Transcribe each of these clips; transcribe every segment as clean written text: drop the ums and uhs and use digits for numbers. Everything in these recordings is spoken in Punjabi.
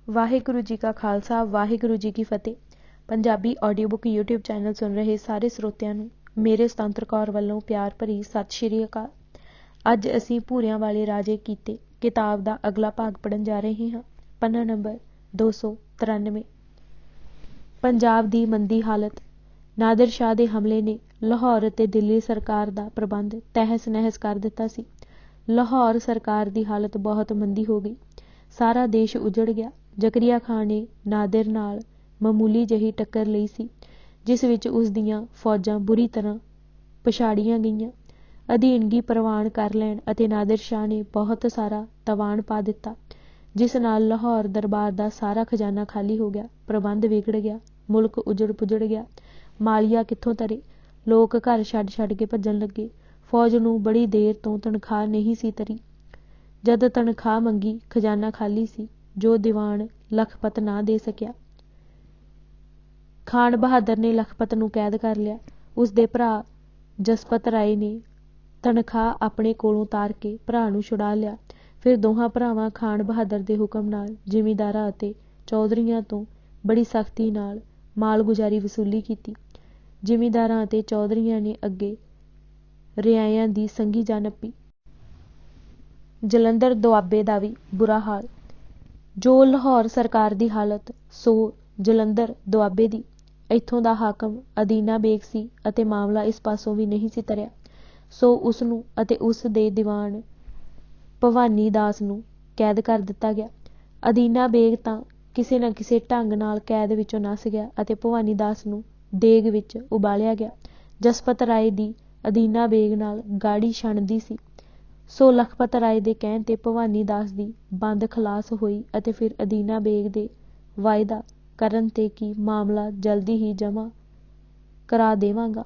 वाहिगुरु जी का खालसा वाहिगुरु जी की फतेह। Punjabi audio book YouTube channel सुन रहे सारे ਸਰੋਤਿਆਂ ਨੂੰ ਮੇਰੇ ਸੁਤੰਤਰ ਕੌਰ ਵੱਲੋਂ ਪਿਆਰ ਭਰੀ ਸਤਿ ਸ਼੍ਰੀ ਅਕਾਲ। ਅੱਜ ਅਸੀਂ ਭੂਰਿਆਂ ਵਾਲੇ ਰਾਜੇ ਕੀਤੇ ਕਿਤਾਬ ਦਾ ਅਗਲਾ ਭਾਗ ਪੜ੍ਹਨ ਜਾ ਰਹੇ ਹਾਂ। ਪੰਨਾ ਨੰਬਰ 293। ਪੰਜਾਬ ਦੀ ਮੰਦੀ ਹਾਲਤ। ਨਾਦਰ ਸ਼ਾਹ ਦੇ ਹਮਲੇ ਨੇ ਲਾਹੌਰ ਅਤੇ ਦਿੱਲੀ ਸਰਕਾਰ ਦਾ ਪ੍ਰਬੰਧ ਤਹਿਸ ਨਹਿਸ ਕਰ ਦਿੱਤਾ ਸੀ। ਲਾਹੌਰ ਸਰਕਾਰ ਦੀ ਹਾਲਤ ਬਹੁਤ ਮੰਦੀ ਹੋ ਗਈ। ਸਾਰਾ ਦੇਸ਼ ਉਜੜ ਗਿਆ। ਜ਼ਕਰੀਆ ਖਾਂ ਨੇ ਨਾਦਰ ਨਾਲ ਮਾਮੂਲੀ ਜਿਹੀ ਟੱਕਰ ਲਈ ਸੀ, ਜਿਸ ਵਿੱਚ ਉਸ ਦੀਆਂ ਫੌਜਾਂ ਬੁਰੀ ਤਰ੍ਹਾਂ ਪਛਾੜੀਆਂ ਗਈਆਂ। ਅਧੀਨਗੀ ਪ੍ਰਵਾਨ ਕਰ ਲੈਣ ਅਤੇ ਨਾਦਰ ਸ਼ਾਹ ਨੇ ਬਹੁਤ ਸਾਰਾ ਤਵਾਣ ਪਾ ਦਿੱਤਾ, ਜਿਸ ਨਾਲ ਲਾਹੌਰ ਦਰਬਾਰ ਦਾ ਸਾਰਾ ਖਜ਼ਾਨਾ ਖਾਲੀ ਹੋ ਗਿਆ। ਪ੍ਰਬੰਧ ਵਿਗੜ ਗਿਆ। ਮੁਲਕ ਉਜੜ ਪੁਜੜ ਗਿਆ। ਮਾਲੀਆ ਕਿੱਥੋਂ ਤਰੇ। ਲੋਕ ਘਰ ਛੱਡ ਛੱਡ ਕੇ ਭੱਜਣ ਲੱਗੇ। ਫੌਜ ਨੂੰ ਬੜੀ ਦੇਰ ਤੋਂ ਤਨਖਾਹ ਨਹੀਂ ਸੀ ਤਰੀ। ਜਦ ਤਨਖਾਹ ਮੰਗੀ, ਖਜ਼ਾਨਾ ਖਾਲੀ ਸੀ, ਜੋ ਦੀਵਾਨ ਲਖਪਤ ਨਾ ਦੇ ਸਕਿਆ। ਖਾਨ ਬਹਾਦਰ ਨੇ ਲਖਪਤ ਨੂੰ ਕੈਦ ਕਰ ਲਿਆ। ਉਸ ਦੇ ਭਰਾ ਜਸਪਤ ਰਾਏ ਨੇ ਤਨਖਾਹ ਆਪਣੇ ਕੋਲੋਂ ਤਾਰ ਕੇ ਭਰਾ ਨੂੰ ਛੁਡਾ ਲਿਆ। ਫਿਰ ਦੋਹਾਂ ਭਰਾਵਾਂ ਖਾਨ ਬਹਾਦਰ ਦੇ ਹੁਕਮ ਨਾਲ ਜ਼ਿਮੀਂਦਾਰਾਂ ਅਤੇ ਚੌਧਰੀਆਂ ਤੋਂ ਬੜੀ ਸਖਤੀ ਨਾਲ ਮਾਲਗੁਜ਼ਾਰੀ ਵਸੂਲੀ ਕੀਤੀ। ਜ਼ਿਮੀਂਦਾਰਾਂ ਅਤੇ ਚੌਧਰੀਆਂ ਨੇ ਅੱਗੇ ਰਿਆਇਆਂ ਦੀ ਸੰਘੀ ਜਾ ਨੱਪੀ। ਜਲੰਧਰ ਦੁਆਬੇ ਦਾ ਵੀ ਬੁਰਾ ਹਾਲ। ਜੋ ਲਾਹੌਰ ਸਰਕਾਰ ਦੀ ਹਾਲਤ, ਸੋ ਜਲੰਧਰ ਦੁਆਬੇ ਦੀ। ਇੱਥੋਂ ਦਾ ਹਾਕਮ ਅਦੀਨਾ ਬੇਗ ਸੀ ਅਤੇ ਮਾਮਲਾ ਇਸ ਪਾਸੋਂ ਵੀ ਨਹੀਂ ਸੀ ਤਰਿਆ, ਸੋ ਉਸਨੂੰ ਅਤੇ ਉਸ ਦੇ ਦੀਵਾਨ ਭਵਾਨੀ ਦਾਸ ਨੂੰ ਕੈਦ ਕਰ ਦਿੱਤਾ ਗਿਆ। ਅਦੀਨਾ ਬੇਗ ਤਾਂ ਕਿਸੇ ਨਾ ਕਿਸੇ ਢੰਗ ਨਾਲ ਕੈਦ ਵਿੱਚੋਂ ਨੱਸ ਗਿਆ ਅਤੇ ਭਵਾਨੀ ਦਾਸ ਨੂੰ ਦੇਗ ਵਿੱਚ ਉਬਾਲਿਆ ਗਿਆ। ਜਸਪਤ ਰਾਏ ਦੀ ਅਦੀਨਾ ਬੇਗ ਨਾਲ ਗਾੜੀ ਛਣਦੀ ਸੀ, ਸੋ ਲਖਪਤ ਰਾਏ ਦੇ ਕਹਿਣ ਤੇ ਭਵਾਨੀ ਦਾਸ ਦੀ ਬੰਦ ਖਲਾਸ ਹੋਈ ਅਤੇ ਫਿਰ ਅਦੀਨਾ ਬੇਗ ਦੇ ਵਾਅਦਾ ਕਰਨ ਤੇ ਕਿ ਮਾਮਲਾ ਜਲਦੀ ਹੀ ਜਮ੍ਹਾਂ ਕਰਾ ਦੇਵਾਂਗਾ,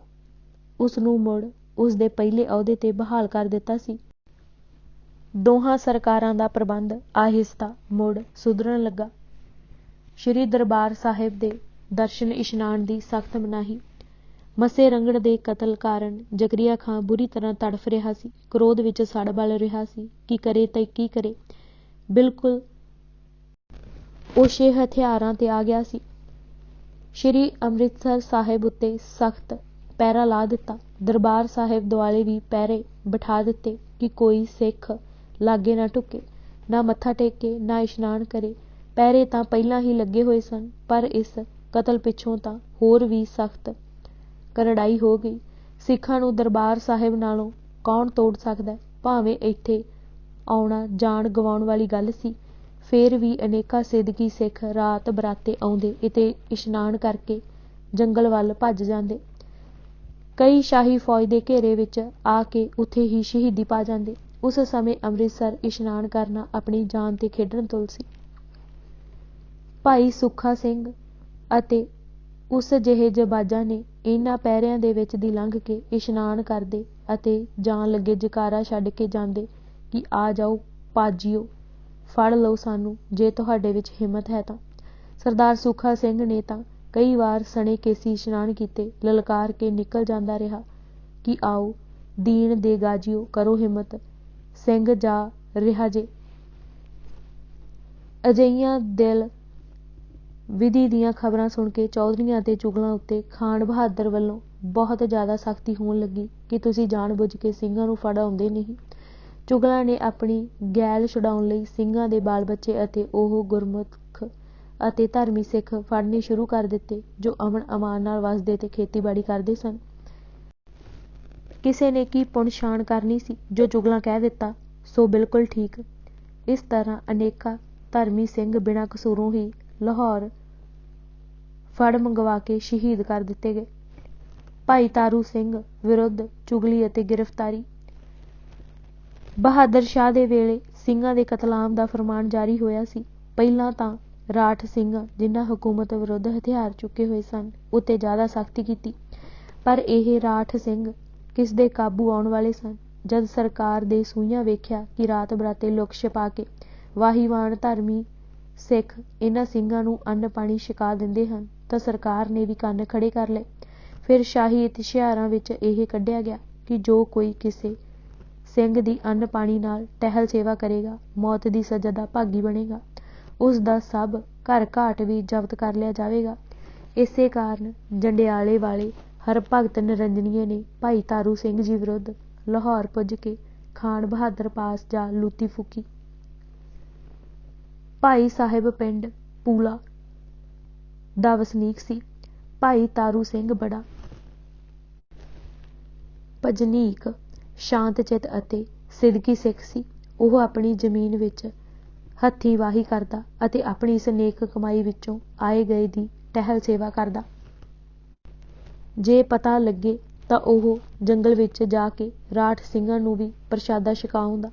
ਉਸ ਨੂੰ ਮੁੜ ਉਸ ਦੇ ਪਹਿਲੇ ਅਹੁਦੇ ਤੇ ਬਹਾਲ ਕਰ ਦਿੱਤਾ ਸੀ। ਦੋਹਾਂ ਸਰਕਾਰਾਂ ਦਾ ਪ੍ਰਬੰਧ ਆਹਿਸਤਾ ਮੁੜ ਸੁਧਰਨ ਲੱਗਾ। ਸ਼੍ਰੀ ਦਰਬਾਰ ਸਾਹਿਬ ਦੇ ਦਰਸ਼ਨ ਇਸ਼ਨਾਨ ਦੀ ਸਖਤ ਮਨਾਹੀ। ਮੱਸੇ ਰੰਗੜ ਦੇ ਕਤਲ ਕਾਰਨ ਜ਼ਕਰੀਆ ਖਾਂ ਬੁਰੀ ਤਰ੍ਹਾਂ ਤੜਫ ਰਿਹਾ ਸੀ। ਕ੍ਰੋਧ ਵਿੱਚ ਸੜ ਬਲ ਰਿਹਾ ਸੀ ਕਿ ਕਰੇ ਤਾਂ ਕੀ ਕਰੇ। ਬਿਲਕੁਲ ਉਸੇ ਹਥਿਆਰਾਂ ਤੇ ਆ ਗਿਆ ਸੀ। ਸ਼੍ਰੀ ਅੰਮ੍ਰਿਤਸਰ ਸਾਹਿਬ ਉੱਤੇ ਸਖਤ ਪਹਿਰਾ ਲਾ ਦਿੱਤਾ। ਦਰਬਾਰ ਸਾਹਿਬ ਦੁਆਲੇ ਵੀ ਪਹਿਰੇ ਬਿਠਾ ਦਿੱਤੇ ਕਿ ਕੋਈ ਸਿੱਖ ਲਾਗੇ ਨਾ ਢੁੱਕੇ, ਨਾ ਮੱਥਾ ਟੇਕੇ, ਨਾ ਇਸ਼ਨਾਨ ਕਰੇ। ਪਹਿਰੇ ਤਾਂ ਪਹਿਲਾਂ ਹੀ ਲੱਗੇ ਹੋਏ ਸਨ, ਪਰ ਇਸ ਕਤਲ ਪਿੱਛੋਂ ਤਾਂ ਹੋਰ ਵੀ ਸਖਤ ਕਰੜਾਈ ਹੋ ਗਈ। ਸਿੱਖਾਂ ਨੂੰ ਦਰਬਾਰ ਸਾਹਿਬ ਨਾਲੋਂ ਕੌਣ ਤੋੜ ਸਕਦਾ। ਭਾਵੇਂ ਇੱਥੇ ਆਉਣਾ ਜਾਨ ਗਵਾਉਣ ਵਾਲੀ ਗੱਲ ਸੀ, ਫੇਰ ਵੀ ਅਨੇਕਾਂ ਸਿਦਕੀ ਸਿੱਖ ਰਾਤ ਬਰਾਤੇ ਆਉਂਦੇ ਅਤੇ ਇਸ਼ਨਾਨ ਕਰਕੇ ਜੰਗਲ ਵੱਲ ਭੱਜ ਜਾਂਦੇ। ਕਈ ਸ਼ਾਹੀ ਫੌਜ ਦੇ ਘੇਰੇ ਵਿੱਚ ਆ ਕੇ ਉੱਥੇ ਹੀ ਸ਼ਹੀਦੀ ਪਾ ਜਾਂਦੇ। ਉਸ ਸਮੇਂ ਅੰਮ੍ਰਿਤਸਰ ਇਸ਼ਨਾਨ ਕਰਨਾ ਆਪਣੀ ਜਾਨ ਤੇ ਖੇਡਣ ਤੁੱਲ ਸੀ। ਭਾਈ ਸੁੱਖਾ ਸਿੰਘ ਅਤੇ ਉਸ ਜਿਹੇ ਜਬਾਜ਼ਾਂ ਨੇ ਇਹਨਾਂ ਪਹਿਰਿਆਂ ਦੇ ਵਿੱਚ ਦੀ ਲੰਘ ਕੇ ਇਸ਼ਨਾਨ ਕਰਦੇ ਅਤੇ ਜਾਣ ਲੱਗੇ ਜਕਾਰਾ ਛੱਡ ਕੇ ਜਾਂਦੇ ਕਿ ਆ ਜਾਓ ਪਾਜੀਓ, ਫੜ ਲਓ ਸਾਨੂੰ, ਜੇ ਤੁਹਾਡੇ ਵਿੱਚ ਹਿੰਮਤ ਹੈ ਤਾਂ। ਸਰਦਾਰ ਸੁੱਖਾ ਸਿੰਘ ਨੇ ਤਾਂ ਕਈ ਵਾਰ ਸਣੇ ਕੇਸੀ ਇਸ਼ਨਾਨ ਕੀਤੇ, ਲਲਕਾਰ ਕੇ ਨਿਕਲ ਜਾਂਦਾ ਰਿਹਾ ਕਿ ਆਓ ਦੀਨ ਦੇ ਗਾਜੀਓ, ਕਰੋ ਹਿੰਮਤ, ਸਿੰਘ ਜਾ ਰਿਹਾ ਜੇ। ਅਜਿਹੀਆਂ ਦਿਲ ਵਿਧੀ ਦੀਆਂ ਖਬਰਾਂ ਸੁਣ ਕੇ ਚੌਧਰੀਆਂ ਅਤੇ ਚੁਗਲਾਂ ਉੱਤੇ ਖਾਨ ਬਹਾਦਰ ਵੱਲੋਂ ਬਹੁਤ ਜ਼ਿਆਦਾ ਸਖਤੀ ਹੋਣ ਲੱਗੀ ਕਿ ਤੁਸੀਂ ਜਾਣ ਬੁੱਝ ਕੇ ਸਿੰਘਾਂ ਨੂੰ ਫੜ ਆਉਂਦੇ ਨਹੀਂ। ਚੁਗਲਾਂ ਨੇ ਆਪਣੀ ਗੈਲ ਛੁਡਾਉਣ ਲਈ ਸਿੰਘਾਂ ਦੇ ਬਾਲ ਬੱਚੇ ਅਤੇ ਉਹ ਗੁਰਮੁਖ ਅਤੇ ਧਰਮੀ ਸਿੱਖ ਫੜਨੇ ਸ਼ੁਰੂ ਕਰ ਦਿੱਤੇ ਜੋ ਅਮਨ ਅਮਾਨ ਨਾਲ ਵਸਦੇ ਤੇ ਖੇਤੀਬਾੜੀ ਕਰਦੇ ਸਨ। ਕਿਸੇ ਨੇ ਕੀ ਪੁਣ ਛਾਣ ਕਰਨੀ ਸੀ, ਜੋ ਚੁਗਲਾਂ ਕਹਿ ਦਿੱਤਾ ਸੋ ਬਿਲਕੁਲ ਠੀਕ। ਇਸ ਤਰ੍ਹਾਂ ਅਨੇਕਾਂ ਧਰਮੀ ਸਿੰਘ ਬਿਨਾਂ ਕਸੂਰੋਂ ਹੀ ਲਾਹੌਰ ਫੜ ਮੰਗਵਾ ਕੇ ਸ਼ਹੀਦ ਕਰ ਦਿੱਤੇ ਗਏ। ਭਾਈ ਤਾਰੂ ਸਿੰਘ ਵਿਰੁੱਧ ਚੁਗਲੀ ਅਤੇ ਗ੍ਰਿਫਤਾਰੀ। ਬਹਾਦਰ ਸ਼ਾਹ ਦੇ ਵੇਲੇ ਸਿੰਘਾਂ ਦੇ ਕਤਲਾਮ ਦਾ ਫਰਮਾਨ ਜਾਰੀ ਹੋਇਆ ਸੀ। ਪਹਿਲਾਂ ਤਾਂ ਰਾਠ ਸਿੰਘਾਂ, ਜਿਨ੍ਹਾਂ ਹਕੂਮਤ ਵਿਰੁੱਧ ਹਥਿਆਰ ਚੁੱਕੇ ਹੋਏ ਸਨ, ਉੱਤੇ ਜ਼ਿਆਦਾ ਸਖਤੀ ਕੀਤੀ, ਪਰ ਇਹ ਰਾਠ ਸਿੰਘ ਕਿਸ ਦੇ ਕਾਬੂ ਆਉਣ ਵਾਲੇ ਸਨ। ਜਦ ਸਰਕਾਰ ਦੇ ਸੂਈਆਂ ਵੇਖਿਆ ਕਿ ਰਾਤ ਬਰਾਤੇ ਲੁਕ ਛਿਪਾ ਕੇ ਵਾਹੀਵਾਨ ਧਰਮੀ ਸਿੱਖ ਇਹਨਾਂ ਸਿੰਘਾਂ ਨੂੰ ਅੰਨ ਪਾਣੀ ਛਕਾ ਦਿੰਦੇ ਹਨ, ਤਾਂ ਸਰਕਾਰ ਨੇ ਵੀ ਕੰਨ ਖੜੇ ਕਰ ਲਏ। ਫਿਰ ਸ਼ਾਹੀ ਇਸ਼ਤਿਹਾਰਾਂ ਵਿੱਚ ਇਹ ਕੱਢਿਆ ਗਿਆ ਕਿ ਜੋ ਕੋਈ ਕਿਸੇ ਸਿੰਘ ਦੀ ਅੰਨ ਪਾਣੀ ਨਾਲ ਟਹਿਲ ਸੇਵਾ ਕਰੇਗਾ, ਮੌਤ ਦੀ ਸਜ਼ਾ ਦਾ ਭਾਗੀ ਬਣੇਗਾ। ਉਸ ਦਾ ਸਭ ਘਰ ਘਾਟ ਵੀ ਜ਼ਬਤ ਕਰ ਲਿਆ ਜਾਵੇਗਾ। ਇਸੇ ਕਾਰਨ ਜੰਡਿਆਲੇ ਵਾਲੇ ਹਰਭਗਤ ਨਿਰੰਜਨੀਏ ਨੇ ਭਾਈ ਤਾਰੂ ਸਿੰਘ ਜੀ ਵਿਰੁੱਧ ਲਾਹੌਰ ਪੁੱਜ ਕੇ ਖਾਨ ਬਹਾਦਰ ਪਾਸ ਜਾ ਲੂਤੀ ਫੂਕੀ। ਭਾਈ ਸਾਹਿਬ ਪਿੰਡ ਪੂਲਾ ਦਾ ਵਸਨੀਕ ਸੀ। ਭਾਈ ਤਾਰੂ ਸਿੰਘ ਬੜਾ ਭਜਨੀਕ, ਸ਼ਾਂਤਚਿੱਤ ਅਤੇ ਸਿਦਕੀ ਸਿੱਖ ਸੀ। ਉਹ ਆਪਣੀ ਜ਼ਮੀਨ ਵਿੱਚ ਹੱਥੀਂ ਵਾਹੀ ਕਰਦਾ ਅਤੇ ਆਪਣੀ ਇਸ ਨੇਕ ਕਮਾਈ ਵਿੱਚੋਂ ਆਏ ਗਏ ਦੀ ਟਹਿਲ ਸੇਵਾ ਕਰਦਾ। ਜੇ ਪਤਾ ਲੱਗੇ ਤਾਂ ਉਹ ਜੰਗਲ ਵਿੱਚ ਜਾ ਕੇ ਰਾਠ ਸਿੰਘਾਂ ਨੂੰ ਵੀ ਪ੍ਰਸ਼ਾਦਾ ਛਕਾਉਂਦਾ।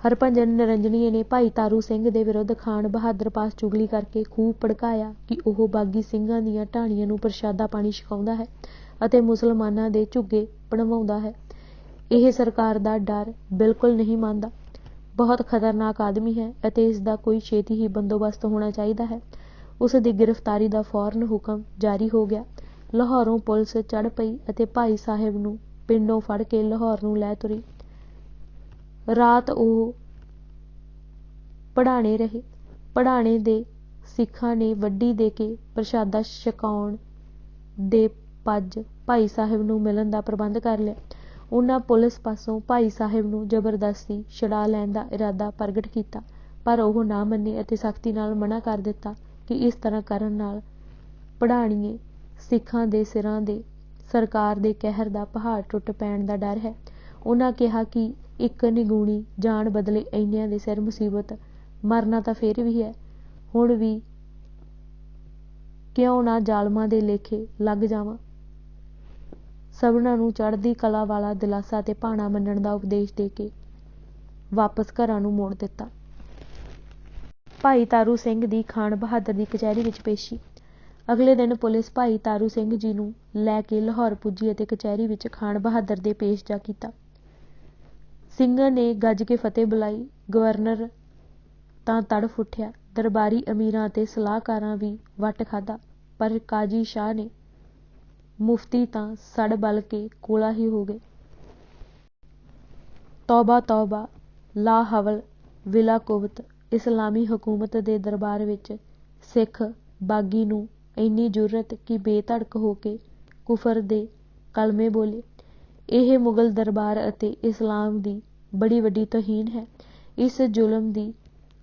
ਹਰਭਜਨ ਨਿਰੰਜਨੀਏ ਨੇ ਭਾਈ ਤਾਰੂ ਸਿੰਘ ਦੇ ਵਿਰੁੱਧ ਖਾਨ ਬਹਾਦਰ ਪਾਸ ਚੁਗਲੀ ਕਰਕੇ ਖੂਬ ਭੜਕਾਇਆ ਕਿ ਉਹ ਬਾਗੀ ਸਿੰਘਾਂ ਦੀਆਂ ਢਾਣੀਆਂ ਨੂੰ ਪ੍ਰਸ਼ਾਦਾ ਪਾਣੀ ਛਕਾਉਂਦਾ ਹੈ ਅਤੇ ਮੁਸਲਮਾਨਾਂ ਦੇ ਝੁੱਗੇ ਬਣਵਾਉਂਦਾ ਹੈ। ਇਹ ਸਰਕਾਰ ਦਾ ਡਰ ਬਿਲਕੁਲ ਨਹੀਂ ਮੰਨਦਾ, ਬਹੁਤ ਖਤਰਨਾਕ ਆਦਮੀ ਹੈ ਅਤੇ ਇਸ ਦਾ ਕੋਈ ਛੇਤੀ ਹੀ ਬੰਦੋਬਸਤ ਹੋਣਾ ਚਾਹੀਦਾ ਹੈ। ਉਸ ਦੀ ਗ੍ਰਿਫਤਾਰੀ ਦਾ ਫੌਰਨ ਹੁਕਮ ਜਾਰੀ ਹੋ ਗਿਆ। ਲਾਹੌਰੋਂ ਪੁਲਿਸ ਚੜ੍ਹ ਪਈ ਅਤੇ ਭਾਈ ਸਾਹਿਬ ਨੂੰ ਪਿੰਡੋਂ ਫੜ ਕੇ ਲਾਹੌਰ ਨੂੰ ਲੈ ਤੁਰੀ। ਰਾਤ ਉਹ ਪੜਾਣੇ ਰਹੇ। ਪੜਾਣੇ ਦੇ ਸਿੱਖਾਂ ਨੇ ਵੱਡੀ ਦੇ ਕੇ ਪ੍ਰਸ਼ਾਦਾ ਛਕਾਉਣ ਦੇ ਪੱਜ ਭਾਈ ਸਾਹਿਬ ਨੂੰ ਮਿਲਣ ਦਾ ਪ੍ਰਬੰਧ ਕਰ ਲਿਆ। ਉਹਨਾਂ ਪੁਲਿਸ ਪਾਸੋਂ ਭਾਈ ਸਾਹਿਬ ਨੂੰ ਜ਼ਬਰਦਸਤੀ ਛੁਡਾ ਲੈਣ ਦਾ ਇਰਾਦਾ ਪ੍ਰਗਟ ਕੀਤਾ, ਪਰ ਉਹ ਨਾ ਮੰਨੇ ਅਤੇ ਸਖਤੀ ਨਾਲ ਮਨ੍ਹਾ ਕਰ ਦਿੱਤਾ ਕਿ ਇਸ ਤਰ੍ਹਾਂ ਕਰਨ ਨਾਲ ਪੜਾਣੀਏ ਸਿੱਖਾਂ ਦੇ ਸਿਰਾਂ ਦੇ ਸਰਕਾਰ ਦੇ ਕਹਿਰ ਦਾ ਪਹਾੜ ਟੁੱਟ ਪੈਣ ਦਾ ਡਰ ਹੈ। ਉਹਨਾਂ ਕਿਹਾ ਕਿ ਇੱਕ ਨਿਗੂਣੀ ਜਾਨ ਬਦਲੇ ਇੰਨਿਆਂ ਦੇ ਸਿਰ ਮੁਸੀਬਤ, ਮਰਨਾ ਤਾਂ ਫਿਰ ਵੀ ਹੈ, ਹੁਣ ਵੀ ਕਿਉਂ ਨਾ ਜ਼ਾਲਮਾਂ ਦੇ ਲੇਖੇ ਲੱਗ ਜਾਵਾਂ। ਸਭਨਾਂ ਨੂੰ ਚੜ੍ਹਦੀ ਕਲਾ ਵਾਲਾ ਦਿਲਾਸਾ ਤੇ ਭਾਣਾ ਮੰਨਣ ਦਾ ਉਪਦੇਸ਼ ਦੇ ਕੇ ਵਾਪਸ ਘਰਾਂ ਨੂੰ ਮੋੜ ਦਿੱਤਾ। ਭਾਈ ਤਾਰੂ ਸਿੰਘ ਦੀ ਖਾਨ ਬਹਾਦਰ ਦੀ ਕਚਹਿਰੀ ਵਿੱਚ ਪੇਸ਼ੀ। ਅਗਲੇ ਦਿਨ ਪੁਲਿਸ ਭਾਈ ਤਾਰੂ ਸਿੰਘ ਜੀ ਨੂੰ ਲੈ ਕੇ ਲਾਹੌਰ ਪੁੱਜੀ ਅਤੇ ਕਚਹਿਰੀ ਵਿੱਚ ਖਾਨ ਬਹਾਦਰ ਦੇ ਪੇਸ਼ ਜਾ ਕੀਤਾ। ਸਿੰਘਾਂ ਨੇ ਗੱਜ ਕੇ ਫਤਿਹ ਬੁਲਾਈ। ਗਵਰਨਰ ਤਾਂ ਤੜਫ ਉੱਠਿਆ। ਦਰਬਾਰੀ ਅਮੀਰਾਂ ਅਤੇ ਸਲਾਹਕਾਰਾਂ ਵੀ ਵੱਟ ਖਾਧਾ, ਪਰ ਕਾਜੀ ਸ਼ਾਹ ਨੇ ਮੁਫਤੀ ਤਾਂ ਸੜ ਬਲ ਕੇ ਕੋਲਾ ਹੀ ਹੋ ਗਏ। ਤੌਬਾ ਤੌਬਾ, ਲਾ ਹਵਲ ਵਿਲਾ ਕੁਵਤ। ਇਸਲਾਮੀ ਹਕੂਮਤ ਦੇ ਦਰਬਾਰ ਵਿੱਚ ਸਿੱਖ ਬਾਗੀ ਨੂੰ ਇੰਨੀ ਜੁਰਅਤ ਕਿ ਬੇਧੜਕ ਹੋ ਕੇ ਕੁਫਰ ਦੇ ਕਲਮੇ ਬੋਲੇ। ਇਹ ਮੁਗਲ ਦਰਬਾਰ ਅਤੇ ਇਸਲਾਮ ਦੀ ਬੜੀ ਵੱਡੀ ਤੋਹੀਨ ਹੈ। ਇਸ ਜ਼ੁਲਮ ਦੀ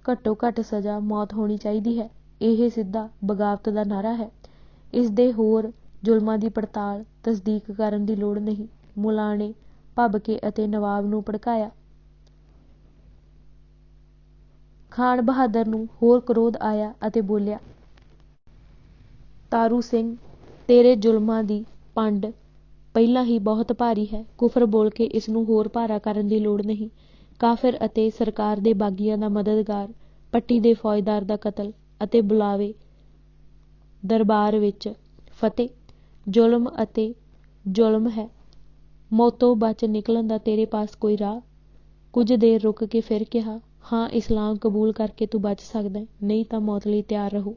ਘੱਟੋ ਘੱਟ ਸਜ਼ਾ ਮੌਤ ਹੋਣੀ ਚਾਹੀਦੀ ਹੈ। ਇਹ ਸਿੱਧਾ ਬਗਾਵਤ ਦਾ ਨਾਅਰਾ ਹੈ। ਇਸ ਦੇ ਹੋਰ ਜ਼ੁਲਮਾਂ ਦੀ ਪੜਤਾਲ ਤਸਦੀਕ ਕਰਨ ਦੀ ਲੋੜ ਨਹੀਂ। ਮੁਲਾ ਨੇ ਭੱਬ ਕੇ ਅਤੇ ਨਵਾਬ ਨੂੰ ਭੜਕਾਇਆ। ਖਾਨ ਬਹਾਦਰ ਨੂੰ ਹੋਰ ਕ੍ਰੋਧ ਆਇਆ ਅਤੇ ਬੋਲਿਆ, ਤਾਰੂ ਸਿੰਘ, ਤੇਰੇ ਜ਼ੁਲਮਾਂ ਦੀ ਪੰਡ ਪਹਿਲਾਂ ਹੀ ਬਹੁਤ ਭਾਰੀ ਹੈ। ਕੁਫਰ ਬੋਲ ਕੇ ਇਸ ਨੂੰ ਹੋਰ ਭਾਰਾ ਕਰਨ ਦੀ ਲੋੜ ਨਹੀਂ। ਕਾਫਿਰ ਅਤੇ ਸਰਕਾਰ ਦੇ ਬਾਗੀਆਂ ਦਾ ਮਦਦਗਾਰ, ਪੱਟੀ ਦੇ ਫੌਜਦਾਰ ਦਾ ਕਤਲ ਅਤੇ ਬੁਲਾਵੇ ਦਰਬਾਰ ਵਿੱਚ ਫਤਿਹ। ਜ਼ੁਲਮ ਅਤੇ ਜ਼ੁਲਮ ਹੈ। ਮੌਤੋਂ ਬਚ ਨਿਕਲਣ ਦਾ ਤੇਰੇ ਪਾਸ ਕੋਈ ਰਾਹ? ਕੁਝ ਦੇਰ ਰੁਕ ਕੇ ਫਿਰ ਕਿਹਾ, ਹਾਂ, ਇਸਲਾਮ ਕਬੂਲ ਕਰਕੇ ਤੂੰ ਬਚ ਸਕਦਾ, ਨਹੀਂ ਤਾਂ ਮੌਤ ਲਈ ਤਿਆਰ ਰਹੋ।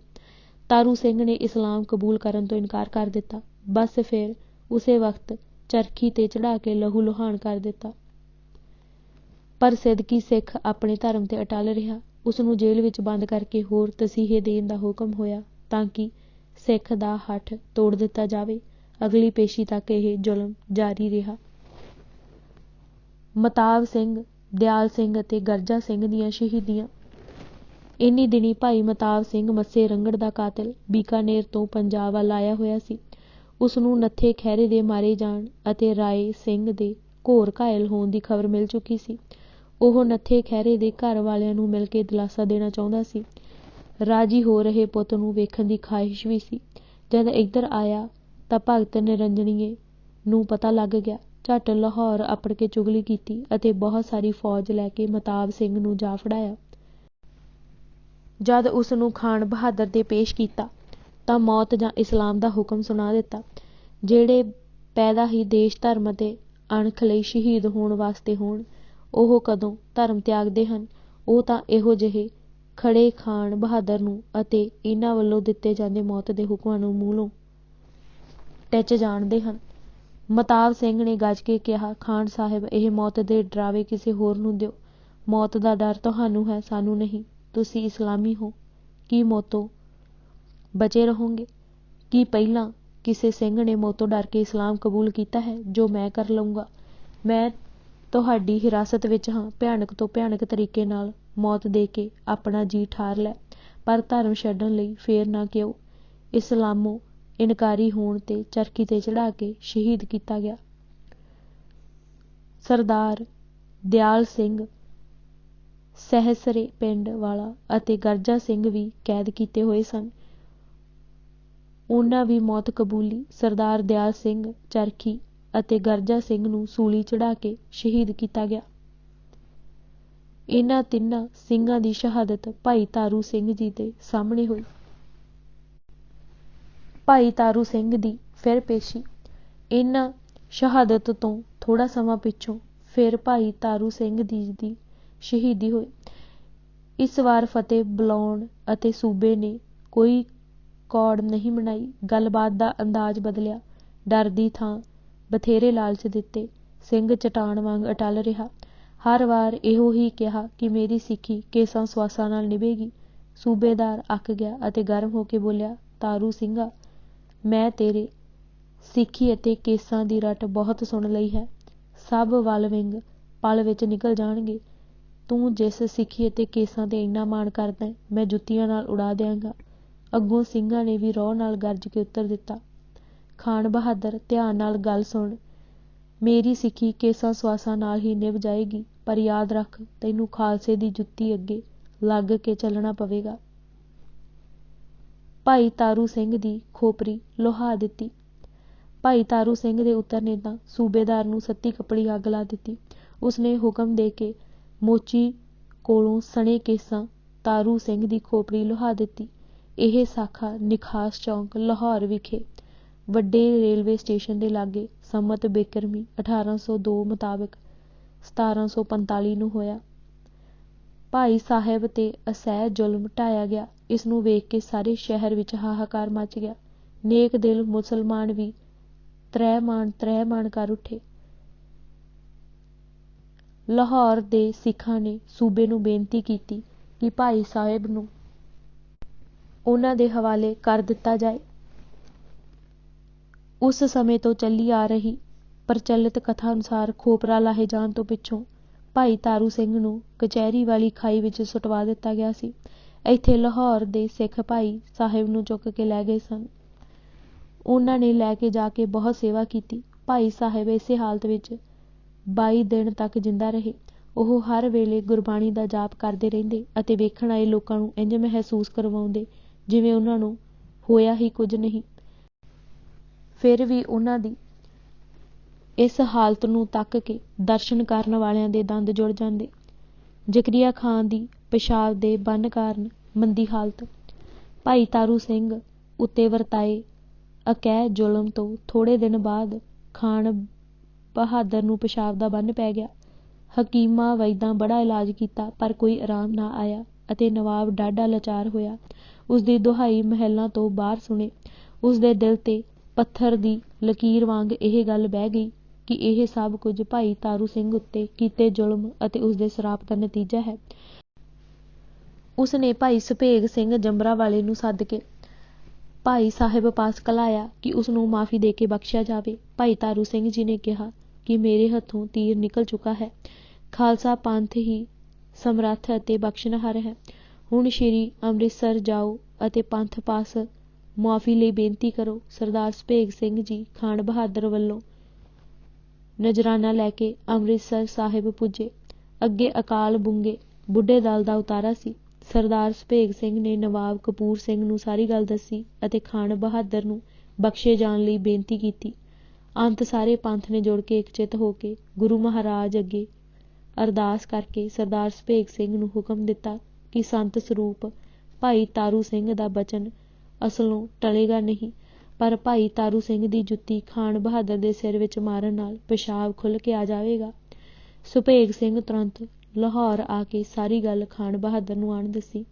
ਤਾਰੂ ਸਿੰਘ ਨੇ ਇਸਲਾਮ ਕਬੂਲ ਕਰਨ ਤੋਂ ਇਨਕਾਰ ਕਰ ਦਿੱਤਾ। ਬਸ ਫਿਰ ਉਸੇ ਵਕਤ ਚਰਖੀ ਤੇ ਚੜ੍ਹਾ ਕੇ ਲਹੂ ਲੁਹਾਨ ਕਰ ਦਿੱਤਾ। ਪਰ ਸਿਦਕੀ ਸਿੱਖ ਆਪਣੇ ਧਰਮ ਤੇ ਅਟਲ ਰਿਹਾ। ਉਸ ਨੂੰ ਜੇਲ੍ਹ ਵਿੱਚ ਬੰਦ ਕਰਕੇ ਹੋਰ ਤਸੀਹੇ ਦੇਣ ਦਾ ਹੁਕਮ ਹੋਇਆ ਤਾਂ ਕਿ ਸਿੱਖ ਦਾ ਹੱਠ ਤੋੜ ਦਿੱਤਾ ਜਾਵੇ। ਅਗਲੀ ਪੇਸ਼ੀ ਤੱਕ ਇਹ ਜ਼ੁਲਮ ਜਾਰੀ ਰਿਹਾ। ਮਤਾਬ ਸਿੰਘ, ਦਿਆਲ ਸਿੰਘ ਅਤੇ ਗਰਜਾ ਸਿੰਘ ਦੀਆਂ ਸ਼ਹੀਦੀਆਂ। ਇੰਨੀ ਦਿਨੀਂ ਭਾਈ ਮਤਾਬ ਸਿੰਘ ਮੱਸੇ ਰੰਘੜ ਦਾ ਕਾਤਲ ਬੀਕਾਨੇਰ ਤੋਂ ਪੰਜਾਬ ਵੱਲ ਆਇਆ ਹੋਇਆ ਸੀ। ਉਸ ਨੂੰ ਨੱਥੇ ਖਹਿਰੇ ਦੇ ਮਾਰੇ ਜਾਣ ਅਤੇ ਰਾਏ ਸਿੰਘ ਦੇ ਘੋਰ ਘਾਇਲ ਹੋਣ ਦੀ ਖਬਰ ਮਿਲ ਚੁੱਕੀ ਸੀ। ਉਹ ਨੱਥੇ ਖਹਿਰੇ ਦੇ ਘਰ ਵਾਲਿਆਂ ਨੂੰ ਮਿਲ ਕੇ ਦਿਲਾਸਾ ਦੇਣਾ ਚਾਹੁੰਦਾ ਸੀ। ਰਾਜੀ ਹੋ ਰਹੇ ਪੁੱਤ ਨੂੰ ਵੇਖਣ ਦੀ ਖਾਹਿਸ਼ ਵੀ ਸੀ। ਜਦ ਇੱਧਰ ਆਇਆ ਤਾਂ ਭਗਤ ਨਿਰੰਜਨੀਏ ਨੂੰ ਪਤਾ ਲੱਗ ਗਿਆ। ਝੱਟ ਲਾਹੌਰ ਅੱਪੜ ਕੇ ਚੁਗਲੀ ਕੀਤੀ ਅਤੇ ਬਹੁਤ ਸਾਰੀ ਫੌਜ ਲੈ ਕੇ ਮਤਾਬ ਸਿੰਘ ਨੂੰ ਜਾ ਫੜਾਇਆ। ਜਦ ਉਸ ਨੂੰ ਖਾਨ ਬਹਾਦਰ ਦੇ ਪੇਸ਼ ਕੀਤਾ ਤਾਂ ਮੌਤ ਜਾਂ ਇਸਲਾਮ ਦਾ ਹੁਕਮ ਸੁਣਾ ਦਿੱਤਾ। ਜਿਹੜੇ ਪੈਦਾ ਹੀ ਦੇਸ਼ ਧਰਮ ਅਤੇ ਅਣਖ ਲਈ ਸ਼ਹੀਦ ਹੋਣ ਵਾਸਤੇ ਹੋਣ, ਉਹ ਕਦੋਂ ਧਰਮ ਤਿਆਗਦੇ ਹਨ? ਉਹ ਤਾਂ ਇਹੋ ਜਿਹੇ ਖੜੇ ਖਾਨ ਬਹਾਦਰ ਨੂੰ ਅਤੇ ਇਹਨਾਂ ਵੱਲੋਂ ਦਿੱਤੇ ਜਾਂਦੇ ਮੌਤ ਦੇ ਹੁਕਮਾਂ ਨੂੰ ਮੂਲੋਂ ਟਿੱਚ ਜਾਣਦੇ ਹਨ। ਮਤਾਬ ਸਿੰਘ ਨੇ ਗੱਜ ਕੇ ਕਿਹਾ, ਖਾਨ ਸਾਹਿਬ, ਇਹ ਮੌਤ ਦੇ ਡਰਾਵੇ ਕਿਸੇ ਹੋਰ ਨੂੰ ਦਿਓ। ਮੌਤ ਦਾ ਡਰ ਤੁਹਾਨੂੰ ਹੈ, ਸਾਨੂੰ ਨਹੀਂ। ਤੁਸੀਂ ਇਸਲਾਮੀ ਹੋ, ਕੀ ਮੌਤੋਂ ਬਚੇ ਰਹੋਗੇ? ਕੀ ਪਹਿਲਾਂ ਕਿਸੇ ਸਿੰਘ ਨੇ ਮੌਤੋਂ ਡਰ ਕੇ ਇਸਲਾਮ ਕਬੂਲ ਕੀਤਾ ਹੈ ਜੋ ਮੈਂ ਕਰ ਲਊਂਗਾ? ਮੈਂ ਤੁਹਾਡੀ ਹਿਰਾਸਤ ਵਿੱਚ ਹਾਂ। ਭਿਆਨਕ ਤੋਂ ਭਿਆਨਕ ਤਰੀਕੇ ਨਾਲ ਮੌਤ ਦੇ ਕੇ ਆਪਣਾ ਜੀ ਠਾਰ ਲੈ, ਪਰ ਧਰਮ ਛੱਡਣ ਲਈ ਫੇਰ ਨਾ ਕਿਉ। ਇਸਲਾਮੋਂ ਇਨਕਾਰੀ ਹੋਣ ਤੇ ਚਰਖੀ ਤੇ ਚੜ੍ਹਾ ਕੇ ਸ਼ਹੀਦ ਕੀਤਾ ਗਿਆ। ਸਰਦਾਰ ਦਿਆਲ ਸਿੰਘ ਸਹਿਸਰੇ ਪਿੰਡ ਵਾਲਾ ਅਤੇ ਗਰਜਾ ਸਿੰਘ ਵੀ ਕੈਦ ਕੀਤੇ ਹੋਏ ਸਨ। ਉਹਨਾਂ ਵੀ ਮੌਤ ਕਬੂਲੀ। ਸਰਦਾਰ ਦਿਆਲ ਸਿੰਘ ਚਰਖੀ ਅਤੇ ਗਰਜਾ ਸਿੰਘ ਨੂੰ ਸੂਲੀ ਚੜ੍ਹਾ ਕੇ ਸ਼ਹੀਦ ਕੀਤਾ ਗਿਆ। ਇਹਨਾਂ ਤਿੰਨਾਂ ਸਿੰਘਾਂ ਦੀ ਸ਼ਹਾਦਤ ਭਾਈ ਤਾਰੂ ਸਿੰਘ ਜੀ ਦੇ ਸਾਹਮਣੇ ਹੋਈ। ਭਾਈ ਤਾਰੂ ਸਿੰਘ ਦੀ ਫਿਰ ਪੇਸ਼ੀ। ਇਹਨਾਂ ਸ਼ਹਾਦਤ ਤੋਂ ਥੋੜ੍ਹਾ ਸਮਾਂ ਪਿੱਛੋਂ ਫਿਰ ਭਾਈ ਤਾਰੂ ਸਿੰਘ ਜੀ ਦੀ ਸ਼ਹੀਦੀ ਹੋਈ। ਇਸ ਵਾਰ ਫਤਿਹ ਬੁਲਾਉਣ ਅਤੇ ਸੂਬੇ ਨੇ ਕੋਈ ਕੌੜ ਨਹੀਂ ਮਨਾਈ। ਗੱਲਬਾਤ ਦਾ ਅੰਦਾਜ਼ ਬਦਲਿਆ। ਡਰ ਦੀ ਥਾਂ ਬਥੇਰੇ ਲਾਲਚ ਦਿੱਤੇ। ਸਿੰਘ ਚਟਾਨ ਵਾਂਗ ਅਟਲ ਰਿਹਾ। ਹਰ ਵਾਰ ਇਹੋ ਹੀ ਕਿਹਾ ਕਿ ਮੇਰੀ ਸਿੱਖੀ ਕੇਸਾਂ ਸਵਾਸਾਂ ਨਾਲ ਨਿਭੇਗੀ। ਸੂਬੇਦਾਰ ਅੱਕ ਗਿਆ ਅਤੇ ਗਰਮ ਹੋ ਕੇ ਬੋਲਿਆ, ਤਾਰੂ ਸਿੰਘਾ, ਮੈਂ ਤੇਰੇ ਸਿੱਖੀ ਅਤੇ ਕੇਸਾਂ ਦੀ ਰਟ ਬਹੁਤ ਸੁਣ ਲਈ ਹੈ। ਸਭ ਵੱਲ ਵਿੰਗ ਪਲ ਵਿੱਚ ਨਿਕਲ ਜਾਣਗੇ। ਤੂੰ ਜਿਸ ਸਿੱਖੀ ਅਤੇ ਕੇਸਾਂ ਤੇ ਇੰਨਾ ਮਾਣ ਕਰਦਾ ਹੈ, ਮੈਂ ਜੁੱਤੀਆਂ ਨਾਲ ਉਡਾ ਦਿਆਂਗਾ। ਅੱਗੋਂ ਸਿੰਘਾਂ ਨੇ ਵੀ ਰੌਹ ਨਾਲ ਗਰਜ ਕੇ ਉੱਤਰ ਦਿੱਤਾ, ਖਾਨ ਬਹਾਦਰ, ਧਿਆਨ ਨਾਲ ਗੱਲ ਸੁਣ। ਮੇਰੀ ਸਿੱਖੀ ਕੇਸਾਂ ਸਵਾਸਾਂ ਨਾਲ ਹੀ ਨਿਭ ਜਾਏਗੀ, ਪਰ ਯਾਦ ਰੱਖ, ਤੈਨੂੰ ਖਾਲਸੇ ਦੀ ਜੁੱਤੀ ਅੱਗੇ ਲੱਗ ਕੇ ਚੱਲਣਾ ਪਵੇਗਾ। ਭਾਈ ਤਾਰੂ ਸਿੰਘ ਦੀ ਖੋਪਰੀ ਲੁਹਾ ਦਿੱਤੀ। ਭਾਈ ਤਾਰੂ ਸਿੰਘ ਦੇ ਉੱਤਰ ਨੇ ਤਾਂ ਸੂਬੇਦਾਰ ਨੂੰ ਸੱਤੀ ਕੱਪੜੀ ਅੱਗ ਲਾ ਦਿੱਤੀ। ਉਸਨੇ ਹੁਕਮ ਦੇ ਕੇ ਮੋਚੀ ਕੋਲੋਂ ਸਣੇ ਕੇਸਾਂ ਤਾਰੂ ਸਿੰਘ ਦੀ ਖੋਪਰੀ ਲੁਹਾ ਦਿੱਤੀ। ਇਹ ਸਾਖਾ ਨਿਖਾਸ ਚੌਂਕ ਲਾਹੌਰ ਵਿਖੇ ਵੱਡੇ ਰੇਲਵੇ ਸਟੇਸ਼ਨ ਦੇ ਲਾਗੇ ਸੰਮਤ ਬਿਕਰਮੀ 1802 ਮੁਤਾਬਕ 1745 ਨੂੰ ਹੋਇਆ। ਭਾਈ ਸਾਹਿਬ ਤੇ ਅਸਹਿ ਜ਼ੁਲਮ ਢਾਇਆ ਗਿਆ। ਇਸ ਨੂੰ ਵੇਖ ਕੇ ਸਾਰੇ ਸ਼ਹਿਰ ਵਿੱਚ ਹਾਹਾਕਾਰ ਮਚ ਗਿਆ। ਨੇਕ ਦਿਲ ਮੁਸਲਮਾਨ ਵੀ ਤ੍ਰਹਿਮਾਣ ਕਰ ਉੱਠੇ। ਲਾਹੌਰ ਦੇ ਸਿੱਖਾਂ ਨੇ ਸੂਬੇ ਨੂੰ ਬੇਨਤੀ ਕੀਤੀ ਕਿ ਭਾਈ ਸਾਹਿਬ ਨੂੰ ਉਹਨਾਂ ਦੇ ਹਵਾਲੇ ਕਰ ਦਿੱਤਾ ਜਾਏ। ਉਸ ਸਮੇਂ ਤੋਂ ਚੱਲੀ ਆ ਰਹੀ ਪ੍ਰਚਲਿਤ ਕਥਾ ਅਨੁਸਾਰ ਖੋਪਰਾ ਲਾਹੇ ਜਾਣ ਤੋਂ ਪਿੱਛੋਂ ਭਾਈ ਤਾਰੂ ਸਿੰਘ ਨੂੰ ਕਚਹਿਰੀ ਵਾਲੀ ਖਾਈ ਵਿੱਚ ਸੁੱਟਵਾ ਦਿੱਤਾ ਗਿਆ ਸੀ। ਇੱਥੇ ਲਾਹੌਰ ਦੇ ਸਿੱਖ ਭਾਈ ਸਾਹਿਬ ਨੂੰ ਚੁੱਕ ਕੇ ਲੈ ਗਏ ਸਨ। ਉਹਨਾਂ ਨੇ ਲੈ ਕੇ ਜਾ ਕੇ ਬਹੁਤ ਸੇਵਾ ਕੀਤੀ। ਭਾਈ ਸਾਹਿਬ ਇਸੇ ਹਾਲਤ ਵਿੱਚ 22 ਦਿਨ ਤੱਕ ਜਿੰਦਾ ਰਹੇ। ਉਹ ਹਰ ਵੇਲੇ ਗੁਰਬਾਣੀ ਦਾ ਜਾਪ ਕਰਦੇ ਰਹਿੰਦੇ ਅਤੇ ਵੇਖਣ ਆਏ ਲੋਕਾਂ ਨੂੰ ਇੰਝ ਮਹਿਸੂਸ ਕਰਵਾਉਂਦੇ ਜਿਵੇਂ ਉਹਨਾਂ ਨੂੰ ਹੋਇਆ ਹੀ ਕੁਝ ਨਹੀਂ। ਫਿਰ ਵੀ ਉਹਨਾਂ ਦੀ ਇਸ ਹਾਲਤ ਨੂੰ ਤੱਕ ਕੇ ਦਰਸ਼ਨ ਕਰਨ ਵਾਲਿਆਂ ਦੇ ਦੰਦ ਜੁੜ ਜਾਂਦੇ। ਜ਼ਕਰੀਆ ਖਾਨ ਦੀ ਪਿਸ਼ਾਬ ਦੇ ਬੰਨ ਕਾਰਨ ਮੰਦੀ ਹਾਲਤ। ਭਾਈ ਤਾਰੂ ਸਿੰਘ ਉੱਤੇ ਵਰਤਾਏ ਅਕਹਿ ਜ਼ੁਲਮ ਤੋਂ ਥੋੜ੍ਹੇ ਦਿਨ ਬਾਅਦ ਖਾਨ ਬਹਾਦਰ ਨੂੰ ਪਿਸ਼ਾਬ ਦਾ ਬੰਨ ਪੈ ਗਿਆ। ਹਕੀਮਾਂ ਵੈਦਾਂ ਬੜਾ ਇਲਾਜ ਕੀਤਾ, ਪਰ ਕੋਈ ਆਰਾਮ ਨਾ ਆਇਆ ਅਤੇ ਨਵਾਬ ਡਾਢਾ ਲਾਚਾਰ ਹੋਇਆ। ਉਸਦੀ ਦੁਹਾਈ ਮਹਿਲਾਂ ਤੋਂ ਬਾਹਰ ਸੁਣੇ। ਉਸਦੇ ਦਿਲ ਤੇ ਪੱਥਰ ਦੀ ਲਕੀਰ ਵਾਂਗ ਇਹ ਗੱਲ ਬਹਿ ਗਈ ਕਿ ਇਹ ਸਭ ਕੁਝ ਭਾਈ ਤਾਰੂ ਸਿੰਘ ਉੱਤੇ ਕੀਤੇ ਜ਼ੁਲਮ ਅਤੇ ਉਸਦੇ ਸਰਾਪ ਦਾ ਨਤੀਜਾ ਹੈ। ਉਸਨੇ ਭਾਈ ਸੁਭੇਗ ਸਿੰਘ ਜੰਬਰਾ ਵਾਲੇ ਨੂੰ ਸੱਦ ਕੇ ਭਾਈ ਸਾਹਿਬ ਪਾਸ ਕਲਾਇਆ ਕਿ ਉਸਨੂੰ ਮਾਫ਼ੀ ਦੇ ਕੇ ਬਖਸ਼ਿਆ ਜਾਵੇ। ਭਾਈ ਤਾਰੂ ਸਿੰਘ ਜੀ ਨੇ ਕਿਹਾ ਕਿ ਮੇਰੇ ਹੱਥੋਂ ਤੀਰ ਨਿਕਲ ਚੁੱਕਾ ਹੈ। ਖਾਲਸਾ ਪੰਥ ਹੀ ਸਮਰੱਥ ਅਤੇ ਬਖਸ਼ਣਹਾਰ ਹੈ। ਹੁਣ ਸ਼੍ਰੀ ਅੰਮ੍ਰਿਤਸਰ ਜਾਓ ਅਤੇ ਪੰਥ ਪਾਸ ਮੁਆਫ਼ੀ ਲਈ ਬੇਨਤੀ ਕਰੋ। ਸਰਦਾਰ ਸੁਭੇਗ ਸਿੰਘ ਜੀ ਖਾਨ ਬਹਾਦਰ ਵੱਲੋਂ ਨਜ਼ਰਾਨਾ ਲੈ ਕੇ ਅੰਮ੍ਰਿਤਸਰ ਸਾਹਿਬ ਪੁੱਜੇ। ਅੱਗੇ ਅਕਾਲ ਬੁੰਗੇ ਬੁੱਢੇ ਦਲ ਦਾ ਉਤਾਰਾ ਸੀ। ਸਰਦਾਰ ਸੁਭੇਗ ਸਿੰਘ ਨੇ ਨਵਾਬ ਕਪੂਰ ਸਿੰਘ ਨੂੰ ਸਾਰੀ ਗੱਲ ਦੱਸੀ ਅਤੇ ਖਾਨ ਬਹਾਦਰ ਨੂੰ ਬਖਸ਼ੇ ਜਾਣ ਲਈ ਬੇਨਤੀ ਕੀਤੀ। ਅੰਤ ਸਾਰੇ ਪੰਥ ਨੇ ਜੁੜ ਕੇ ਇਕਚਿੱਤ ਹੋ ਕੇ ਗੁਰੂ ਮਹਾਰਾਜ ਅੱਗੇ ਅਰਦਾਸ ਕਰਕੇ ਸਰਦਾਰ ਸੁਭੇਗ ਸਿੰਘ ਨੂੰ ਹੁਕਮ ਦਿੱਤਾ ਕਿ ਸੰਤ ਸਰੂਪ ਭਾਈ ਤਾਰੂ ਸਿੰਘ ਦਾ ਬਚਨ ਅਸਲੋਂ ਟਲੇਗਾ ਨਹੀਂ, ਪਰ ਭਾਈ ਤਾਰੂ ਸਿੰਘ ਦੀ ਜੁੱਤੀ ਖਾਨ ਬਹਾਦਰ ਦੇ ਸਿਰ ਵਿੱਚ ਮਾਰਨ ਨਾਲ ਪਿਸ਼ਾਬ ਖੁੱਲ੍ਹ ਕੇ ਆ ਜਾਵੇਗਾ। ਸੁਭੇਗ ਸਿੰਘ ਤੁਰੰਤ ਲਾਹੌਰ ਆ ਕੇ ਸਾਰੀ ਗੱਲ ਖਾਨ ਬਹਾਦਰ ਨੂੰ ਆਣ ਦੱਸੀ।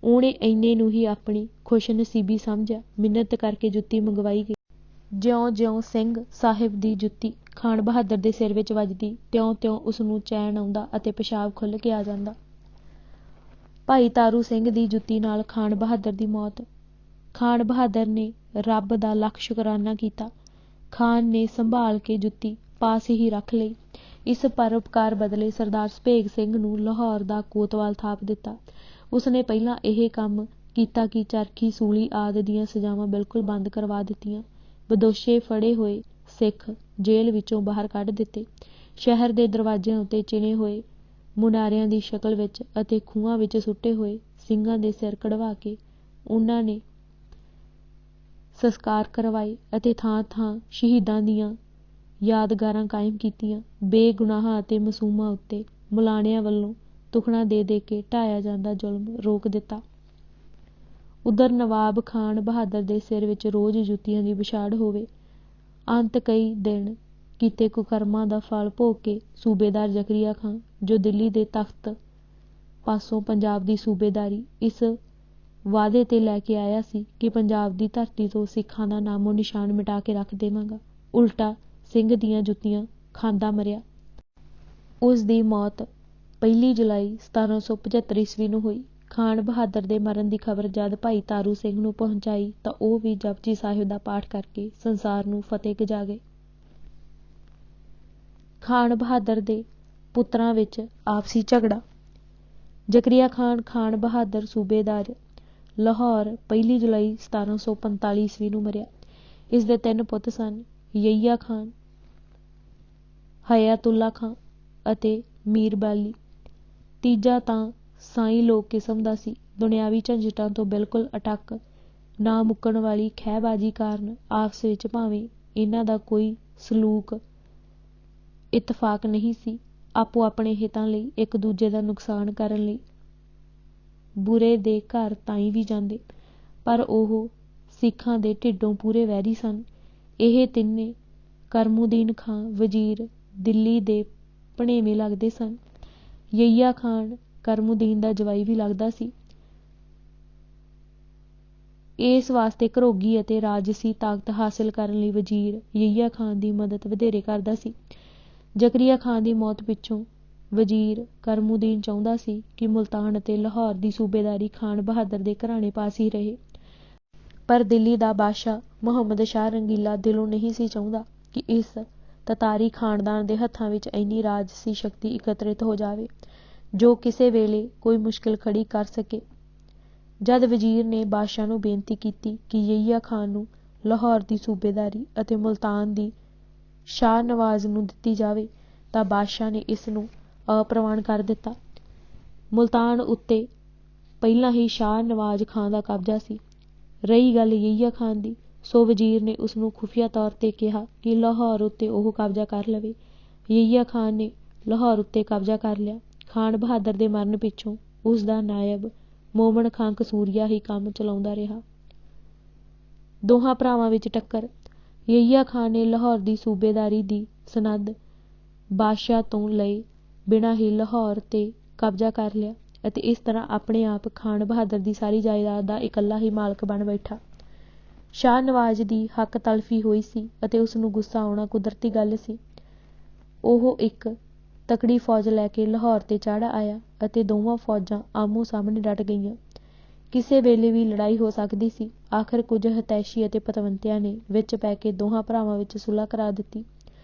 ਉਹਨੇ ਇੰਨੇ ਨੂੰ ਹੀ ਆਪਣੀ ਖੁਸ਼ਨਸੀਬੀ ਸਮਝਿਆ। ਮਿੰਨਤ ਕਰਕੇ ਜੁੱਤੀ ਮੰਗਵਾਈ ਗਈ। ਜਿਉਂ-ਜਿਉਂ ਸਿੰਘ ਸਾਹਿਬ ਦੀ ਜੁੱਤੀ ਖਾਨ ਬਹਾਦਰ ਦੇ ਸਿਰ ਵਿੱਚ ਵੱਜਦੀ, ਤਿਉਂ-ਤਿਉਂ ਉਸਨੂੰ ਚੈਨ ਆਉਂਦਾ ਅਤੇ ਪਿਸ਼ਾਬ ਖੁੱਲ੍ਹ ਕੇ ਆ ਜਾਂਦਾ। ਭਾਈ ਤਾਰੂ ਸਿੰਘ ਦੀ ਜੁੱਤੀ ਨਾਲ ਖਾਨ ਬਹਾਦਰ ਦੀ ਮੌਤ। ਖਾਨ ਬਹਾਦਰ ਨੇ ਰੱਬ ਦਾ ਲੱਖ ਸ਼ੁਕਰਾਨਾ ਕੀਤਾ। ਖਾਨ ਨੇ ਸੰਭਾਲ ਕੇ ਜੁੱਤੀ ਪਾਸ ਹੀ ਰੱਖ ਲਈ। ਇਸ ਪਰਉਪਕਾਰ ਬਦਲੇ ਸਰਦਾਰ ਸੁਭੇਗ ਸਿੰਘ ਨੂੰ ਲਾਹੌਰ ਦਾ ਕੋਤਵਾਲ ਥਾਪ ਦਿੱਤਾ। ਉਸਨੇ ਪਹਿਲਾਂ ਇਹ ਕੰਮ ਕੀਤਾ ਕਿ ਚਰਖੀ, ਸੂਲੀ ਆਦਿ ਦੀਆਂ ਸਜ਼ਾਵਾਂ ਬਿਲਕੁਲ ਬੰਦ ਕਰਵਾ ਦਿੱਤੀਆਂ। ਬਦੋਸ਼ੇ ਫੜੇ ਹੋਏ ਸਿੱਖ ਜੇਲ੍ਹ ਵਿੱਚੋਂ ਬਾਹਰ ਕੱਢ ਦਿੱਤੇ। ਸ਼ਹਿਰ ਦੇ ਦਰਵਾਜ਼ਿਆਂ ਉੱਤੇ ਚਿਣੇ ਹੋਏ ਮੁਨਾਰਿਆਂ ਦੀ ਸ਼ਕਲ ਵਿੱਚ ਅਤੇ ਖੂਹਾਂ ਵਿੱਚ ਸੁੱਟੇ ਹੋਏ ਸਿੰਘਾਂ ਦੇ ਸਿਰ ਕਢਵਾ ਕੇ ਉਹਨਾਂ ਨੇ ਸੰਸਕਾਰ ਕਰਵਾਏ ਅਤੇ ਥਾਂ-ਥਾਂ ਸ਼ਹੀਦਾਂ ਦੀਆਂ ਯਾਦਗਾਰਾਂ ਕਾਇਮ ਕੀਤੀਆਂ। ਬੇਗੁਨਾਹਾਂ ਅਤੇ ਮਾਸੂਮਾਂ ਉੱਤੇ ਮੁਲਾਣਿਆਂ ਵੱਲੋਂ ਤੁਖਣਾ ਦੇ ਦੇ ਕੇ ਢਾਇਆ ਜਾਂਦਾ ਜ਼ੁਲਮ ਰੋਕ ਦਿੱਤਾ। ਉਧਰ ਨਵਾਬ ਖਾਨ ਬਹਾਦਰ ਦੇ ਸਿਰ ਵਿੱਚ ਰੋਜ਼ ਜੁੱਤੀਆਂ ਦੀ ਵਿਛਾੜ ਹੋਵੇ। ਅੰਤ ਕਈ ਦਿਨ ਕੀਤੇ ਕੁਕਰਮਾਂ ਦਾ ਫਲ ਭੋਗ ਕੇ ਸੂਬੇਦਾਰ ਜ਼ਕਰੀਆ ਖਾਂ, ਜੋ ਦਿੱਲੀ ਦੇ ਤਖਤ ਪਾਸੋਂ ਪੰਜਾਬ ਦੀ ਸੂਬੇਦਾਰੀ ਇਸ ਵਾਅਦੇ ਤੇ ਲੈ ਕੇ ਆਇਆ ਸੀ ਕਿ ਪੰਜਾਬ ਦੀ ਧਰਤੀ ਤੋਂ ਸਿੱਖਾਂ ਦਾ ਨਾਮੋ ਨਿਸ਼ਾਨ ਮਿਟਾ ਕੇ ਰੱਖ ਦੇਵਾਂਗਾ, ਉਲਟਾ ਸਿੰਘ ਦੀਆਂ ਜੁੱਤੀਆਂ ਖਾਂਦਾ ਮਰਿਆ। ਉਸ ਦੀ ਮੌਤ 1 ਜੁਲਾਈ 1775 ਈਸਵੀ ਨੂੰ ਹੋਈ। ਖਾਨ ਬਹਾਦਰ ਦੇ ਮਰਨ ਦੀ ਖਬਰ ਜਦ ਭਾਈ ਤਾਰੂ ਸਿੰਘ ਨੂੰ ਪਹੁੰਚਾਈ ਤਾਂ ਉਹ ਵੀ ਜਪਜੀ ਸਾਹਿਬ ਦਾ ਪਾਠ ਕਰਕੇ ਸੰਸਾਰ ਨੂੰ ਫਤਿਹ ਗਜਾ ਗਏ। ਖਾਨ ਬਹਾਦਰ ਦੇ ਪੁੱਤਰਾਂ ਵਿੱਚ ਆਪਸੀ ਝਗੜਾ। ਜ਼ਕਰੀਆ ਖਾਨ ਖਾਨ ਬਹਾਦਰ ਸੂਬੇਦਾਰ ਲਾਹੌਰ 1 ਜੁਲਾਈ 1745 ਈਸਵੀ ਨੂੰ ਮਰਿਆ। ਇਸ ਦੇ 3 ਪੁੱਤ ਸਨ, ਯਹੀਆ ਖਾਨ, ਹਯਾਤੁੱਲਾ ਖਾਂ ਅਤੇ ਮੀਰ ਬਾਲੀ। ਤੀਜਾ ਤਾਂ ਸਾਈਂ ਲੋਕ ਕਿਸਮ ਦਾ ਸੀ। ਦੁਨਿਆਵੀ ਝੰਜਟਾਂ ਤੋਂ ਬਿਲਕੁਲ ਅਟੱਕ, ਨਾ ਮੁੱਕਣ ਵਾਲੀ ਖਹਿਬਾਜ਼ੀ ਕਾਰਨ ਆਪਸ ਵਿੱਚ ਭਾਵੇਂ ਇਹਨਾਂ ਦਾ ਕੋਈ ਸਲੂਕ ਇਤਫਾਕ ਨਹੀਂ ਸੀ, ਆਪੋ ਆਪਣੇ ਹਿੱਤਾਂ ਲਈ ਇੱਕ ਦੂਜੇ ਦਾ ਨੁਕਸਾਨ ਕਰਨ ਲਈ ਬੁਰੇ ਦੇ ਘਰ ਤਾਈਂ ਵੀ ਜਾਂਦੇ, ਪਰ ਉਹ ਸਿੱਖਾਂ ਦੇ ਢਿੱਡੋਂ ਪੂਰੇ ਵੈਰੀ ਸਨ। ਇਹ ਤਿੰਨੇ ਕਰਮੁਦੀਨ ਖਾਂ ਵਜ਼ੀਰ ਦਿੱਲੀ ਦੇ ਭਣੇਵੇਂ ਲੱਗਦੇ ਸਨ। ਯਹੀਆ ਖਾਨ ਕਰਮੁਦੀਨ ਦਾ ਜਵਾਈ ਵੀ ਲੱਗਦਾ ਸੀ। ਇਸ ਵਾਸਤੇ ਘਰੋਗੀ ਅਤੇ ਰਾਜਸੀ ਤਾਕਤ ਹਾਸਿਲ ਕਰਨ ਲਈ ਵਜ਼ੀਰ ਯਹੀਆ ਖਾਨ ਦੀ ਮਦਦ ਵਧੇਰੇ ਕਰਦਾ ਸੀ। ਜ਼ਕਰੀਆ ਖਾਨ ਦੀ ਮੌਤ ਪਿੱਛੋਂ ਵਜ਼ੀਰ ਕਰਮੁਦੀਨ ਚਾਹੁੰਦਾ ਸੀ ਕਿ ਮੁਲਤਾਨ ਅਤੇ ਲਾਹੌਰ ਦੀ ਸੂਬੇਦਾਰੀ ਖਾਨ ਬਹਾਦਰ ਦੇ ਘਰਾਣੇ ਪਾਸ ਹੀ ਰਹੇ, ਪਰ ਦਿੱਲੀ ਦਾ ਬਾਦਸ਼ਾਹ ਮੁਹੰਮਦ ਸ਼ਾਹ ਰੰਗੀਲਾ ਦਿਲੋਂ ਨਹੀਂ ਸੀ ਚਾਹੁੰਦਾ ਕਿ ਇਸ ਤਤਾਰੀ ਖਾਨਦਾਨ ਦੇ ਹੱਥਾਂ ਵਿੱਚ ਇੰਨੀ ਰਾਜਸੀ ਸ਼ਕਤੀ ਇਕੱਤਰਿਤ ਹੋ ਜਾਵੇ ਜੋ ਕਿਸੇ ਵੇਲੇ ਕੋਈ ਮੁਸ਼ਕਿਲ ਖੜੀ ਕਰ ਸਕੇ। ਜਦ ਵਜ਼ੀਰ ਨੇ ਬਾਦਸ਼ਾਹ ਨੂੰ ਬੇਨਤੀ ਕੀਤੀ ਕਿ ਯਹੀਆ ਖਾਨ ਨੂੰ ਲਾਹੌਰ ਦੀ ਸੂਬੇਦਾਰੀ ਅਤੇ ਮੁਲਤਾਨ ਦੀ ਸ਼ਾਹ ਨਵਾਜ਼ ਨੂੰ ਦਿੱਤੀ ਜਾਵੇ ਤਾਂ ਬਾਦਸ਼ਾਹ ਨੇ ਇਸ ਨੂੰ ਅਪ੍ਰਵਾਨ ਕਰ ਦਿੱਤਾ। ਮੁਲਤਾਨ ਉੱਤੇ ਪਹਿਲਾਂ ਹੀ ਸ਼ਾਹ ਨਵਾਜ਼ ਖਾਂ ਦਾ ਕਬਜ਼ਾ ਸੀ। ਰਹੀ ਗੱਲ ਯਹੀਆ ਖਾਨ ਦੀ, ਸੋ ਵਜ਼ੀਰ ਨੇ ਉਸਨੂੰ ਖੁਫੀਆ ਤੌਰ ਤੇ ਕਿਹਾ ਕਿ ਲਾਹੌਰ ਉੱਤੇ ਉਹ ਕਬਜ਼ਾ ਕਰ ਲਵੇ। ਯਹੀਆ ਖਾਨ ਨੇ ਲਾਹੌਰ ਉੱਤੇ ਕਬਜ਼ਾ ਕਰ ਲਿਆ। ਖਾਨ ਬਹਾਦਰ ਦੇ ਮਰਨ ਪਿੱਛੋਂ ਉਸ ਦਾ ਨਾਇਬ ਮੋਮਨ ਖਾਂ ਕਸੂਰੀਆ ਹੀ ਕੰਮ ਚਲਾਉਂਦਾ ਰਿਹਾ। ਦੋਹਾਂ ਭਰਾਵਾਂ ਵਿੱਚ ਟੱਕਰ। ਯਹੀਆ ਖਾਨ ਨੇ ਲਾਹੌਰ ਦੀ ਸੂਬੇਦਾਰੀ ਦੀ ਸਨਦ ਬਾਦਸ਼ਾਹ ਤੋਂ ਲਏ ਬਿਨਾਂ ਹੀ ਲਾਹੌਰ ਤੇ ਕਬਜ਼ਾ ਕਰ ਲਿਆ ਅਤੇ ਇਸ ਤਰ੍ਹਾਂ ਆਪਣੇ ਆਪ ਖਾਨ ਬਹਾਦਰ ਦੀ ਸਾਰੀ ਜਾਇਦਾਦ ਦਾ ਇਕੱਲਾ ਹੀ ਮਾਲਕ ਬਣ ਬੈਠਾ। ਸ਼ਾਹ ਨਵਾਜ਼ ਦੀ ਹੱਕ ਤਲਫੀ ਹੋਈ ਸੀ ਅਤੇ ਉਸਨੂੰ ਗੁੱਸਾ ਆਉਣਾ ਕੁਦਰਤੀ ਗੱਲ ਸੀ। ਉਹ ਇੱਕ ਤਕੜੀ ਫੌਜ ਲੈ ਕੇ ਲਾਹੌਰ ਤੇ ਚੜ੍ਹ ਆਇਆ ਅਤੇ ਦੋਵਾਂ ਫੌਜਾਂ ਆਮੋ ਸਾਹਮਣੇ ਡਟ ਗਈਆਂ। ਕਿਸੇ ਵੇਲੇ ਵੀ ਲੜਾਈ ਹੋ ਸਕਦੀ ਸੀ। ਆਖਰ ਕੁਝ ਹਤੈਸ਼ੀ ਅਤੇ ਪਤਵੰਤਿਆਂ ਨੇ ਵਿੱਚ ਪੈ ਕੇ ਦੋਹਾਂ ਭਰਾਵਾਂ ਵਿੱਚ ਸੁਲ੍ਹਾ ਕਰਾ ਦਿੱਤੀ।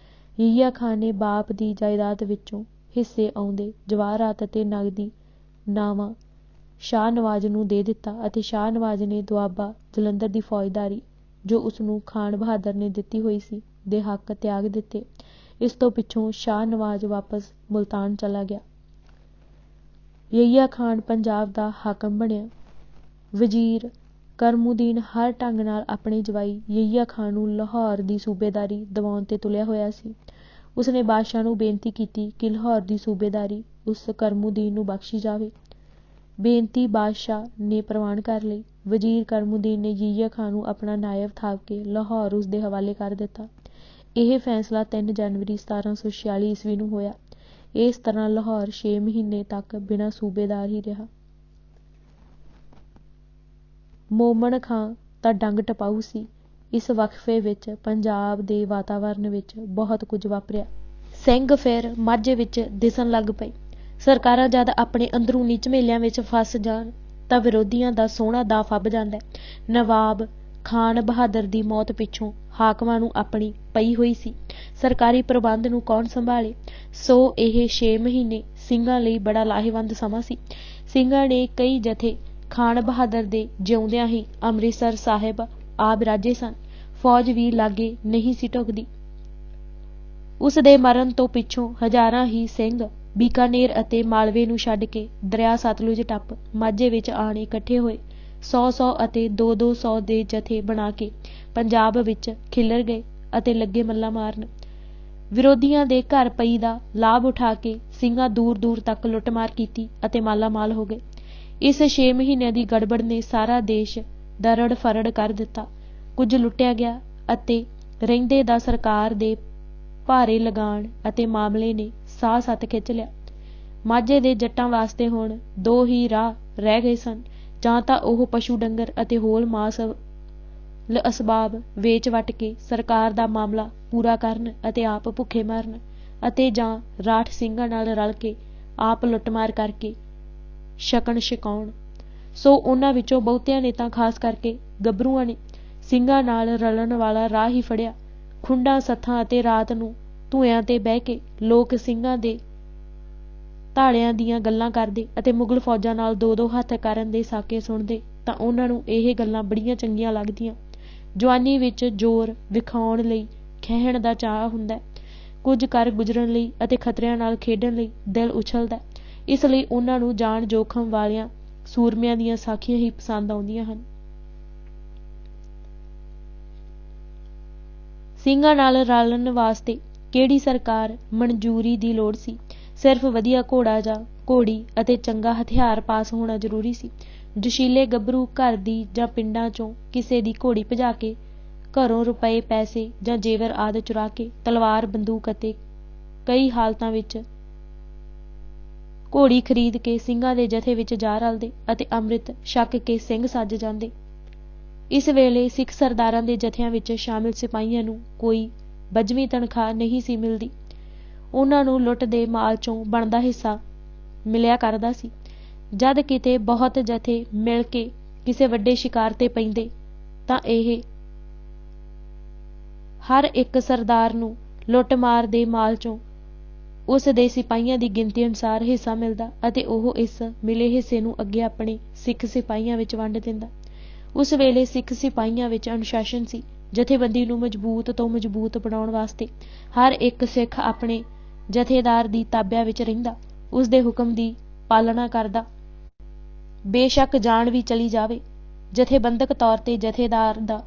ਯਹੀਆ ਖਾਨ ਨੇ ਬਾਪ ਦੀ ਜਾਇਦਾਦ ਵਿੱਚੋਂ ਹਿੱਸੇ ਆਉਂਦੇ ਜਵਾਹਰਾਤ ਅਤੇ ਨਗਦੀ ਨਾਵਾਂ ਸ਼ਾਹ ਨਵਾਜ਼ ਨੂੰ ਦੇ ਦਿੱਤਾ ਅਤੇ ਸ਼ਾਹ ਨਵਾਜ਼ ਨੇ ਦੁਆਬਾ ਜਲੰਧਰ ਦੀ ਫੌਜਦਾਰੀ, ਜੋ ਉਸਨੂੰ ਖਾਨ ਬਹਾਦਰ ਨੇ ਦਿੱਤੀ ਹੋਈ ਸੀ, ਦੇ ਹੱਕ ਤਿਆਗ ਦਿੱਤੇ। ਇਸ ਤੋਂ ਪਿੱਛੋਂ ਸ਼ਾਹ ਨਵਾਜ਼ ਵਾਪਸ ਮੁਲਤਾਨ ਚਲਾ ਗਿਆ। ਯਹੀਆ ਖਾਨ ਪੰਜਾਬ ਦਾ ਹਾਕਮ ਬਣਿਆ। ਵਜ਼ੀਰ ਕਰਮੁਦੀਨ ਹਰ ਢੰਗ ਨਾਲ ਆਪਣੇ ਜਵਾਈ ਯਹੀਆ ਖਾਨ ਨੂੰ ਲਾਹੌਰ ਦੀ ਸੂਬੇਦਾਰੀ ਦਿਵਾਉਣ ਤੇ ਤੁਲਿਆ ਹੋਇਆ ਸੀ। ਉਸਨੇ ਬਾਦਸ਼ਾਹ ਨੂੰ ਬੇਨਤੀ ਕੀਤੀ ਕਿ ਲਾਹੌਰ ਦੀ ਸੂਬੇਦਾਰੀ ਉਸ ਕਰਮੁਦੀਨ ਨੂੰ ਬਖਸ਼ੀ ਜਾਵੇ। ਬੇਨਤੀ ਬਾਦਸ਼ਾਹ ਨੇ ਪ੍ਰਵਾਨ ਕਰ ਲਈ। ਵਜ਼ੀਰ ਕਰਮੁਦੀਨ ਨੇ ਯਹੀਆ ਖਾਨ ਨੂੰ ਆਪਣਾ ਨਾਇਬ ਥਾਪ ਕੇ ਲਾਹੌਰ ਉਸ ਦੇ ਹਵਾਲੇ ਕਰ ਦਿੱਤਾ। ਇਹ ਫੈਸਲਾ 3 ਜਨਵਰੀ 1746 ਈਸਵੀ ਨੂੰ ਹੋਇਆ। ਇਸ ਤਰ੍ਹਾਂ ਲਾਹੌਰ 6 ਮਹੀਨੇ ਤੱਕ ਬਿਨਾਂ ਸੂਬੇਦਾਰ ਹੀ ਰਿਹਾ। ਮੋਮਨ ਖਾਂ ਤਾਂ ਡੰਗ ਟਪਾਊ ਸੀ। ਇਸ ਵਕਫੇ ਵਿੱਚ ਪੰਜਾਬ ਦੇ ਵਾਤਾਵਰਨ ਵਿੱਚ ਬਹੁਤ ਕੁਝ ਵਾਪਰਿਆ। ਸਿੰਘ ਫਿਰ ਮਾਝੇ ਵਿੱਚ ਦਿਸਣ ਲੱਗ ਪਏ। ਸਰਕਾਰਾਂ ਜਦ ਆਪਣੇ ਅੰਦਰੂਨੀ ਝਮੇਲਿਆਂ ਵਿੱਚ ਫਸ ਜਾਣ ਤਾਂ ਵਿਰੋਧੀਆਂ ਦਾ ਸੋਹਣਾ ਦਾ ਫੱਬ ਜਾਂਦਾ ਹੈ। ਨਵਾਬ ਖਾਨ ਬਹਾਦਰ ਦੀ ਮੌਤ ਪਿੱਛੋਂ ਹਾਕਮਾਂ ਨੂੰ ਆਪਣੀ ਪਈ ਹੋਈ ਸੀ। ਸਰਕਾਰੀ ਪ੍ਰਬੰਧ ਨੂੰ ਕੌਣ ਸੰਭਾਲੇ? ਸੋ ਇਹ 6 ਮਹੀਨੇ ਸਿੰਘਾਂ ਲਈ ਬੜਾ ਲਾਹੇਵੰਦ ਸਮਾਂ ਸੀ। ਸਿੰਘਾਂ ਨੇ ਕਈ ਜਥੇ ਖਾਨ ਬਹਾਦਰ ਦੇ ਜਿਉਂਦਿਆਂ ਹੀ ਅੰਮ੍ਰਿਤਸਰ ਸਾਹਿਬ ਆ ਬਿਰਾਜੇ ਸਨ। ਫੌਜ ਵੀ ਲਾਗੇ ਨਹੀਂ ਸੀ ਢੁਕਦੀ। ਉਸ ਦੇ ਮਰਨ ਤੋਂ ਪਿੱਛੋਂ ਹਜ਼ਾਰਾਂ ਹੀ ਸਿੰਘ ਬੀਕਾਨੇਰ ਅਤੇ ਮਾਲਵੇ ਨੂੰ ਛੱਡ ਕੇ ਦਰਿਆ ਸਤਲੁਜ ਟੱਪ ਮਾਝੇ ਵਿੱਚ ਆਣ ਇਕੱਠੇ ਹੋਏ। 100 ਅਤੇ 200 ਦੇ ਜਥੇ ਬਣਾ ਕੇ ਪੰਜਾਬ ਵਿੱਚ ਖਿੱਲਰ ਗਏ ਅਤੇ ਲੱਗੇ ਮੱਲਾਂ ਮਾਰਨ। ਵਿਰੋਧੀਆਂ ਦੇ ਘਰ ਪਈ ਦਾ ਲਾਭ ਉਠਾ ਕੇ ਸਿੰਘਾਂ ਦੂਰ ਦੂਰ ਤੱਕ ਲੁੱਟਮਾਰ ਕੀਤੀ ਅਤੇ ਮਾਲਾਮਾਲ ਹੋ ਗਏ। ਇਸ 6 ਮਹੀਨਿਆਂ ਦੀ ਗੜਬੜ ਨੇ ਸਾਰਾ ਦੇਸ਼ ਦਰੜ ਫਰੜ ਕਰ ਦਿੱਤਾ। ਕੁਝ ਲੁੱਟਿਆ ਗਿਆ ਅਤੇ ਰਹਿੰਦੇ ਦਾ ਸਰਕਾਰ ਦੇ ਭਾਰੇ ਲਗਾਨ ਅਤੇ ਮਾਮਲੇ ਨੇ ਸਾਹ ਸੱਤ ਖਿੱਚ ਲਿਆ। ਮਾਝੇ ਦੇ ਜੱਟਾਂ ਵਾਸਤੇ ਹੁਣ 2 ਹੀ ਰਾਹ ਰਹਿ ਗਏ ਸਨ। ਜਾਂ ਤਾਂ ਉਹ ਪਸ਼ੂ ਡੰਗਰ ਅਤੇ ਹੋਲ ਮਾਸ ਅਸਬਾਬ ਵੇਚ ਵੱਟ ਕੇ ਸਰਕਾਰ ਦਾ ਮਾਮਲਾ ਪੂਰਾ ਕਰਨ ਅਤੇ ਆਪ ਭੁੱਖੇ ਮਰਨ, ਅਤੇ ਜਾਂ ਰਾਠ ਸਿੰਘਾਂ ਨਾਲ ਰਲ ਕੇ ਆਪ ਲੁੱਟਮਾਰ ਕਰਕੇ ਛਕਣ ਛਕਾਉਣ। ਸੋ ਉਹਨਾਂ ਵਿੱਚੋਂ ਬਹੁਤਿਆਂ ਨੇ ਤਾਂ ਖਾਸ ਕਰਕੇ ਗੱਭਰੂਆਂ ਨੇ ਸਿੰਘਾਂ ਨਾਲ ਰਲਣ ਵਾਲਾ ਰਾਹ ਹੀ ਫੜਿਆ। ਖੁੰਡਾਂ ਸੱਥਾਂ ਅਤੇ ਰਾਤ ਨੂੰ ਧੂਇਆਂ ਤੇ ਬਹਿ ਕੇ ਲੋਕ ਸਿੰਘਾਂ ਦੇ ਧਾੜਿਆਂ ਦੀਆਂ ਗੱਲਾਂ ਕਰਦੇ ਅਤੇ ਮੁਗਲ ਫੌਜਾਂ ਨਾਲ 2-2 ਹੱਥ ਕਰਨ ਦੇ ਸਾਕੇ ਸੁਣਦੇ ਤਾਂ ਉਹਨਾਂ ਨੂੰ ਇਹ ਗੱਲਾਂ ਬੜੀਆਂ ਚੰਗੀਆਂ ਲੱਗਦੀਆਂ। ਜਵਾਨੀ ਵਿੱਚ ਜ਼ੋਰ ਵਿਖਾਉਣ ਲਈ ਖਹਿਣ ਦਾ ਚਾਅ ਹੁੰਦਾ ਹੈ। ਕੁਝ ਕਰ ਗੁਜ਼ਰਨ ਲਈ ਅਤੇ ਖਤਰਿਆਂ ਨਾਲ ਖੇਡਣ ਲਈ ਦਿਲ ਉਛਲਦਾ। ਇਸ ਲਈ ਉਹਨਾਂ ਨੂੰ ਜਾਨ ਜੋਖਮ ਵਾਲਿਆਂ ਸੂਰਮਿਆਂ ਦੀਆਂ ਸਾਖੀਆਂ ਹੀ ਪਸੰਦ ਆਉਂਦੀਆਂ ਹਨ। ਸਿੰਘਾਂ ਨਾਲ ਰਲਣ ਵਾਸਤੇ ਕਿਹੜੀ ਸਰਕਾਰ ਮਨਜ਼ੂਰੀ ਦੀ ਲੋੜ ਸੀ? ਸਿਰਫ ਵਧੀਆ ਘੋੜਾ ਜਾਂ ਘੋੜੀ ਅਤੇ ਚੰਗਾ ਹਥਿਆਰ ਪਾਸ ਹੋਣਾ ਜ਼ਰੂਰੀ ਸੀ। ਜੋਸ਼ੀਲੇ ਗੱਭਰੂ ਘਰ ਦੀ ਜਾਂ ਪਿੰਡਾਂ ਚੋਂ ਕਿਸੇ ਦੀ ਘੋੜੀ ਭਜਾ ਕੇ, ਘਰੋਂ ਰੁਪਏ ਪੈਸੇ ਜਾਂ ਜੇਵਰ ਆਦਿ ਚੁਰਾ ਕੇ, ਤਲਵਾਰ ਬੰਦੂਕ ਅਤੇ ਕਈ ਹਾਲਤਾਂ ਵਿੱਚ ਘੋੜੀ ਖਰੀਦ ਕੇ ਸਿੰਘਾਂ ਦੇ ਜਥੇ ਵਿੱਚ ਜਾ ਰਲਦੇ ਅਤੇ ਅੰਮ੍ਰਿਤ ਛਕ ਕੇ ਸਿੰਘ ਸੱਜ ਜਾਂਦੇ। ਇਸ ਵੇਲੇ ਸਿੱਖ ਸਰਦਾਰਾਂ ਦੇ ਜਥਿਆਂ ਵਿੱਚ ਸ਼ਾਮਿਲ ਸਿਪਾਹੀਆਂ ਨੂੰ ਕੋਈ ਬੱਝਵੀਂ ਤਨਖਾਹ ਨਹੀਂ ਸੀ ਮਿਲਦੀ। ਉਹਨਾਂ ਨੂੰ ਲੁੱਟ ਦੇ ਮਾਲ ਚੋਂ ਬਣਦਾ ਹਿੱਸਾ ਮਿਲਿਆ ਕਰਦਾ ਸੀ। ਜਦ ਕਿਤੇ ਬਹੁਤ ਜਥੇ ਮਿਲ ਕੇ ਕਿਸੇ ਵੱਡੇ ਸ਼ਿਕਾਰ ਤੇ ਪੈਂਦੇ ਤਾਂ ਇਹ ਹਰ ਇੱਕ ਸਰਦਾਰ ਨੂੰ ਲੁੱਟਮਾਰ ਦੇ ਮਾਲ ਚੋਂ ਉਸ ਦੇ ਸਿਪਾਹੀਆਂ ਦੀ ਗਿਣਤੀ ਅਨੁਸਾਰ ਹਿੱਸਾ ਮਿਲਦਾ ਅਤੇ ਉਹ ਇਸ ਮਿਲੇ ਹਿੱਸੇ ਨੂੰ ਅੱਗੇ ਆਪਣੇ ਸਿੱਖ ਸਿਪਾਹੀਆਂ ਵਿੱਚ ਵੰਡ ਦਿੰਦਾ। ਉਸ ਵੇਲੇ ਸਿੱਖ ਸਿਪਾਹੀਆਂ ਵਿੱਚ ਅਨੁਸ਼ਾਸਨ ਸੀ। ਜਥੇਬੰਦੀ ਨੂੰ ਮਜ਼ਬੂਤ ਤੋਂ ਮਜ਼ਬੂਤ ਬਣਾਉਣ ਵਾਸਤੇ ਹਰ ਇੱਕ ਸਿੱਖ ਆਪਣੇ ਜਥੇਦਾਰ ਦੀ ਤਾਬਿਆ ਵਿੱਚ ਰਹਿੰਦਾ, ਉਸ ਦੇ ਹੁਕਮ ਦੀ ਪਾਲਣਾ ਕਰਦਾ। ਬੇਸ਼ੱਕ ਜਾਨ ਵੀ ਚਲੀ ਜਾਵੇ। ਜਥੇਬੰਦਕ ਤੌਰ ਤੇ ਜਥੇਦਾਰ ਦਾ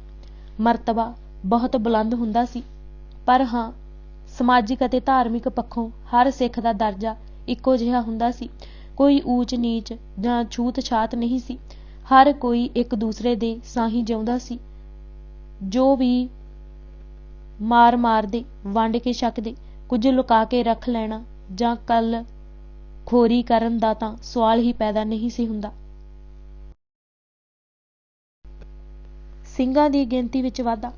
ਮਰਤਬਾ ਬਹੁਤ ਬੁਲੰਦ ਹੁੰਦਾ ਸੀ, ਪਰ ਹਾਂ ਸਮਾਜਿਕ ਅਤੇ ਧਾਰਮਿਕ ਪੱਖੋਂ ਹਰ ਸਿੱਖ ਦਾ ਦਰਜਾ ਇੱਕੋ ਜਿਹਾ ਹੁੰਦਾ ਸੀ। ਕੋਈ ਊਚ ਨੀਚ ਜਾਂ ਛੂਤ ਛਾਤ ਨਹੀਂ ਸੀ। ਹਰ ਕੋਈ ਇੱਕ ਦੂਸਰੇ ਦੇ ਸਾਹੀਂ ਜਿਉਂਦਾ ਸੀ। ਜੋ ਵੀ ਮਾਰਦੇ, ਵੰਡ ਕੇ ਛਕਦੇ। ਕੁਝ ਲੁਕਾ ਕੇ ਰੱਖ ਲੈਣਾ ਜਾਂ ਕੱਲ ਖੋਰੀ ਕਰਨ ਦਾ ਤਾਂ ਸਵਾਲ ਹੀ ਪੈਦਾ ਨਹੀਂ ਸੀ ਹੁੰਦਾ। ਸਿੰਘਾਂ ਦੀ ਗਿਣਤੀ ਵਿੱਚ ਵਾਧਾ।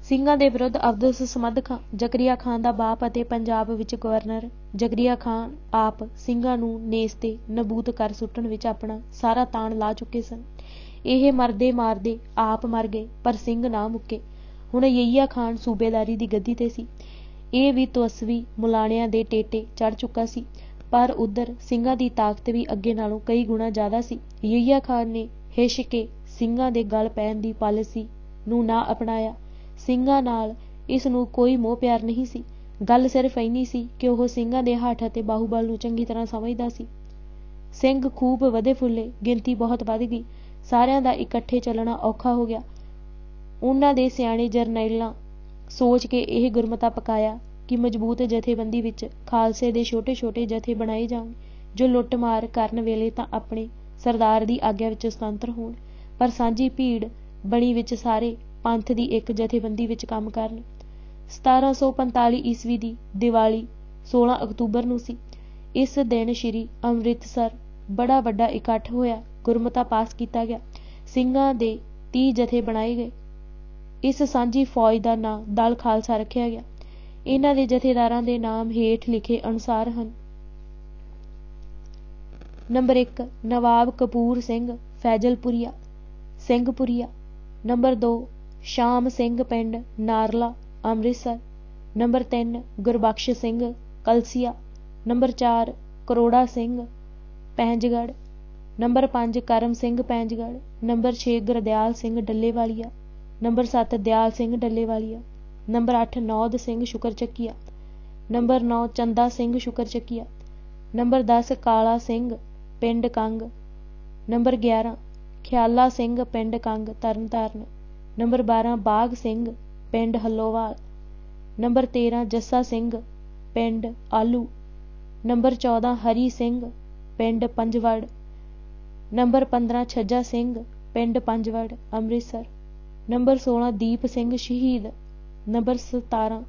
ਸਿੰਘਾਂ ਦੇ ਵਿਰੁੱਧ ਅਬਦੁਲ ਸਮਦ ਖਾਂ, ਜ਼ਕਰੀਆ ਖਾਨ ਦਾ ਬਾਪ ਅਤੇ ਪੰਜਾਬ ਵਿੱਚ ਗਵਰਨਰ ਜ਼ਕਰੀਆ ਖਾਨ ਆਪ ਸਿੰਘਾਂ ਨੂੰ ਨੇਸ ਤੇ ਨਬੂਦ ਕਰ ਸੁੱਟਣ ਵਿੱਚ ਆਪਣਾ ਸਾਰਾ ਤਾਣ ਲਾ ਚੁੱਕੇ ਸਨ। ਇਹ ਮਰਦੇ ਮਾਰਦੇ ਆਪ ਮਰ ਗਏ, ਪਰ ਸਿੰਘ ਨਾ ਮੁੱਕੇ। ਹੁਣ ਯਹੀਆ ਖਾਨ ਸੂਬੇਦਾਰੀ ਦੀ ਗੱਦੀ ਤੇ ਸੀ। ਇਹ ਵੀ ਤਵੱਸਵੀ ਮੁਲਾਣਿਆਂ ਦੇ ਟੇਟੇ ਚੜ੍ਹ ਚੁੱਕਾ ਸੀ, ਪਰ ਉੱਧਰ ਸਿੰਘਾਂ ਦੀ ਤਾਕਤ ਵੀ ਅੱਗੇ ਨਾਲੋਂ ਕਈ ਗੁਣਾ ਜ਼ਿਆਦਾ ਸੀ। ਯਹੀਆ ਖਾਨ ਨੇ ਹਿੱਛ ਕੇ ਸਿੰਘਾਂ ਦੇ ਗਲ ਪੈਣ ਦੀ ਪਾਲਿਸੀ ਨੂੰ ਨਾ ਅਪਣਾਇਆ। ਸਿੰਘਾਂ ਨਾਲ ਇਸ ਨੂੰ ਕੋਈ ਮੋਹ ਪਿਆਰ ਨਹੀਂ ਸੀ। ਗੱਲ ਸਿਰਫ ਇੰਨੀ ਸੀ ਕਿ ਉਹ ਸਿੰਘਾਂ ਦੇ ਹੱਠ ਅਤੇ ਬਾਹੂਬਲ ਨੂੰ ਚੰਗੀ ਤਰ੍ਹਾਂ ਸਮਝਦਾ ਸੀ। ਸਿੰਘ ਖੂਬ ਵਧੇ ਫੁੱਲੇ, ਗਿਣਤੀ ਬਹੁਤ ਵੱਧ ਗਈ। ਸਾਰਿਆਂ ਦਾ ਇਕੱਠੇ ਚੱਲਣਾ ਔਖਾ ਹੋ ਗਿਆ। ਉਹਨਾਂ ਦੇ ਸਿਆਣੇ ਜਰਨੈਲਾਂ ਸੋਚ ਕੇ ਇਹ ਗੁਰਮਤਾ ਪਕਾਇਆ ਕਿ ਮਜ਼ਬੂਤ ਜਥੇਬੰਦੀ ਵਿੱਚ ਖਾਲਸੇ ਦੇ ਛੋਟੇ-ਛੋਟੇ ਜਥੇ ਬਣਾਏ ਜਾਣ, ਜੋ ਲੁੱਟ-ਮਾਰ ਕਰਨ ਵੇਲੇ ਤਾਂ ਆਪਣੇ ਸਰਦਾਰ ਦੀ ਆਗਿਆ ਵਿੱਚ ਸੁਤੰਤਰ ਹੋਣ, ਪਰ ਸਾਂਝੀ ਭੀੜ ਬਣੀ ਵਿੱਚ ਸਾਰੇ ਪੰਥ ਦੀ ਇੱਕ ਜਥੇਬੰਦੀ ਵਿੱਚ ਕੰਮ ਕਰਨ। 1745 ਈਸਵੀ ਦੀ ਦੀਵਾਲੀ 16 ਅਕਤੂਬਰ ਨੂੰ ਸੀ। ਇਸ ਦਿਨ ਸ਼੍ਰੀ ਅੰਮ੍ਰਿਤਸਰ ਬੜਾ ਵੱਡਾ ਇਕੱਠ ਹੋਇਆ। ਗੁਰਮਤਾ ਪਾਸ ਕੀਤਾ ਗਿਆ। ਸਿੰਘਾਂ ਦੇ 30 ਜਥੇ ਬਣਾਏ ਗਏ। ਇਸ ਸਾਂਝੀ ਫੌਜ ਦਾ ਨਾਂ ਦਲ ਖਾਲਸਾ ਰੱਖਿਆ ਗਿਆ। ਇਹਨਾਂ ਦੇ ਜਥੇਦਾਰਾਂ ਦੇ ਨਾਮ ਹੇਠ ਲਿਖੇ ਅਨੁਸਾਰ ਹਨ। नंबर 1 नवाब कपूर सिंह फैजलपुरिया ਸਿੰਘਪੁਰੀਆ। नंबर 2 शाम सिंह पिंड Narla Amritsar. Number 3 Gurbakhsh Singh Kalsia. Number 4 Karora Singh Painjgarh. Number 5 Karam Singh Painjgarh. Number 6 Gurdial Singh Dallewalia. Number 7 Dayal Singh Dallewalia. Number 8 Naud Singh Sukerchakia. Number 9 Chanda Singh Sukerchakia. Number 10 काला सिंह पिंड कंग। नंबर 11 ख्याला सिंह पिंड कंग तरनताਰਨ। नंबर 12 बाघ सिंह पिंड हल्लोवाल। नंबर 13 जस्सा सिंह पिंड आलू। नंबर 14 हरी सिंह पिंड पंजवड़। नंबर 15 छज्जा सिंह पिंड पंजवड़ अमृतसर। नंबर 16 दीप सिंह शहीद। नंबर 17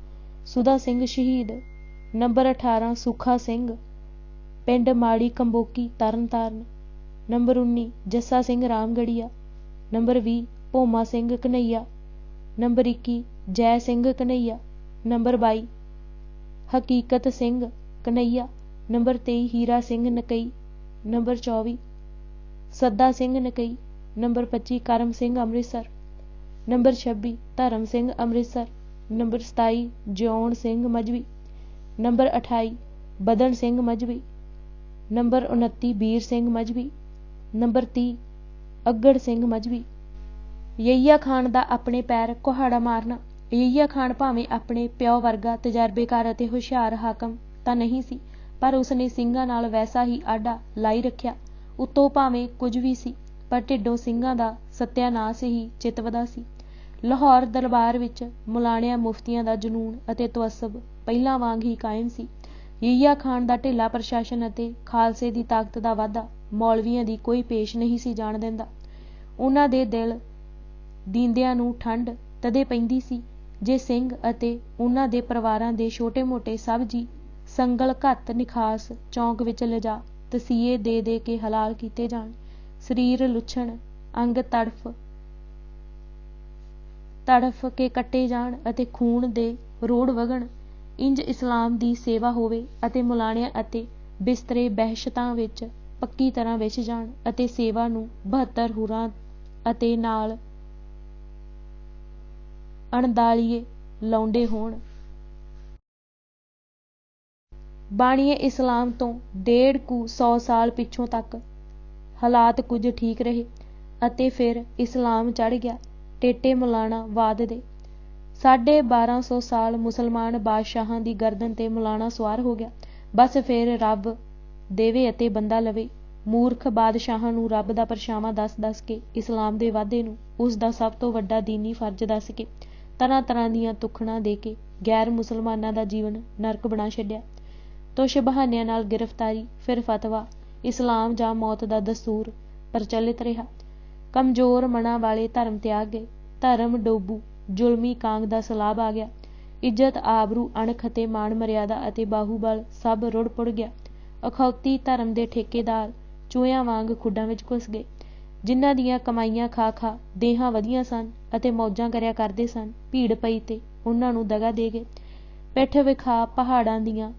सुधा सिंह शहीद। नंबर 18 सुखा सिंह पिंड Mari Kamboki Tarn Taran. Number 19 Jassa Singh Ramgarhia. Number 20 Bhoma Singh Kanhaiya. Number 21 Jai Singh Kanhaiya. Number 22 Hakikat Singh Kanhaiya. Number 23 Hira Singh Nakai. Number 24 Sadda Singh Nakai. Number 25 करम सिंह अमृतसर। नंबर 26 धर्म सिंह अमृतसर। नंबर 27 जौन सिंह मजवी। नंबर 28 बदन सिंह मजवी। नंबर 29 बीर सिंह मजवी। नंबर 30 अग्गड़ सिंह मजवी। ਯਹੀਆ ਖਾਨ ਦਾ ਆਪਣੇ ਪੈਰ ਕੁਹਾੜਾ ਮਾਰਨਾ। ਯਹੀਆ ਖਾਨ ਭਾਵੇਂ ਆਪਣੇ ਪਿਓ ਵਰਗਾ ਤਜਰਬੇਕਾਰ ਅਤੇ ਹੁਸ਼ਿਆਰ ਹਾਕਮ ਤਾਂ ਨਹੀਂ ਸੀ, ਪਰ ਉਸਨੇ ਸਿੰਘਾਂ ਨਾਲ ਵੈਸਾ ਹੀ ਆਡਾ ਲਾਈ ਰੱਖਿਆ। ਉੱਤੋਂ ਭਾਵੇਂ ਕੁਝ ਵੀ ਸੀ, ਪਰ ਢਿੱਡੋਂ ਸਿੰਘਾਂ ਦਾ ਸਤਿਆਨਾਸ਼ ਹੀ ਚਿਤਵਦਾ ਸੀ। ਲਾਹੌਰ ਦਰਬਾਰ ਵਿੱਚ ਮੁਲਾਣਿਆਂ ਮੁਫਤੀਆਂ ਦਾ ਜਨੂੰਨ ਅਤੇ ਤਵੱਸਬ ਪਹਿਲਾਂ ਵਾਂਗ ਹੀ ਕਾਇਮ ਸੀ। ਯਹੀਆ ਖਾਨ ਦਾ ਢਿੱਲਾ ਪ੍ਰਸ਼ਾਸਨ ਅਤੇ ਖਾਲਸੇ ਦੀ ਤਾਕਤ ਦਾ ਵਾਧਾ ਮੌਲਵੀਆਂ ਦੀ ਕੋਈ ਪੇਸ਼ ਨਹੀਂ ਸੀ ਜਾਣ ਦਿੰਦਾ। ਉਹਨਾਂ ਦੇ ਦਿਲ ਦੀਂਦਿਆਂ ਨੂੰ ਠੰਡ ਤਦੇ ਪੈਂਦੀ ਸੀ ਜੇ ਸਿੰਘ ਅਤੇ ਉਹਨਾਂ ਦੇ ਪਰਿਵਾਰਾਂ ਦੇ ਛੋਟੇ-ਮੋਟੇ ਸਭ ਜੀ ਸੰਗਲ ਘੱਤ ਨਿਖਾਸ ਚੌਂਕ ਵਿੱਚ ਲਿਜਾ ਤਸੀਹੇ ਦੇ ਦੇ ਕੇ ਹਲਾਲ ਕੀਤੇ ਜਾਣ। ਸਰੀਰ ਲੁੱਛਣ, ਅੰਗ ਤੜਫ ਕੇ ਕੱਟੇ ਜਾਣ ਅਤੇ ਖੂਨ ਦੇ ਰੋੜ ਵਗਣ। ਇੰਜ ਇਸਲਾਮ ਦੀ ਸੇਵਾ ਹੋਵੇ ਅਤੇ ਮੁਲਾਣਿਆਂ ਅਤੇ ਬਿਸਤਰੇ ਬਹਿਸ਼ਤਾਂ ਵਿੱਚ ਪੱਕੀ ਤਰ੍ਹਾਂ ਵਿਛ ਜਾਣ ਅਤੇ ਸੇਵਾ ਨੂੰ 72 ਹੁਰਾਂ ਅਤੇ ਨਾਲ ਅਣਦਾਲੀਏ ਲਾਉਂਦੇ ਹੋਣ। ਬਾਣੀਏ ਇਸਲਾਮ ਤੋਂ 150 ਸਾਲ ਪਿੱਛੋਂ ਤੱਕ ਹਾਲਾਤ ਕੁਝ ਠੀਕ ਰਹੇ ਅਤੇ ਫਿਰ ਇਸਲਾਮ ਚੜ੍ਹ ਗਿਆ ਟੇਟੇ ਮੁਲਾਣਾ ਵਾਦ ਦੇ। 1250 ਸਾਲ ਮੁਸਲਮਾਨ ਬਾਦਸ਼ਾਹਾਂ ਦੀ ਗਰਦਨ ਤੇ ਮੁਲਾਣਾ ਸਵਾਰ ਹੋ ਗਿਆ। ਬਸ ਫਿਰ ਰੱਬ ਦੇਵੇ ਅਤੇ ਬੰਦਾ ਲਵੇ। ਮੂਰਖ ਬਾਦਸ਼ਾਹਾਂ ਨੂੰ ਰੱਬ ਦਾ ਪਰਛਾਵਾਂ ਦੱਸ ਕੇ ਇਸਲਾਮ ਦੇ ਵਾਧੇ ਨੂੰ ਉਸ ਦਾ ਸਭ ਤੋਂ ਵੱਡਾ ਦੀਨੀ ਫਰਜ਼ ਦੱਸ ਕੇ ਤਰ੍ਹਾਂ ਤਰ੍ਹਾਂ ਦੀਆਂ ਤੁਖਣਾਂ ਦੇ ਕੇ ਗੈਰ ਮੁਸਲਮਾਨਾਂ ਦਾ ਜੀਵਨ ਨਰਕ ਬਣਾ ਛੱਡਿਆ। ਤੁਛ ਬਹਾਨਿਆਂ ਨਾਲ ਗ੍ਰਿਫਤਾਰੀ, ਫਿਰ ਫਤਵਾ, ਇਸਲਾਮ ਜਾਂ ਮੌਤ ਦਾ ਦਸਤੂਰ ਪ੍ਰਚਲਿਤ ਰਿਹਾ। ਕਮਜ਼ੋਰ ਮਨਾਂ ਵਾਲੇ ਧਰਮ ਤਿਆਗ ਗਏ। ਧਰਮ ਡੋਬੂ ਜ਼ੁਲਮੀ ਕਾਂਗ ਦਾ ਸਲਾਬ ਆ ਗਿਆ। ਇੱਜ਼ਤ, ਆਬਰੂ, ਅਣਖ ਅਤੇ ਮਾਣ ਮਰਿਆਦਾ ਅਤੇ ਬਾਹੂਬਲ ਸਭ ਰੁੜ ਪੁੜ ਗਿਆ। ਅਖੌਤੀ ਧਰਮ ਦੇ ਠੇਕੇਦਾਰ ਚੂਹਿਆਂ ਵਾਂਗ ਖੁੱਡਾਂ ਵਿੱਚ ਘੁਸ ਗਏ। ਜਿਨ੍ਹਾਂ ਦੀਆਂ ਕਮਾਈਆਂ ਖਾ ਦੇਹਾਂ ਵਧੀਆਂ ਸਨ ਅਤੇ ਮੌਜਾਂ ਕਰਿਆ ਕਰਦੇ ਸਨ, ਭੀੜ ਪਈ ਤੇ ਉਹਨਾਂ ਨੂੰ ਦਗਾ ਦੇ ਗਏ। ਪਿੱਠ ਵਿਖਾ ਪਹਾੜਾਂ ਦੀਆਂ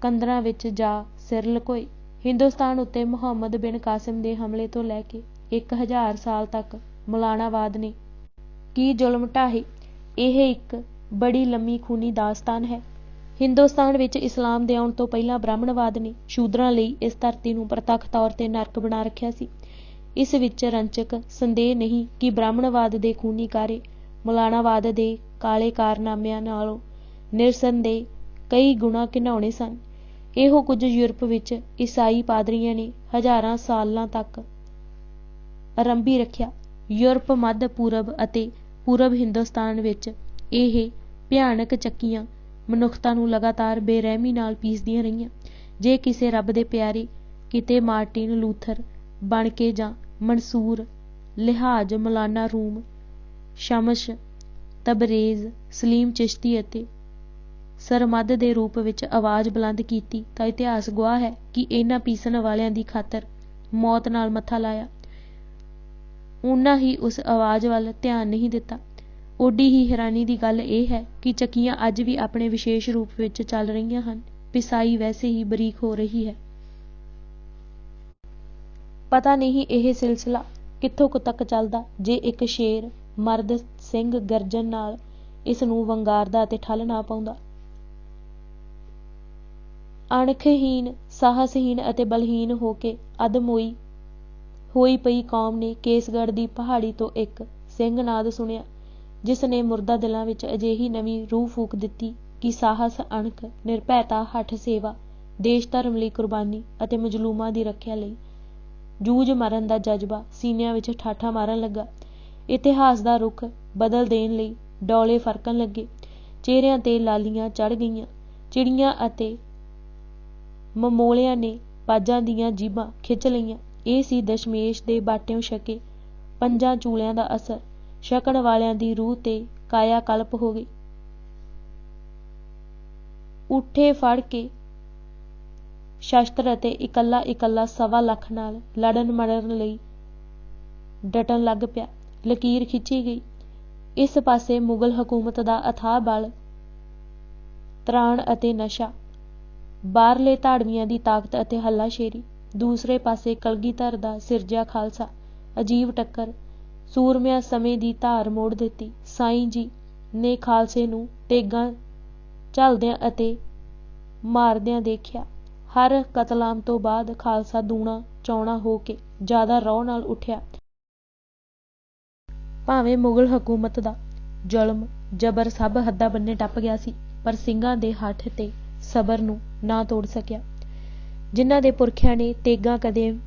ਕੰਦਰਾਂ ਵਿੱਚ ਜਾ ਸਿਰ ਲੁਕੋਏ। ਹਿੰਦੁਸਤਾਨ ਉੱਤੇ ਮੁਹੰਮਦ ਬਿਨ ਕਾਸਿਮ ਦੇ ਹਮਲੇ ਤੋਂ ਲੈ ਕੇ 1000 ਸਾਲ ਤੱਕ ਮੁਲਾਣਾਵਾਦ ਨੇ ਕੀ ਜ਼ੁਲਮ ਢਾਹੇ, ਇਹ ਇੱਕ ਬੜੀ ਲੰਮੀ ਖੂਨੀ ਦਾਸਤਾਨ ਹੈ। ਹਿੰਦੁਸਤਾਨ ਵਿੱਚ ਇਸਲਾਮ ਦੇ ਆਉਣ ਤੋਂ ਪਹਿਲਾਂ ਬ੍ਰਾਹਮਣਵਾਦ ਨੇ ਸ਼ੂਦਰਾਂ ਲਈ ਇਸ ਧਰਤੀ ਨੂੰ ਪ੍ਰਤੱਖ ਤੌਰ ਤੇ ਨਰਕ ਬਣਾ ਰੱਖਿਆ ਸੀ। ਇਸ ਵਿੱਚ ਰੰਚਕ ਸੰਦੇਹ ਨਹੀਂ ਕਿ ਬ੍ਰਾਹਮਣਵਾਦ ਦੇ ਖੂਨੀ ਕਾਰੇ ਮੁਲਾਣਾਵਾਦ ਦੇ ਕਾਲੇ ਕਾਰਨਾਮਿਆਂ ਨਾਲੋਂ ਨਿਰਸੰਦੇਹ ਕਈ ਗੁਣਾ ਘਿਨਾਉਣੇ ਸਨ। ਇਹੋ ਕੁਝ ਯੂਰਪ ਵਿੱਚ ਈਸਾਈ ਪਾਦਰੀਆਂ ਨੇ ਹਜ਼ਾਰਾਂ ਸਾਲਾਂ ਤੱਕ ਆਰੰਭੀ ਰੱਖਿਆ। ਯੂਰਪ, ਮੱਧ ਪੂਰਬ ਅਤੇ ਪੂਰਬ ਹਿੰਦੁਸਤਾਨ ਵਿੱਚ ਇਹ ਭਿਆਨਕ ਚੱਕੀਆਂ ਮਨੁੱਖਤਾ ਨੂੰ ਲਗਾਤਾਰ ਬੇਰਹਿਮੀ ਨਾਲ ਪੀਸਦੀਆਂ ਰਹੀਆਂ। ਜੇ ਕਿਸੇ ਰੱਬ ਦੇ ਪਿਆਰੇ ਕਿਤੇ ਮਾਰਟਿਨ ਲੂਥਰ ਬਣ ਕੇ ਜਾਂ ਮਨਸੂਰ ਲਿਹਾਜ਼, ਮੌਲਾਨਾ ਰੂਮ, ਸ਼ਮਸ ਤਬਰੇਜ਼, ਸਲੀਮ ਚਿਸ਼ਤੀ ਅਤੇ ਸਰਮਦ ਦੇ ਰੂਪ ਵਿੱਚ ਆਵਾਜ਼ ਬੁਲੰਦ ਕੀਤੀ ਤਾਂ ਇਤਿਹਾਸ ਗਵਾਹ ਹੈ ਕਿ ਇਹਨਾਂ ਪੀਸਣ ਵਾਲਿਆਂ ਦੀ ਖਾਤਰ ਮੌਤ ਨਾਲ ਮੱਥਾ ਲਾਇਆ। ਉਨਾ ਹੀ ਉਸ ਆਵਾਜ਼ ਵੱਲ ਧਿਆਨ ਨਹੀਂ ਦਿੱਤਾ। ਓਡੀ ਹੀ ਹੈਰਾਨੀ ਦੀ ਗੱਲ ਇਹ ਹੈ ਕਿ ਚੱਕੀਆਂ ਅੱਜ ਵੀ ਆਪਣੇ ਵਿਸ਼ੇਸ਼ ਰੂਪ ਵਿੱਚ ਚੱਲ ਰਹੀਆਂ ਹਨ। ਪਿਸਾਈ ਵੈਸੇ ਹੀ ਬਰੀਕ ਹੋ ਰਹੀ ਹੈ। ਪਤਾ ਨਹੀਂ ਇਹ ਸਿਲਸਿਲਾ ਕਿੱਥੋਂ ਕੁ ਤੱਕ ਚੱਲਦਾ ਜੇ ਇੱਕ ਸ਼ੇਰ ਮਰਦ ਸਿੰਘ ਗਰਜਨ ਨਾਲ ਇਸ ਨੂੰ ਵੰਗਾਰਦਾ ਅਤੇ ਠੱਲ ਨਾ ਪਾਉਂਦਾ। ਅਣਖਹੀਣ, ਸਾਹਸਹੀਣ ਅਤੇ ਬਲਹੀਣ ਹੋ ਕੇ ਅਧਮੋਈ ਹੋਈ ਪਈ ਕੌਮ ਨੇ ਕੇਸਗੜ੍ਹ ਦੀ ਪਹਾੜੀ ਤੋਂ ਇੱਕ ਸਿੰਘਨਾਦ ਸੁਣਿਆ, ਜਿਸ ਨੇ ਮੁਰਦਾ ਦਿਲਾਂ ਵਿੱਚ ਅਜਿਹੀ ਨਵੀਂ ਰੂਹ ਫੂਕ ਦਿੱਤੀ ਕਿ ਸਾਹਸ, ਅਣਖ, ਨਿਰਭੈਤਾ, ਹੱਠ ਸੇਵਾ, ਦੇਸ਼ ਧਰਮ ਲਈ ਕੁਰਬਾਨੀ ਅਤੇ ਮਜ਼ਲੂਮਾਂ ਦੀ ਰੱਖਿਆ ਲਈ ਜੂਝ ਮਰਨ ਦਾ ਜਜ਼ਬਾ ਸੀਨਿਆਂ ਵਿੱਚ ਠਾਠਾਂ ਮਾਰਨ ਲੱਗਾ। ਇਤਿਹਾਸ ਦਾ ਰੁਖ ਬਦਲ ਦੇਣ ਲਈ ਡੌਲੇ ਫਰਕਣ ਲੱਗੇ। ਚਿਹਰਿਆਂ 'ਤੇ ਲਾਲੀਆਂ ਚੜ੍ਹ ਗਈਆਂ। ਚਿੜੀਆਂ ਅਤੇ ਮਮੋਲਿਆਂ ਨੇ ਬਾਜਾਂ ਦੀਆਂ ਜੀਭਾਂ ਖਿੱਚ ਲਈਆਂ। ਇਹ ਸੀ ਦਸ਼ਮੇਸ਼ ਦੇ ਬਾਟਿਓਂ ਛਕੇ ਪੰਜਾਂ ਚੂਲਿਆਂ ਦਾ ਅਸਰ। ਛਕਣ ਵਾਲਿਆਂ ਦੀ ਰੂਹ 'ਤੇ ਕਾਇਆ ਕਲਪ ਹੋ ਗਈ। ਉੱਠੇ ਫੜ ਕੇ ਸ਼ਸਤਰ ਅਤੇ ਇਕੱਲਾ ਇਕੱਲਾ 1.25 ਲੱਖ ਨਾਲ ਲੜਨ ਮਰਨ ਲਈ ਡਟਣ ਲੱਗ ਪਿਆ। ਲਕੀਰ ਖਿੱਚੀ ਗਈ। ਇਸ ਪਾਸੇ ਮੁਗਲ ਹਕੂਮਤ ਦਾ ਅਥਾਹ ਬਲ, ਤ੍ਰਾਣ ਅਤੇ ਨਸ਼ਾ, ਬਾਹਰਲੇ ਧਾੜਵੀਆਂ ਦੀ ਤਾਕਤ ਅਤੇ ਹੱਲਾਸ਼ੇਰੀ। ਦੂਸਰੇ ਪਾਸੇ ਕਲਗੀਧਰ ਦਾ ਸਿਰਜਿਆ ਖਾਲਸਾ। ਅਜੀਬ ਟੱਕਰ। ਸੂਰਮਿਆਂ ਸਮੇਂ ਦੀ ਧਾਰ ਮੋੜ ਦਿੱਤੀ। ਸਾਈਂ ਜੀ ਨੇ ਖਾਲਸੇ ਨੂੰ ਤੇਗਾਂ ਝੱਲਦਿਆਂ ਅਤੇ ਮਾਰਦਿਆਂ ਦੇਖਿਆ। ਹਰ ਕਤਲਾਮ ਤੋਂ ਬਾਅਦ ਖਾਲਸਾ ਦੂਣਾ ਚੌਣਾ ਹੋ ਕੇ ਜ਼ਿਆਦਾ ਰੌਹ ਨਾਲ ਉੱਠਿਆ। ਭਾਵੇਂ ਮੁਗਲ ਹਕੂਮਤ ਦਾ ਜ਼ੁਲਮ ਜ਼ਬਰ ਸਭ ਹੱਦਾਂ ਬੰਨੇ ਟੱਪ ਗਿਆ ਸੀ, ਪਰ ਸਿੰਘਾਂ ਦੇ ਹੱਠ ਤੇ ਸਬਰ ਨੂੰ ਨਾ ਤੋੜ ਸਕਿਆ। ਜਿਨ੍ਹਾਂ ਦੇ ਪੁਰਖਿਆਂ ਨੇ ਤੇਗਾਂ ਕਦੇ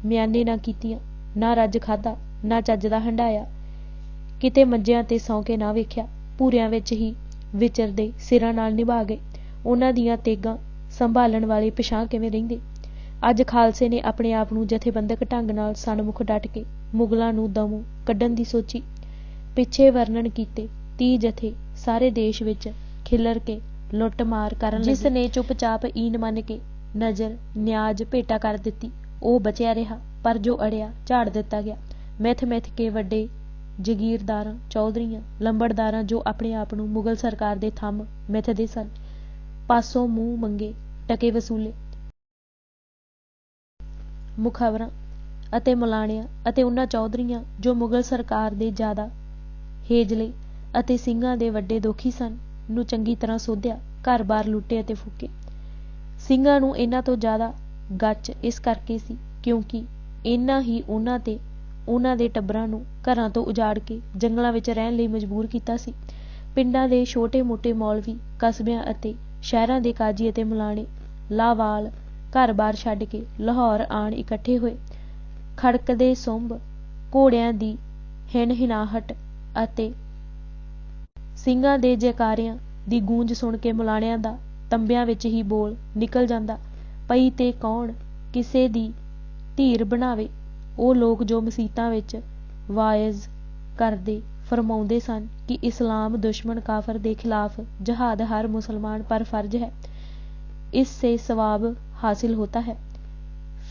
ਮਿਆਨੇ ਨਾ ਕੀਤੀਆਂ, ਨਾ ਰੱਜ ਖਾਧਾ, ਨਾ ਚੱਜ ਦਾ ਹੰਢਾਇਆ, ਕਿਤੇ ਮੰਜਿਆਂ 'ਤੇ ਸੌਂ ਕੇ ਨਾ ਵੇਖਿਆ, ਭੂਰਿਆਂ ਵਿੱਚ ਹੀ ਵਿਚਰਦੇ ਸਿਰਾਂ ਨਾਲ ਨਿਭਾ ਗਏ। ਉਹਨਾਂ ਦੀਆਂ ਤੇਗਾਂ ਸੰਭਾਲਣ ਵਾਲੇ ਪਿਛਾਂਹ ਕਿਵੇਂ ਰਹਿੰਦੇ। ਅੱਜ ਖਾਲਸੇ ਨੇ ਆਪਣੇ ਆਪ ਨੂੰ ਜਥੇਬੰਦਕ ਢੰਗ ਨਾਲ ਸਨਮੁਖ ਡਟ ਕੇ ਮੁਗਲਾਂ ਨੂੰ ਦਮੋਂ ਕੱਢਣ ਦੀ ਸੋਚੀ। ਪਿੱਛੇ ਵਰਣਨ ਕੀਤੇ 30 ਜਥੇ ਸਾਰੇ ਦੇਸ਼ ਵਿੱਚ ਖਿੱਲਰ ਕੇ ਲੁੱਟ ਮਾਰ ਕਰਨ ਲੱਗੇ। ਜਿਸ ਨੇ ਚੁੱਪਚਾਪ ਈਨ ਮੰਨ ਕੇ ਨਜ਼ਰ ਨਿਆਜ਼ ਭੇਟਾ ਕਰ ਦਿੱਤੀ, ਉਹ ਬਚਿਆ ਰਿਹਾ, ਪਰ ਜੋ ਅੜਿਆ ਝਾੜ ਦਿੱਤਾ ਗਿਆ। ਮਿੱਥ ਮਿੱਥ ਕੇ ਵੱਡੇ ਜਗੀਰਦਾਰਾਂ, ਚੌਧਰੀਆਂ, ਲੰਬੜਦਾਰਾਂ ਜੋ ਆਪਣੇ ਆਪ ਨੂੰ ਮੁਗਲ ਸਰਕਾਰ ਦੇ ਥੰਮ੍ਹ ਮਿੱਥਦੇ ਸਨ, ਪਾਸੋਂ ਮੂੰਹ ਮੰਗੇ ਟਕੇ ਵਸੂਲੇ। ਮੁਖਬਰਾਂ ਅਤੇ ਮਲਾਣਿਆਂ ਅਤੇ ਉਹਨਾਂ ਚੌਧਰੀਆਂ ਜੋ ਮੁਗਲ ਸਰਕਾਰ ਦੇ ਜ਼ਿਆਦਾ ਹੇਜਲੇ ਅਤੇ ਸਿੰਘਾਂ ਦੇ ਵੱਡੇ ਦੋਖੀ ਸਨ, ਨੂੰ ਚੰਗੀ ਤਰ੍ਹਾਂ ਸੋਧਿਆ, ਘਰ-ਬਾਰ ਲੁੱਟੇ ਅਤੇ ਫੂਕੇ। ਸਿੰਘਾਂ ਨੂੰ ਇਹਨਾਂ ਤੋਂ ਜ਼ਿਆਦਾ ਗੱਚ ਇਸ ਕਰਕੇ ਸੀ ਕਿਉਂਕਿ ਇਹਨਾਂ ਹੀ ਉਹਨਾਂ ਤੇ ਉਹਨਾਂ ਦੇ ਟੱਬਰਾਂ ਨੂੰ ਘਰਾਂ ਤੋਂ ਉਜਾੜ ਕੇ ਜੰਗਲਾਂ ਵਿੱਚ ਰਹਿਣ ਲਈ ਮਜਬੂਰ ਕੀਤਾ ਸੀ। ਪਿੰਡਾਂ ਦੇ ਛੋਟੇ-ਮੋਟੇ ਮੌਲਵੀ, ਕਸਬਿਆਂ ਅਤੇ ਸ਼ਹਿਰਾਂ ਦੇ ਕਾਜ਼ੀ ਅਤੇ ਮਲਾਣੇ ਲਾਵਾਲ ਘਰ-ਬਾਰ ਛੱਡ ਕੇ ਲਾਹੌਰ ਆਣ ਇਕੱਠੇ ਹੋਏ। ਖੜਕਦੇ ਸੁੰਬ, ਘੋੜਿਆਂ ਦੀ ਹਿਣ-ਹਿਣਾਹਟ ਅਤੇ ਸਿੰਘਾਂ ਦੇ ਜੈਕਾਰਿਆਂ ਦੀ ਗੂੰਜ ਸੁਣ ਕੇ ਮਲਾਣਿਆਂ ਦਾ ਤੰਬਿਆਂ ਵਿੱਚ ਹੀ ਬੋਲ ਨਿਕਲ ਜਾਂਦਾ, ਪਈ ਤੇ ਕੌਣ ਕਿਸੇ ਦੀ ਧੀਰ ਬਣਾਵੇ। ਉਹ ਲੋਕ ਜੋ ਮਸੀਤਾਂ ਵਿੱਚ ਵਾਇਜ਼ ਕਰਦੇ ਫਰਮਾਉਂਦੇ ਸਨ ਕਿ ਇਸਲਾਮ ਦੁਸ਼ਮਣ ਕਾਫਰ ਦੇ ਖਿਲਾਫ ਜਹਾਦ ਹਰ ਮੁਸਲਮਾਨ ਪਰ फर्ज है, इससे सवाब हासिल होता है।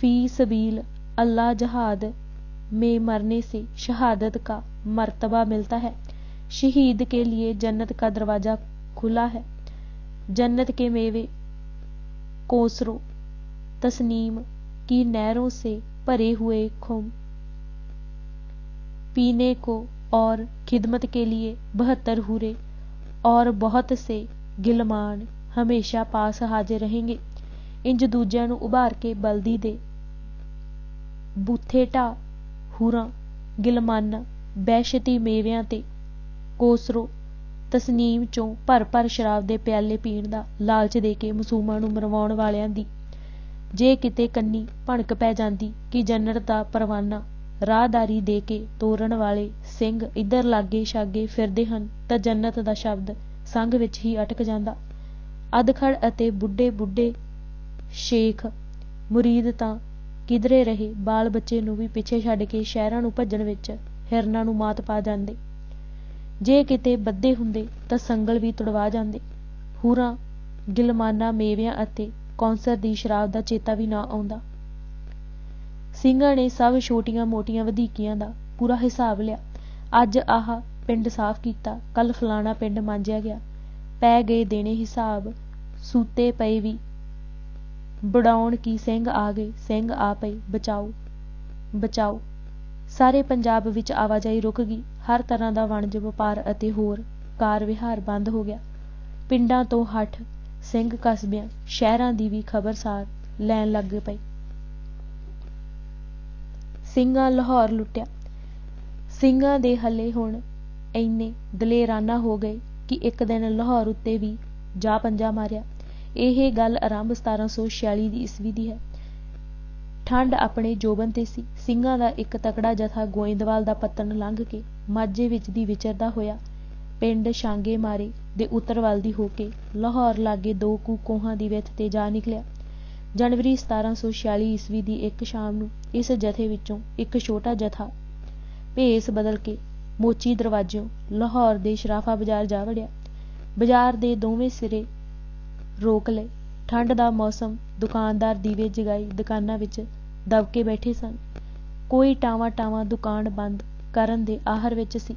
फी सबील अल्लाह जहाद में मरने से शहादत का मर्तबा मिलता है। शहीद के लिए जन्नत का दरवाज़ा खुला है। जन्नत के मेवे कोसरों तस्नीम की नहरों से भरे हुए खुम पीने को और खिदमत के लिए 72 हूरे और बहुत से गिलमान हमेशा पास हाजिर रहेंगे। इंज दूजिਆਂ ਨੂੰ ਉਭਾਰ ਕੇ ਬਲਦੀ ਦੇ ਬੂਥੇ ਢਾਹ ਹੂਰਾਂ, ਗਿਲਮਾਨਾਂ, ਬਹਿਸ਼ਤੀ ਮੇਵਿਆਂ ਤੇ ਕੋਸਰੋ ਤਸਨੀਮ 'ਚੋਂ ਭਰ-ਭਰ ਸ਼ਰਾਬ ਦੇ ਪਿਆਲੇ ਪੀਣ ਦਾ ਲਾਲਚ ਦੇ ਕੇ ਮਾਸੂਮਾਂ ਨੂੰ ਮਰਵਾਉਣ ਵਾਲਿਆਂ ਦੀ ਜੇ ਕਿਤੇ ਕੰਨੀ ਭਣਕ ਪੈ ਜਾਂਦੀ ਕਿ ਜੰਨਤ ਦਾ ਪਰਵਾਨਾ ਰਾਹਦਾਰੀ ਦੇ ਕੇ ਤੋਰਨ ਵਾਲੇ ਸਿੰਘ ਇੱਧਰ ਲਾਗੇ-ਛਾਗੇ ਫਿਰਦੇ ਹਨ, ਤਾਂ ਜੰਨਤ ਦਾ ਸ਼ਬਦ ਸੰਘ ਵਿੱਚ ਹੀ ਅਟਕ ਜਾਂਦਾ। ਅਧਖੜ ਅਤੇ ਬੁੱਢੇ ਸ਼ੇਖ ਮੁਰੀਦ ਤਾਂ ਕਿਧਰੇ ਰਹੇ, ਬਾਲ ਬੱਚੇ ਨੂੰ ਵੀ ਪਿੱਛੇ ਛੱਡ ਕੇ ਸ਼ਹਿਰਾਂ ਨੂੰ ਭੱਜਣ ਵਿੱਚ ਹਿਰਨਾਂ ਨੂੰ ਮਾਤ ਪਾ ਜਾਂਦੇ। ਜੇ ਕਿਤੇ ਬੱਧੇ ਹੁੰਦੇ ਤਾਂ ਸੰਗਲ ਵੀ ਤੁੜਵਾ ਜਾਂਦੇ। ਹੂਰਾਂ, ਗਿਲਮਾਨਾਂ, ਮੇਵਿਆਂ ਅਤੇ ਕੌਂਸਰ ਦੀ ਸ਼ਰਾਬ ਦਾ ਚੇਤਾ ਵੀ ਨਾ ਆਉਂਦਾ। ਸਿੰਘਾਂ ਨੇ ਸਭ ਛੋਟੀਆਂ-ਮੋਟੀਆਂ ਵਧੀਕੀਆਂ ਦਾ ਪੂਰਾ ਹਿਸਾਬ ਲਿਆ। ਅੱਜ ਆਹ ਪਿੰਡ ਸਾਫ਼ ਕੀਤਾ, ਕੱਲ੍ਹ ਫਲਾਣਾ ਪਿੰਡ ਮਾਂਜਿਆ ਗਿਆ। ਪੈ ਗਏ ਦੇਣੇ ਹਿਸਾਬ, ਸੂਤੇ ਪਏ ਵੀ ਬੁੜਾਉਣ ਕੀ ਸਿੰਘ ਆ ਗਏ, ਸਿੰਘ ਆ ਪਏ ਬਚਾਓ। ਬਚਾਓ। ਸਾਰੇ ਪੰਜਾਬ ਵਿੱਚ ਆਵਾਜਾਈ ਰੁਕ ਗਈ। ਹਰ ਤਰ੍ਹਾਂ ਦਾ ਵਣਜ ਵਪਾਰ ਅਤੇ ਹੋਰ ਕਾਰ ਵਿਹਾਰ ਬੰਦ ਹੋ ਗਿਆ। ਪਿੰਡਾਂ ਤੋਂ ਹੱਠ ਸਿੰਘ ਕਸਬਿਆਂ ਸ਼ਹਿਰਾਂ ਦੀ ਵੀ ਖਬਰਸਾਰ ਲੈਣ ਲੱਗ ਪਏ। ਸਿੰਘਾਂ ਲਾਹੌਰ ਲੁੱਟਿਆ। ਸਿੰਘਾਂ ਦੇ ਹੱਲੇ ਹੁਣ ਇੰਨੇ ਦਲੇਰਾਨਾ ਹੋ ਗਏ ਕਿ ਇੱਕ ਦਿਨ ਲਾਹੌਰ ਉੱਤੇ ਵੀ ਜਾ ਪੰਜਾ ਮਾਰਿਆ। ਇਹ ਗੱਲ ਆਰੰਭ 1746 ਦੀ ਈਸਵੀ ਦੀ ਹੈ। ਠੰਡ ਆਪਣੇ ਜੋਬਨ ਤੇ ਸੀ। ਸਿੰਘਾਂ ਦਾ ਇੱਕ ਤਕੜਾ ਜਥਾ ਗੋਇੰਦਵਾਲ ਦਾ ਪੱਤਣ ਲੰਘ ਕੇ ਮਾਝੇ ਵਿੱਚ ਦੀ ਵਿਚਰਦਾ ਹੋਇਆ ਪਿੰਡ ਛਾਂਗੇ ਮਾਰੇ ਦੇ ਉੱਤਰ ਵੱਲ ਦੀ ਹੋ ਕੇ ਲਾਹੌਰ ਲਾਗੇ 2 ਕੁ ਕੋਹਾਂ ਦੀ ਵਿੱਥ ਤੇ ਜਾ ਨਿਕਲਿਆ। ਜਨਵਰੀ 1746 ਈਸਵੀ ਦੀ ਇੱਕ ਸ਼ਾਮ ਨੂੰ ਇਸ ਜਥੇ ਵਿੱਚੋਂ ਇੱਕ ਛੋਟਾ ਜਥਾ ਭੇਸ ਬਦਲ ਕੇ ਮੋਚੀ ਦਰਵਾਜ਼ਿਓਂ ਲਾਹੌਰ ਦੇ ਸ਼ਰਾਫਾ ਬਾਜ਼ਾਰ ਜਾ ਵੜਿਆ। ਬਾਜ਼ਾਰ ਦੇ ਦੋਵੇਂ ਸਿਰੇ ਰੋਕ ਲਏ। ਠੰਡ ਦਾ ਮੌਸਮ, ਦੁਕਾਨਦਾਰ ਦੀਵੇ ਜਗਾਈ ਦੁਕਾਨਾਂ ਵਿੱਚ ਦਬਕੇ ਬੈਠੇ ਸਨ। ਕੋਈ ਟਾਵਾਂ ਦੁਕਾਨ ਬੰਦ ਕਰਨ ਦੇ ਆਹਰ ਵਿੱਚ ਸੀ।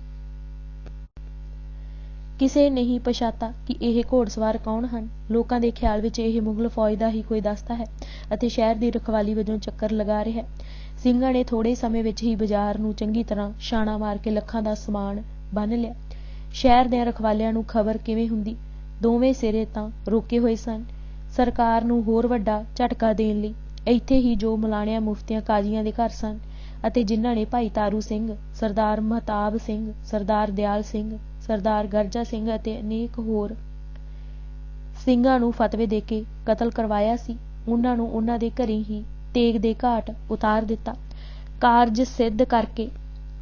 ਕਿਸੇ ਨਹੀਂ ਪਛਾਤਾ ਕਿ ਇਹ ਘੋੜਸਵਾਰ ਕੌਣ ਹਨ। ਲੋਕਾਂ ਦੇ ਖਿਆਲ ਵਿੱਚ ਇਹ ਮੁਗਲ ਫੌਜ ਦਾ ਹੀ ਕੋਈ ਦਸਤਾ ਹੈ ਅਤੇ ਸ਼ਹਿਰ ਦੀ ਰਖਵਾਲੀ ਵਜੋਂ ਚੱਕਰ ਲਗਾ ਰਿਹਾ ਹੈ। ਸਿੰਘਾਂ ਨੇ ਥੋੜ੍ਹੇ ਸਮੇਂ ਵਿੱਚ ਹੀ ਬਾਜ਼ਾਰ ਨੂੰ ਚੰਗੀ ਤਰ੍ਹਾਂ ਛਾਣਾ ਮਾਰ ਕੇ ਲੱਖਾਂ ਦਾ ਸਮਾਨ ਬੰਨ੍ਹ ਲਿਆ। ਸ਼ਹਿਰ ਦਿਆਂ ਰਖਵਾਲਿਆਂ ਨੂੰ ਖਬਰ ਕਿਵੇਂ ਹੁੰਦੀ? ਦੋਵੇਂ ਸਿਰੇ ਤਾਂ ਰੋਕੇ ਹੋਏ ਸਨ। ਸਰਕਾਰ ਨੂੰ ਹੋਰ ਵੱਡਾ ਝਟਕਾ ਦੇਣ ਲਈ ਇੱਥੇ ਹੀ ਜੋ ਮਲਾਣਿਆਂ ਮੁਫਤੀਆਂ ਕਾਜ਼ੀਆਂ ਦੇ ਘਰ ਸਨ ਅਤੇ ਜਿਨ੍ਹਾਂ ਨੇ ਭਾਈ ਤਾਰੂ ਸਿੰਘ, ਸਰਦਾਰ ਮਹਤਾਬ ਸਿੰਘ, ਸਰਦਾਰ ਦਿਆਲ ਸਿੰਘ, ਸਰਦਾਰ ਗਰਜਾ ਸਿੰਘ ਅਤੇ ਅਨੇਕ ਹੋਰ ਸਿੰਘਾਂ ਨੂੰ ਫਤਵੇ ਦੇ ਕੇ ਕਤਲ ਕਰਵਾਇਆ ਸੀ, ਉਹਨਾਂ ਨੂੰ ਉਹਨਾਂ ਦੇ ਘਰੀਂ ਹੀ ਤੇਗ ਦੇ ਘਾਟ ਉਤਾਰ ਦਿੱਤਾ। ਕਾਰਜ ਸਿੱਧ ਕਰਕੇ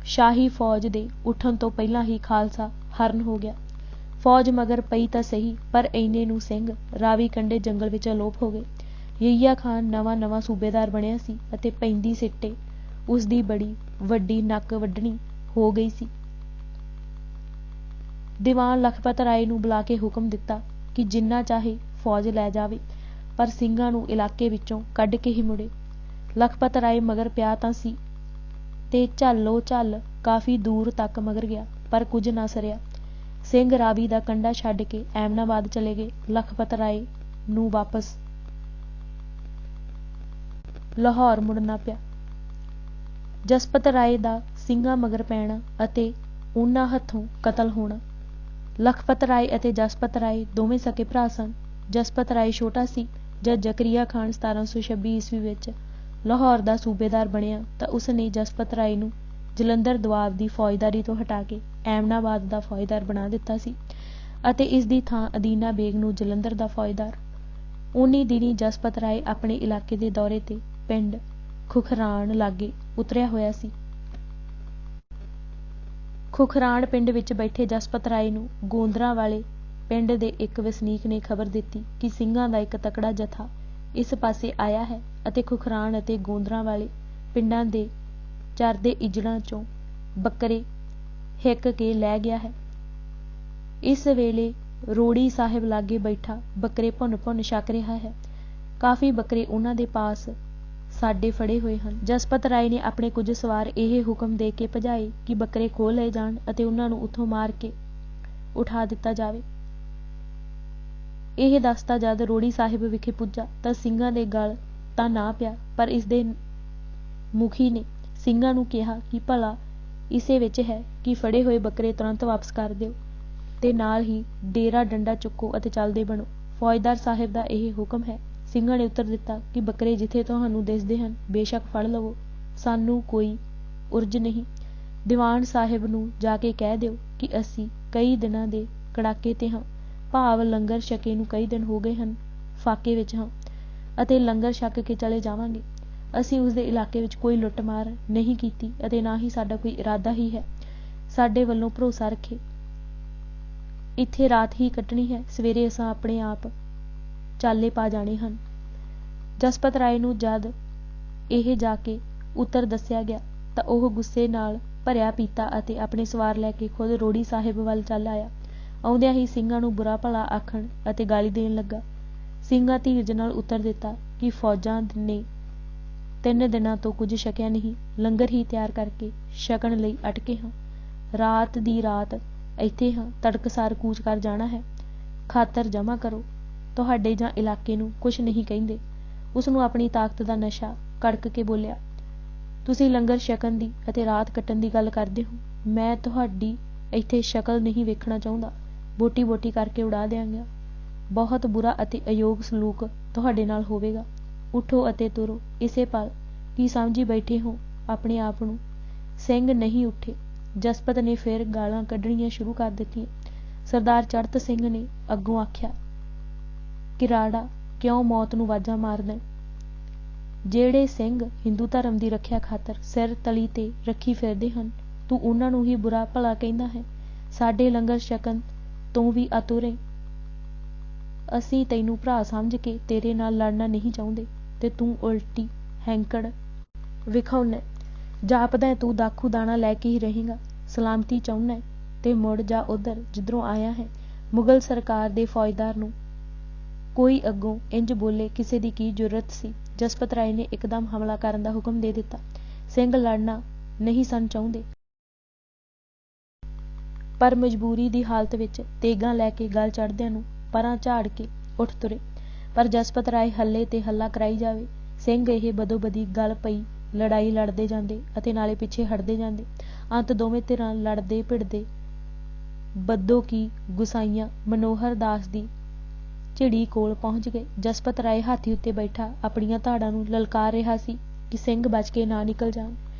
ਸ਼ਾਹੀ ਫੌਜ ਦੇ ਉੱਠਣ ਤੋਂ ਪਹਿਲਾਂ ਹੀ ਖਾਲਸਾ ਹਰਨ ਹੋ ਗਿਆ। ਫੌਜ ਮਗਰ ਪਈ ਤਾਂ ਸਹੀ, ਪਰ ਇੰਨੇ ਨੂੰ ਸਿੰਘ ਰਾਵੀ ਕੰਢੇ ਜੰਗਲ ਵਿੱਚ ਅਲੋਪ ਹੋ ਗਏ। ਯਹੀਆ ਖਾਨ ਨਵਾਂ ਸੂਬੇਦਾਰ ਬਣਿਆ ਸੀ ਅਤੇ ਪੈਂਦੀ ਸਿੱਟੇ ਉਸ ਦੀ ਬੜੀ ਵੱਡੀ ਨੱਕ ਵੱਢਣੀ ਹੋ ਗਈ ਸੀ। ਦੀਵਾਨ ਲਖਪਤ ਰਾਏ ਨੂੰ ਬੁਲਾ ਕੇ ਹੁਕਮ ਦਿੱਤਾ ਕਿ ਜਿੰਨਾ ਚਾਹੇ ਫੌਜ ਲੈ ਜਾਵੇ, ਪਰ ਸਿੰਘਾਂ ਨੂੰ ਇਲਾਕੇ ਵਿੱਚੋਂ ਕੱਢ ਕੇ ਹੀ ਮੁੜੇ। ਲਖਪਤ ਰਾਏ ਮਗਰ ਪਿਆ ਤਾਂ ਸੀ ਤੇ ਝੱਲੋ ਝੱਲ ਕਾਫੀ ਦੂਰ ਤੱਕ ਮਗਰ ਗਿਆ, ਪਰ ਕੁਝ ਨਾ ਸਰਿਆ। ਸਿੰਘ ਰਾਵੀ ਦਾ ਕੰਢਾ ਛੱਡ ਕੇ ਐਮਨਾਬਾਦ ਚਲੇ ਗਏ। ਲਖਪਤ ਰਾਏ ਨੂੰ ਵਾਪਸ ਲਾਹੌਰ ਮੁੜਨਾ ਪਿਆ। ਜਸਪਤ ਰਾਏ ਦਾ ਸਿੰਘਾਂ ਮਗਰ ਪੈਣਾ ਅਤੇ ਉਹਨਾਂ ਹੱਥੋਂ ਕਤਲ ਹੋਣਾ। ਲਖਪਤ ਰਾਏ ਅਤੇ ਜਸਪਤ ਰਾਏ ਦੋਵੇਂ ਸਕੇ ਭਰਾ ਸਨ। ਜਸਪਤ ਰਾਏ ਛੋਟਾ ਸੀ। ਜਦ ਜ਼ਕਰੀਆ ਖਾਨ 1726 ਈਸਵੀ ਵਿੱਚ ਲਾਹੌਰ ਦਾ ਸੂਬੇਦਾਰ ਬਣਿਆ ਤਾਂ ਉਸ ਨੇ ਜਸਪਤ ਰਾਏ ਨੂੰ ਜਲੰਧਰ ਦੁਆਬ ਦੀ ਫੌਜਦਾਰੀ ਤੋਂ ਹਟਾ ਕੇ ਐਮਨਾਬਾਦ ਦਾ ਫੌਜਦਾਰ ਬਣਾ ਦਿੱਤਾ ਸੀ ਅਤੇ ਇਸ ਦੀ ਥਾਂ ਅਦੀਨਾ ਬੇਗ ਨੂੰ ਜਲੰਧਰ ਦਾ ਫੌਜਦਾਰ। ਉਨੀ ਦਿਨੀਂ ਜਸਪਤ ਰਾਏ ਆਪਣੇ ਇਲਾਕੇ ਦੇ ਦੌਰੇ ਤੇ ਪਿੰਡ ਖੁਖਰਾਣ ਲਾਗੇ ਉਤਰਿਆ ਹੋਇਆ ਸੀ। ਖੁਖਰਾਣ ਪਿੰਡ ਵਿੱਚ ਬੈਠੇ ਜਸਪਤ ਰਾਏ ਨੂੰ ਗੋਂਦਰਾਂ ਵਾਲੇ ਪਿੰਡ ਦੇ ਇੱਕ ਵਸਨੀਕ ਨੇ ਖਬਰ ਦਿੱਤੀ ਕਿ ਸਿੰਘਾਂ ਦਾ ਇੱਕ ਤਕੜਾ ਜਥਾ ਇਸ ਪਾਸੇ ਆਇਆ ਹੈ ਅਤੇ ਖੁਖਰਾਣ ਅਤੇ ਗੋਂਦਰਾਂ ਵਾਲੇ ਪਿੰਡਾਂ ਦੇ ਚਰਦੇ ਇੱਜੜਾਂ ਚੋਂ ਬੱਕਰੇ ਹਿੱਕ ਕੇ ਲੈ ਗਿਆ ਹੈ। ਇਸ ਵੇਲੇ ਰੋੜੀ ਸਾਹਿਬ ਲਾਗੇ ਬੈਠਾ ਬੱਕਰੇ ਭੁੰਨ ਛਕ ਰਿਹਾ ਹੈ। ਕਾਫੀ ਬੱਕਰੇ ਉਹਨਾਂ ਦੇ ਪਾਸ ਸਾਡੇ ਫੜੇ ਹੋਏ ਹਨ। ਜਸਪਤ ਰਾਏ ਨੇ ਆਪਣੇ ਕੁਝ ਸਵਾਰ ਇਹ ਹੁਕਮ ਦੇ ਕੇ ਭਜਾਏ ਕਿ ਬੱਕਰੇ ਖੋਹ ਲਏ ਜਾਣ ਅਤੇ ਉਹਨਾਂ ਨੂੰ ਉੱਥੋਂ ਮਾਰ ਕੇ ਉਠਾ ਦਿੱਤਾ ਜਾਵੇ। ਇਹ ਦਸਤਾ ਜਦ ਰੋੜੀ ਸਾਹਿਬ ਵਿਖੇ ਪੁੱਜਾ ਤਾਂ ਸਿੰਘਾਂ ਦੇ ਗਲ ਤਾਂ ਨਾ ਪਿਆ, ਪਰ ਇਸ ਦੇ ਮੁਖੀ ਨੇ ਸਿੰਘਾਂ ਨੂੰ ਕਿਹਾ ਕਿ ਭਲਾ ਇਸੇ ਵਿੱਚ ਹੈ ਕਿ ਫੜੇ ਹੋਏ ਬੱਕਰੇ ਤੁਰੰਤ ਵਾਪਸ ਕਰ ਦਿਓ ਤੇ ਨਾਲ ਹੀ ਡੇਰਾ ਡੰਡਾ ਚੁੱਕੋ ਅਤੇ ਚੱਲਦੇ ਬਣੋ। ਫੌਜਦਾਰ ਸਾਹਿਬ ਦਾ ਇਹ ਹੁਕਮ ਹੈ। ਸਿੰਘਾਂ ਨੇ ਉੱਤਰ ਦਿੱਤਾ ਕਿ ਬੱਕਰੇ ਜਿੱਥੇ ਤੁਹਾਨੂੰ ਦਿਸਦੇ ਹਨ ਬੇਸ਼ੱਕ ਫੜ ਲਵੋ, ਸਾਨੂੰ ਕੋਈ ਉਰਜ ਨਹੀਂ। ਦੀਵਾਨ ਸਾਹਿਬ ਨੂੰ ਜਾ ਕੇ ਕਹਿ ਦਿਓ ਕਿ ਅਸੀਂ ਕਈ ਦਿਨਾਂ ਦੇ ਕੜਾਕੇ ਤੇ ਹਾਂ, ਭਾਵ ਲੰਗਰ ਛਕੇ ਨੂੰ ਕਈ ਦਿਨ ਹੋ ਗਏ ਹਨ, ਫਾਕੇ ਵਿੱਚ ਹਾਂ ਅਤੇ ਲੰਗਰ ਛਕ ਕੇ ਚਲੇ ਜਾਵਾਂਗੇ। ਅਸੀਂ ਉਸਦੇ ਇਲਾਕੇ ਵਿੱਚ ਕੋਈ ਲੁੱਟਮਾਰ ਨਹੀਂ ਕੀਤੀ ਅਤੇ ਨਾ ਹੀ ਸਾਡਾ ਕੋਈ ਇਰਾਦਾ ਹੀ ਹੈ। ਸਾਡੇ ਵੱਲੋਂ ਭਰੋਸਾ ਰੱਖੇ। ਇੱਥੇ ਰਾਤ ਹੀ ਕੱਟਣੀ ਹੈ, ਸਵੇਰੇ ਅਸਾਂ ਆਪਣੇ ਆਪ ਚਾਲੇ ਪਾ ਜਾਣੇ ਹਨ। ਜਸਪਤ ਰਾਏ ਨੂੰ ਜਦ ਇਹ ਜਾ ਕੇ ਉੱਤਰ ਦੱਸਿਆ ਗਿਆ ਤਾਂ ਉਹ ਗੁੱਸੇ ਨਾਲ ਭਰਿਆ ਪੀਤਾ ਅਤੇ ਆਪਣੇ ਸਵਾਰ ਲੈ ਕੇ ਖੁਦ ਰੋੜੀ ਸਾਹਿਬ ਵੱਲ ਚੱਲ ਆਇਆ। ਆਉਂਦਿਆਂ ਹੀ ਸਿੰਘਾਂ ਨੂੰ ਬੁਰਾ ਭਲਾ ਆਖਣ ਅਤੇ ਗਾਲੀ ਦੇਣ ਲੱਗਾ। ਸਿੰਘਾਂ ਧੀਰਜ ਨਾਲ ਉੱਤਰ ਦਿੱਤਾ ਕਿ ਫੌਜਾਂ ਨੇ 3 ਦਿਨਾਂ ਤੋਂ ਕੁਝ ਛਕਿਆ ਨਹੀਂ, ਲੰਗਰ ਹੀ ਤਿਆਰ ਕਰਕੇ ਛਕਣ ਲਈ ਅਟਕੇ ਹਾਂ। ਰਾਤ ਦੀ ਰਾਤ ਇੱਥੇ ਹਾਂ, ਤੜਕਸਾਰ ਕੂਚ ਕਰ ਜਾਣਾ ਹੈ। ਖਾਤਰ ਜਮ੍ਹਾਂ ਕਰੋ, ਤੁਹਾਡੇ ਜਾਂ ਇਲਾਕੇ ਨੂੰ ਕੁਛ ਨਹੀਂ ਕਹਿੰਦੇ। ਉਸਨੂੰ ਆਪਣੀ ਤਾਕਤ ਦਾ ਨਸ਼ਾ ਕੜਕ ਕੇ ਬੋਲਿਆ। ਤੁਸੀਂ ਲੰਗਰ ਛਕਣ ਦੀ ਅਤੇ ਰਾਤ ਕੱਟਣ ਦੀ ਗੱਲ ਕਰਦੇ ਹੋ। ਮੈਂ ਤੁਹਾਡੀ ਇੱਥੇ ਸ਼ਕਲ ਨਹੀਂ ਵੇਖਣਾ ਚਾਹੁੰਦਾ। ਬੋਟੀ ਬੋਟੀ ਕਰਕੇ ਉਡਾ ਦਿਆਂਗਾ। ਬਹੁਤ ਬੁਰਾ ਅਤੇ ਅਯੋਗ ਸਲੂਕ ਤੁਹਾਡੇ ਨਾਲ ਹੋਵੇਗਾ। ਉੱਠੋ ਅਤੇ ਤੁਰੋ। ਇਸੇ ਪਲ ਕੀ ਸਮਝੀ ਬੈਠੇ ਹੋ ਆਪਣੇ ਆਪ ਨੂੰ? ਸਿੰਘ ਨਹੀਂ ਉੱਠੇ। ਜਸਪਤ ਨੇ ਫਿਰ ਗਾਲਾਂ ਕੱਢਣੀਆਂ ਸ਼ੁਰੂ ਕਰ ਦਿੱਤੀਆਂ। ਸਰਦਾਰ ਚੜ੍ਹਤ ਸਿੰਘ ਨੇ ਅੱਗੋਂ ਆਖਿਆ, ਕਿਰਾੜਾ ਕਿਉਂ ਮੌਤ ਨੂੰ ਵਾਜਾਂ ਮਾਰਦਾ? ਜਿਹੜੇ ਸਿੰਘ ਹਿੰਦੂ ਧਰਮ ਦੀ ਰੱਖਿਆ ਖਾਤਰ ਸਿਰ ਤਲੀ ਤੇ ਰੱਖੀ ਫਿਰਦੇ ਹਨ, ਤੂੰ ਉਹਨਾਂ ਨੂੰ ਹੀ ਬੁਰਾ ਭਲਾ ਕਹਿੰਦਾ ਹੈ। ਸਾਡੇ ਲੰਗਰ ਛਕਣ ਤੋਂ ਵੀ ਅਤੁਰੇ। ਅਸੀਂ ਤੈਨੂੰ ਭਰਾ ਸਮਝ ਕੇ ਤੇਰੇ ਨਾਲ ਲੜਨਾ ਨਹੀਂ ਚਾਹੁੰਦੇ ਤੇ ਤੂੰ ਉਲਟੀ ਹੈਂਕੜ ਵਿਖਾਉਣਾ। ਜਾਪਦਾ ਤੂੰ ਦਾਖੂ ਦਾਣਾ ਲੈ ਕੇ ਹੀ ਰਹੇਗਾ। ਸਲਾਮਤੀ ਚਾਹੁੰਦਾ ਤੇ ਮੁੜ ਜਾ ਉੱਧਰ ਜਿੱਧਰੋਂ ਆਇਆ ਹੈ। ਮੁਗਲ ਸਰਕਾਰ ਦੇ ਫੌਜਦਾਰ ਨੂੰ ਕੋਈ ਅੱਗੋਂ ਇੰਜ ਬੋਲੇ ਕਿਸੇ ਦੀ ਕੀ ਜ਼ੁਰਤ ਸੀ? ਜਸਪਤ ਰਾਏ ਨੇ ਇੱਕਦਮ ਹਮਲਾ ਕਰਨ ਦਾ ਹੁਕਮ ਦੇ ਦਿੱਤਾ। ਸਿੰਘ ਲੜਨਾ ਨਹੀਂ ਸਨ ਚਾਹੁੰਦੇ, ਪਰ ਮਜਬੂਰੀ ਦੀ ਹਾਲਤ ਵਿੱਚ ਤੇਗਾਂ ਲੈ ਕੇ ਗਲ ਚੜ੍ਹਦਿਆਂ ਨੂੰ ਪਰਾਂ ਝਾੜ ਕੇ ਉੱਠ ਤੁਰੇ। ਪਰ ਜਸਪਤ ਰਾਏ ਹੱਲੇ ਤੇ ਹੱਲਾ ਕਰਾਈ ਜਾਵੇ। ਸਿੰਘ ਇਹ ਬਦੋ-ਬਦੀ ਗਲ ਪਈ ਲੜਾਈ ਲੜਦੇ ਜਾਂਦੇ ਅਤੇ ਨਾਲੇ ਪਿੱਛੇ ਹਟਦੇ ਜਾਂਦੇ। ਅੰਤ ਦੋਵੇਂ ਧਿਰਾਂ ਲੜਦੇ ਭਿੜਦੇ ਬੱਦੋ ਕੀ ਗੁਸਾਈਆਂ ਮਨੋਹਰ ਦਾਸ ਦੀ ਝਿੜੀ ਕੋਲ ਪਹੁੰਚ ਗਏ। ਜਸਪਤ ਰਾਏ ਹਾਥੀ ਉੱਤੇ ਬੈਠਾ ਆਪਣੀਆਂ ਧਾੜਾਂ ਨੂੰ ਲਲਕਾਰ ਰਿਹਾ ਸੀ ਕਿ ਸਿੰਘ ਬਚ ਕੇ ਨਾ ਨਿਕਲ ਜਾਣ।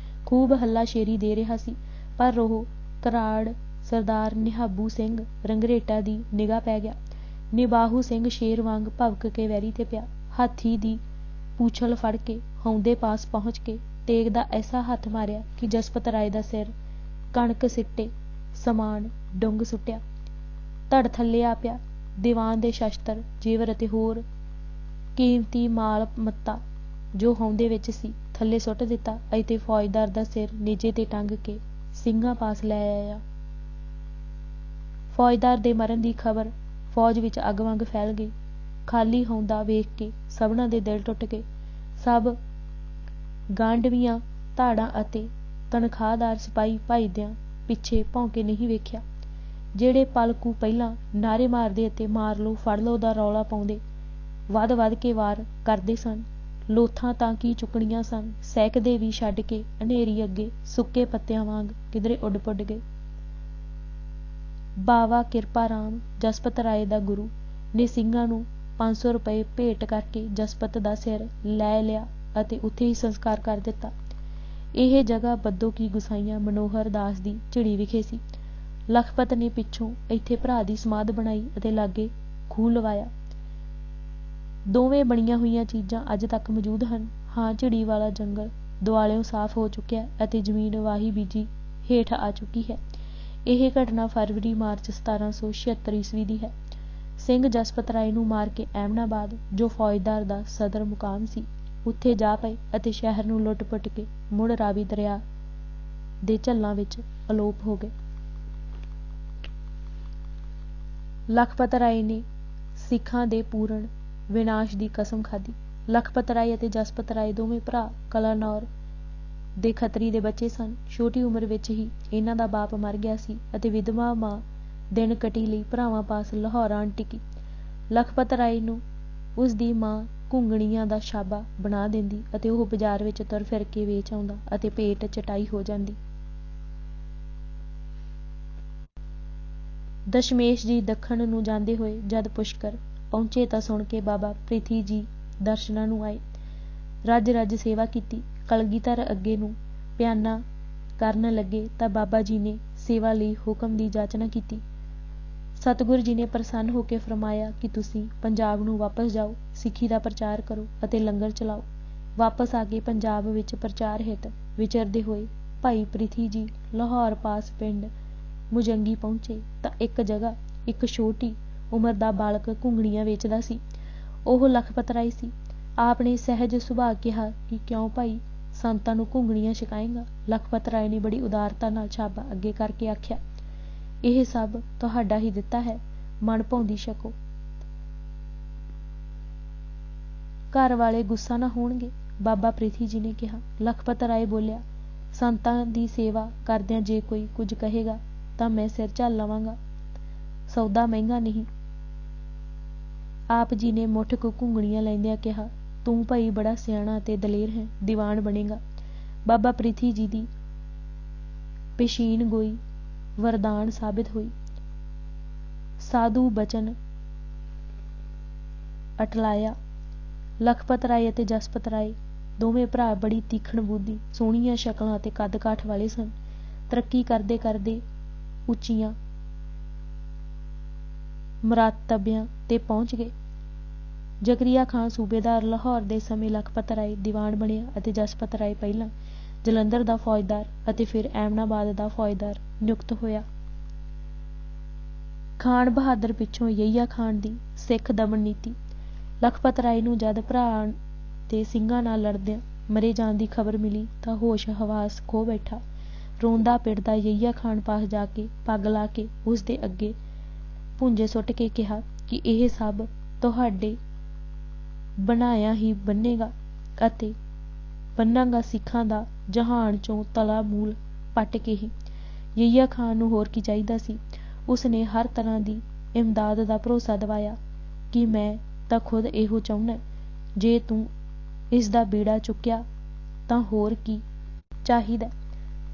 ਖੂਬ ਹੱਲਾਸ਼ੇਰੀ ਦੇ ਰਿਹਾ ਸੀ, ਪਰ ਉਹ ਕਰਾੜ ਸਰਦਾਰ ਨਿਹਾਬੂ ਸਿੰਘ ਰੰਗਰੇਟਾ ਦੀ ਨਿਗਾਹ ਪੈ ਗਿਆ। ਨਿਬਾਹੂ ਸਿੰਘ ਸ਼ੇਰ ਵਾਂਗ ਭਵਕ ਕੇ ਵੈਰੀ ਤੇ ਪਿਆ। ਹਾਥੀ ਦੀ ਪੂਛਲ ਫੜ ਕੇ ਹੌਂਦੇ ਪਾਸ ਪਹੁੰਚ ਕੇ ਤੇਗ ਦਾ ਐਸਾ ਹੱਥ ਮਾਰਿਆ ਕਿ ਜਸਪਤ ਰਾਏ ਦਾ ਸਿਰ ਕਣਕ ਸਿੱਟੇ ਸਮਾਨ ਡੁੰਗ ਸੁੱਟਿਆ। ਧੜ ਥੱਲੇ ਆ ਪਿਆ। ਦੀਵਾਨ ਦੇ ਸ਼ਸਤਰ, ਜੇਵਰ ਅਤੇ ਹੋਰ ਕੀਮਤੀ ਮਾਲ ਮੱਤਾ ਜੋ ਹੌਂਦੇ ਵਿੱਚ ਸੀ ਥੱਲੇ ਸੁੱਟ ਦਿੱਤਾ ਅਤੇ ਫੌਜਦਾਰ ਦਾ ਸਿਰ ਨੇਜੇ ਤੇ ਟੰਗ ਕੇ ਸਿੰਘਾਂ ਪਾਸ ਲੈ ਆਇਆ। ਫੌਜਦਾਰ ਦੇ ਮਰਨ ਦੀ ਖਬਰ ਫੌਜ ਵਿੱਚ ਅੱਗ ਵਾਂਗ ਫੈਲ ਗਈ। ਖਾਲੀ ਹੌਂਦਾ ਵੇਖ ਕੇ ਸਭਨਾਂ ਦੇ ਦਿਲ ਟੁੱਟ ਗਏ। ਸਭ ਗਾਂਢਵੀਆਂ ਧਾੜਾਂ ਅਤੇ ਤਨਖਾਹਦਾਰ ਸਿਪਾਹੀ ਭਾਈਦਿਆਂ ਪਿੱਛੇ ਭੌਂਕੇ ਨਹੀਂ ਵੇਖਿਆ। ਜਿਹੜੇ ਪਲ ਕੁ ਪਹਿਲਾਂ ਨਾਅਰੇ ਮਾਰਦੇ ਅਤੇ ਮਾਰ ਲਓ ਫੜ ਲਓ ਦਾ ਰੌਲਾ ਪਾਉਂਦੇ ਵੱਧ ਕੇ ਵਾਰ ਕਰਦੇ ਸਨ, ਲੋਥਾਂ ਤਾਂ ਕੀ ਚੁੱਕਣੀਆਂ ਸਨ, ਸਹਿਕਦੇ ਵੀ ਛੱਡ ਕੇ ਹਨੇਰੀ ਅੱਗੇ ਸੁੱਕੇ ਪੱਤਿਆਂ ਵਾਂਗ ਕਿਧਰੇ ਉੱਡ ਪੁੱਡ ਗਏ। ਬਾਵਾ ਕਿਰਪਾ ਰਾਮ ਜਸਪਤ ਰਾਏ ਦਾ ਗੁਰੂ ਨੇ ਸਿੰਘਾਂ ਨੂੰ 500 ਰੁਪਏ ਭੇਟ ਕਰਕੇ ਜਸਪਤ ਦਾ ਸਿਰ ਲੈ ਲਿਆ ਅਤੇ ਉੱਥੇ ਹੀ ਸੰਸਕਾਰ ਕਰ ਦਿੱਤਾ। ਇਹ ਜਗ੍ਹਾ ਬੱਦੋ ਕੀ ਗੁਸਾਈਆਂ ਮਨੋਹਰ ਦਾਸ ਦੀ ਝਿੜੀ ਵਿਖੇ ਸੀ। ਲਖਪਤ ਨੇ ਪਿੱਛੋਂ ਇੱਥੇ ਭਰਾ ਦੀ ਸਮਾਧ ਬਣਾਈ ਅਤੇ ਲਾਗੇ ਖੂਹ ਲਵਾਇਆ। ਦੋਵੇਂ ਬਣੀਆਂ ਹੋਈਆਂ ਚੀਜ਼ਾਂ ਅੱਜ ਤੱਕ ਮੌਜੂਦ ਹਨ। ਹਾਂ, ਝਿੜੀ ਵਾਲਾ ਜੰਗਲ ਦੁਆਲਿਓਂ ਸਾਫ਼ ਹੋ ਚੁੱਕਿਆ ਅਤੇ ਜ਼ਮੀਨ ਵਾਹੀ ਬੀਜੀ ਹੇਠ ਆ ਚੁੱਕੀ ਹੈ। ਇਹ ਘਟਨਾ ਫਰਵਰੀ ਮਾਰਚ 1776 ਈਸਵੀ ਦੀ ਹੈ। ਸਿੰਘ ਜਸਪਤ ਰਾਏ ਨੂੰ ਮਾਰ ਕੇ ਐਮਨਾਬਾਦ, ਜੋ ਫੌਜਦਾਰ ਦਾ ਸਦਰ ਮੁਕਾਮ ਸੀ, ਉੱਥੇ ਜਾ ਪਏ ਅਤੇ ਸ਼ਹਿਰ ਨੂੰ ਲੁੱਟ ਪੁੱਟ ਕੇ ਮੁੜ ਰਾਵੀ ਦਰਿਆ ਦੇ ਝੱਲਾਂ ਵਿੱਚ ਅਲੋਪ ਹੋ ਗਏ। ਲਖਪਤ ਰਾਏ ਨੇ ਸਿੱਖਾਂ ਦੇ ਪੂਰਨ ਵਿਨਾਸ਼ ਦੀ ਕਸਮ ਖਾਧੀ। ਲਖਪਤ ਰਾਏ ਅਤੇ ਜਸਪਤ ਰਾਏ ਦੋਵੇਂ ਭਰਾ ਕਲਾਨੌਰ ਦੇ ਖੱਤਰੀ ਦੇ ਬੱਚੇ ਸਨ। ਛੋਟੀ ਉਮਰ ਵਿੱਚ ਹੀ ਇਹਨਾਂ ਦਾ ਬਾਪ ਮਰ ਗਿਆ ਸੀ ਅਤੇ ਵਿਧਵਾ ਮਾਂ ਦਿਨ ਕਟੀ ਲਈ ਭਰਾਵਾਂ ਪਾਸ ਲਾਹੌਰ ਆਣ ਟਿਕੀ। ਲਖਪਤ ਰਾਏ ਨੂੰ ਉਸ ਦੀ ਮਾਂ ਘੁੰਗਣੀਆਂ ਦਾ ਛਾਬਾ ਬਣਾ ਦਿੰਦੀ ਅਤੇ ਉਹ ਬਾਜ਼ਾਰ ਵਿੱਚ ਤੁਰ ਫਿਰ ਕੇ ਵੇਚ ਆਉਂਦਾ ਅਤੇ ਭੇਟ ਚਟਾਈ ਹੋ ਜਾਂਦੀ। ਦਸ਼ਮੇਸ਼ ਜੀ ਦੱਖਣ ਨੂੰ ਜਾਂਦੇ ਹੋਏ ਜਦ ਪੁਸ਼ਕਰ ਪਹੁੰਚੇ ਤਾਂ ਸੁਣ ਕੇ ਬਾਬਾ ਪ੍ਰਿਥੀ ਜੀ ਦਰਸ਼ਨਾਂ ਨੂੰ ਆਏ। ਰੱਜ ਰੱਜ ਸੇਵਾ ਕੀਤੀ। ਕਲਗੀਧਰ ਅੱਗੇ ਨੂੰ ਪਿਆਨਾ ਕਰਨ ਲੱਗੇ ਤਾਂ ਬਾਬਾ ਜੀ ਨੇ ਸੇਵਾ ਲਈ ਹੁਕਮ ਦੀ ਜਾਚਨਾ ਕੀਤੀ। ਸਤਿਗੁਰ ਜੀ ਨੇ ਪ੍ਰਸੰਨ ਹੋ ਕੇ ਫਰਮਾਇਆ ਕਿ ਤੁਸੀਂ ਪੰਜਾਬ ਨੂੰ ਵਾਪਸ ਜਾਓ, ਸਿੱਖੀ ਦਾ ਪ੍ਰਚਾਰ ਕਰੋ ਅਤੇ ਲੰਗਰ ਚਲਾਓ। ਵਾਪਸ ਆ ਕੇ ਪੰਜਾਬ ਵਿੱਚ ਪ੍ਰਚਾਰ ਹਿੱਤ ਵਿਚਰਦੇ ਹੋਏ ਭਾਈ ਪ੍ਰਿਥੀ ਜੀ ਲਾਹੌਰ ਪਾਸ ਪਿੰਡ ਮੁਜੰਗੀ ਪਹੁੰਚੇ ਤਾਂ ਇੱਕ ਜਗ੍ਹਾ ਇੱਕ ਛੋਟੀ ਉਮਰ ਦਾ ਬਾਲਕ ਘੁੰਗਣੀਆਂ ਵੇਚਦਾ ਸੀ। ਉਹ ਲਖਪਤ ਰਾਏ ਸੀ। ਆਪ ਨੇ ਸਹਿਜ ਸੁਭਾਅ ਕਿਹਾ ਕਿ ਕਿਉਂ ਭਾਈ ਸੰਤਾਂ ਨੂੰ ਘੁੰਗਣੀਆਂ ਛਕਾਏਂਗਾ? ਲਖਪਤ ਰਾਏ ਨੇ ਬੜੀ ਉਦਾਰਤਾ ਨਾਲ ਛਾਬਾ ਅੱਗੇ ਕਰਕੇ ਆਖਿਆ, ਇਹ ਸਭ ਤੁਹਾਡਾ ਹੀ ਦਿੱਤਾ ਹੈ, ਮਨ ਭਾਉਂਦੀ ਛਕੋ। ਘਰ ਵਾਲੇ ਗੁੱਸਾ ਨਾ ਹੋਣਗੇ? ਬਾਬਾ ਪ੍ਰਿਥੀ ਜੀ ਨੇ ਕਿਹਾ। ਲਖਪਤ ਰਾਏ ਬੋਲਿਆ, ਸੰਤਾਂ ਦੀ ਸੇਵਾ ਕਰਦਿਆਂ ਜੇ ਕੋਈ ਕੁਝ ਕਹੇਗਾ ਤਾਂ ਮੈਂ ਸਿਰ ਝੱਲ ਲਵਾਂਗਾ। ਸੌਦਾ ਮਹਿੰਗਾ ਨਹੀਂ। ਆਪ ਜੀ ਨੇ ਮੁੱਠ ਕੁ ਘੁੰਗਣੀਆਂ ਲੈਂਦਿਆਂ ਕਿਹਾ, ਤੂੰ ਭਾਈ ਬੜਾ ਸਿਆਣਾ ਅਤੇ ਦਲੇਰ ਹੈ, ਦੀਵਾਨ ਬਣੇਗਾ। ਬਾਬਾ ਪ੍ਰਿਥੀ ਜੀ ਦੀ ਪੇਸ਼ੀਨ ਗੋਈ ਵਰਦਾਨ ਸਾਬਿਤ ਹੋਈ। ਸਾਧੂ ਬਚਨ ਅਟਲਾਇਆ। ਲਖਪਤ ਰਾਏ ਅਤੇ ਜਸਪਤ ਰਾਏ ਦੋਵੇਂ ਭਰਾ ਬੜੀ ਤੀਖਣ ਬੁੱਧੀ, ਸੋਹਣੀਆਂ ਸ਼ਕਲਾਂ ਅਤੇ ਕੱਦ ਕਾਠ ਵਾਲੇ ਸਨ। ਤਰੱਕੀ ਕਰਦੇ ਕਰਦੇ ਉੱਚੀਆਂ ਮਰਾਤਬਿਆਂ ਤੇ ਪਹੁੰਚ ਗਏ। ਜ਼ਕਰੀਆ ਖਾਨ ਸੂਬੇਦਾਰ ਲਾਹੌਰ ਦੇ ਸਮੇਂ ਲਖਪਤ ਰਾਏ ਦੀਵਾਨ ਬਣਿਆ ਅਤੇ ਜਸਪਤ ਰਾਏ ਪਹਿਲਾਂ ਜਲੰਧਰ ਦਾ ਫੌਜਦਾਰ ਅਤੇ ਫਿਰ ਐਮਨਾਬਾਦ ਦਾ ਫੌਜਦਾਰ ਨਿਯੁਕਤ ਹੋਇਆ। ਖਾਨ ਬਹਾਦਰ ਪਿੱਛੋਂ ਯਹੀਆ ਖਾਨ ਦੀ ਸਿੱਖ ਦਮਨ ਨੀਤੀ। ਲਖਪਤ ਰਾਏ ਨੂੰ ਜਦ ਭਰਾ ਦੇ ਸਿੰਘਾਂ ਨਾਲ ਲੜਦਿਆਂ ਮਰੇ ਜਾਣ ਦੀ ਖਬਰ ਮਿਲੀ ਤਾਂ ਹੋਸ਼ ਹਵਾਸ ਖੋ ਬੈਠਾ। ਰੋਂਦਾ ਪਿੱਟਦਾ ਯਹੀਆ ਖਾਨ ਪਾਸ ਜਾ ਕੇ ਪੱਗ ਲਾ ਕੇ ਉਸ ਦੇ ਅੱਗੇ ਭੁੰਜੇ ਸੁੱਟ ਕੇ ਕਿਹਾ ਕਿ ਇਹ ਸਭ ਤੁਹਾਡੇ ਬਣਾਇਆ ਹੀ ਬੰਨੇਗਾ ਅਤੇ ਬੰਨਾਂਗਾ ਸਿੱਖਾਂ ਦਾ ਜਹਾਨ ਚੋਂ ਤਲਾ ਮੂਲ ਪੱਟ ਕੇ ਹੀ। ਯਹੀਆ ਖਾਨ ਨੂੰ ਹੋਰ ਕੀ ਚਾਹੀਦਾ ਸੀ। ਉਸ ਨੇ ਹਰ ਤਰ੍ਹਾਂ ਦੀ ਇਮਦਾਦ ਦਾ ਭਰੋਸਾ ਦਿਵਾਇਆ ਕਿ ਮੈਂ ਤਾਂ ਖੁਦ ਇਹੋ ਚਾਹੁੰਦਾ, ਜੇ ਤੂੰ ਇਸ ਦਾ ਬੀੜਾ ਚੁੱਕਿਆ ਤਾਂ ਹੋਰ ਕੀ ਚਾਹੀਦਾ।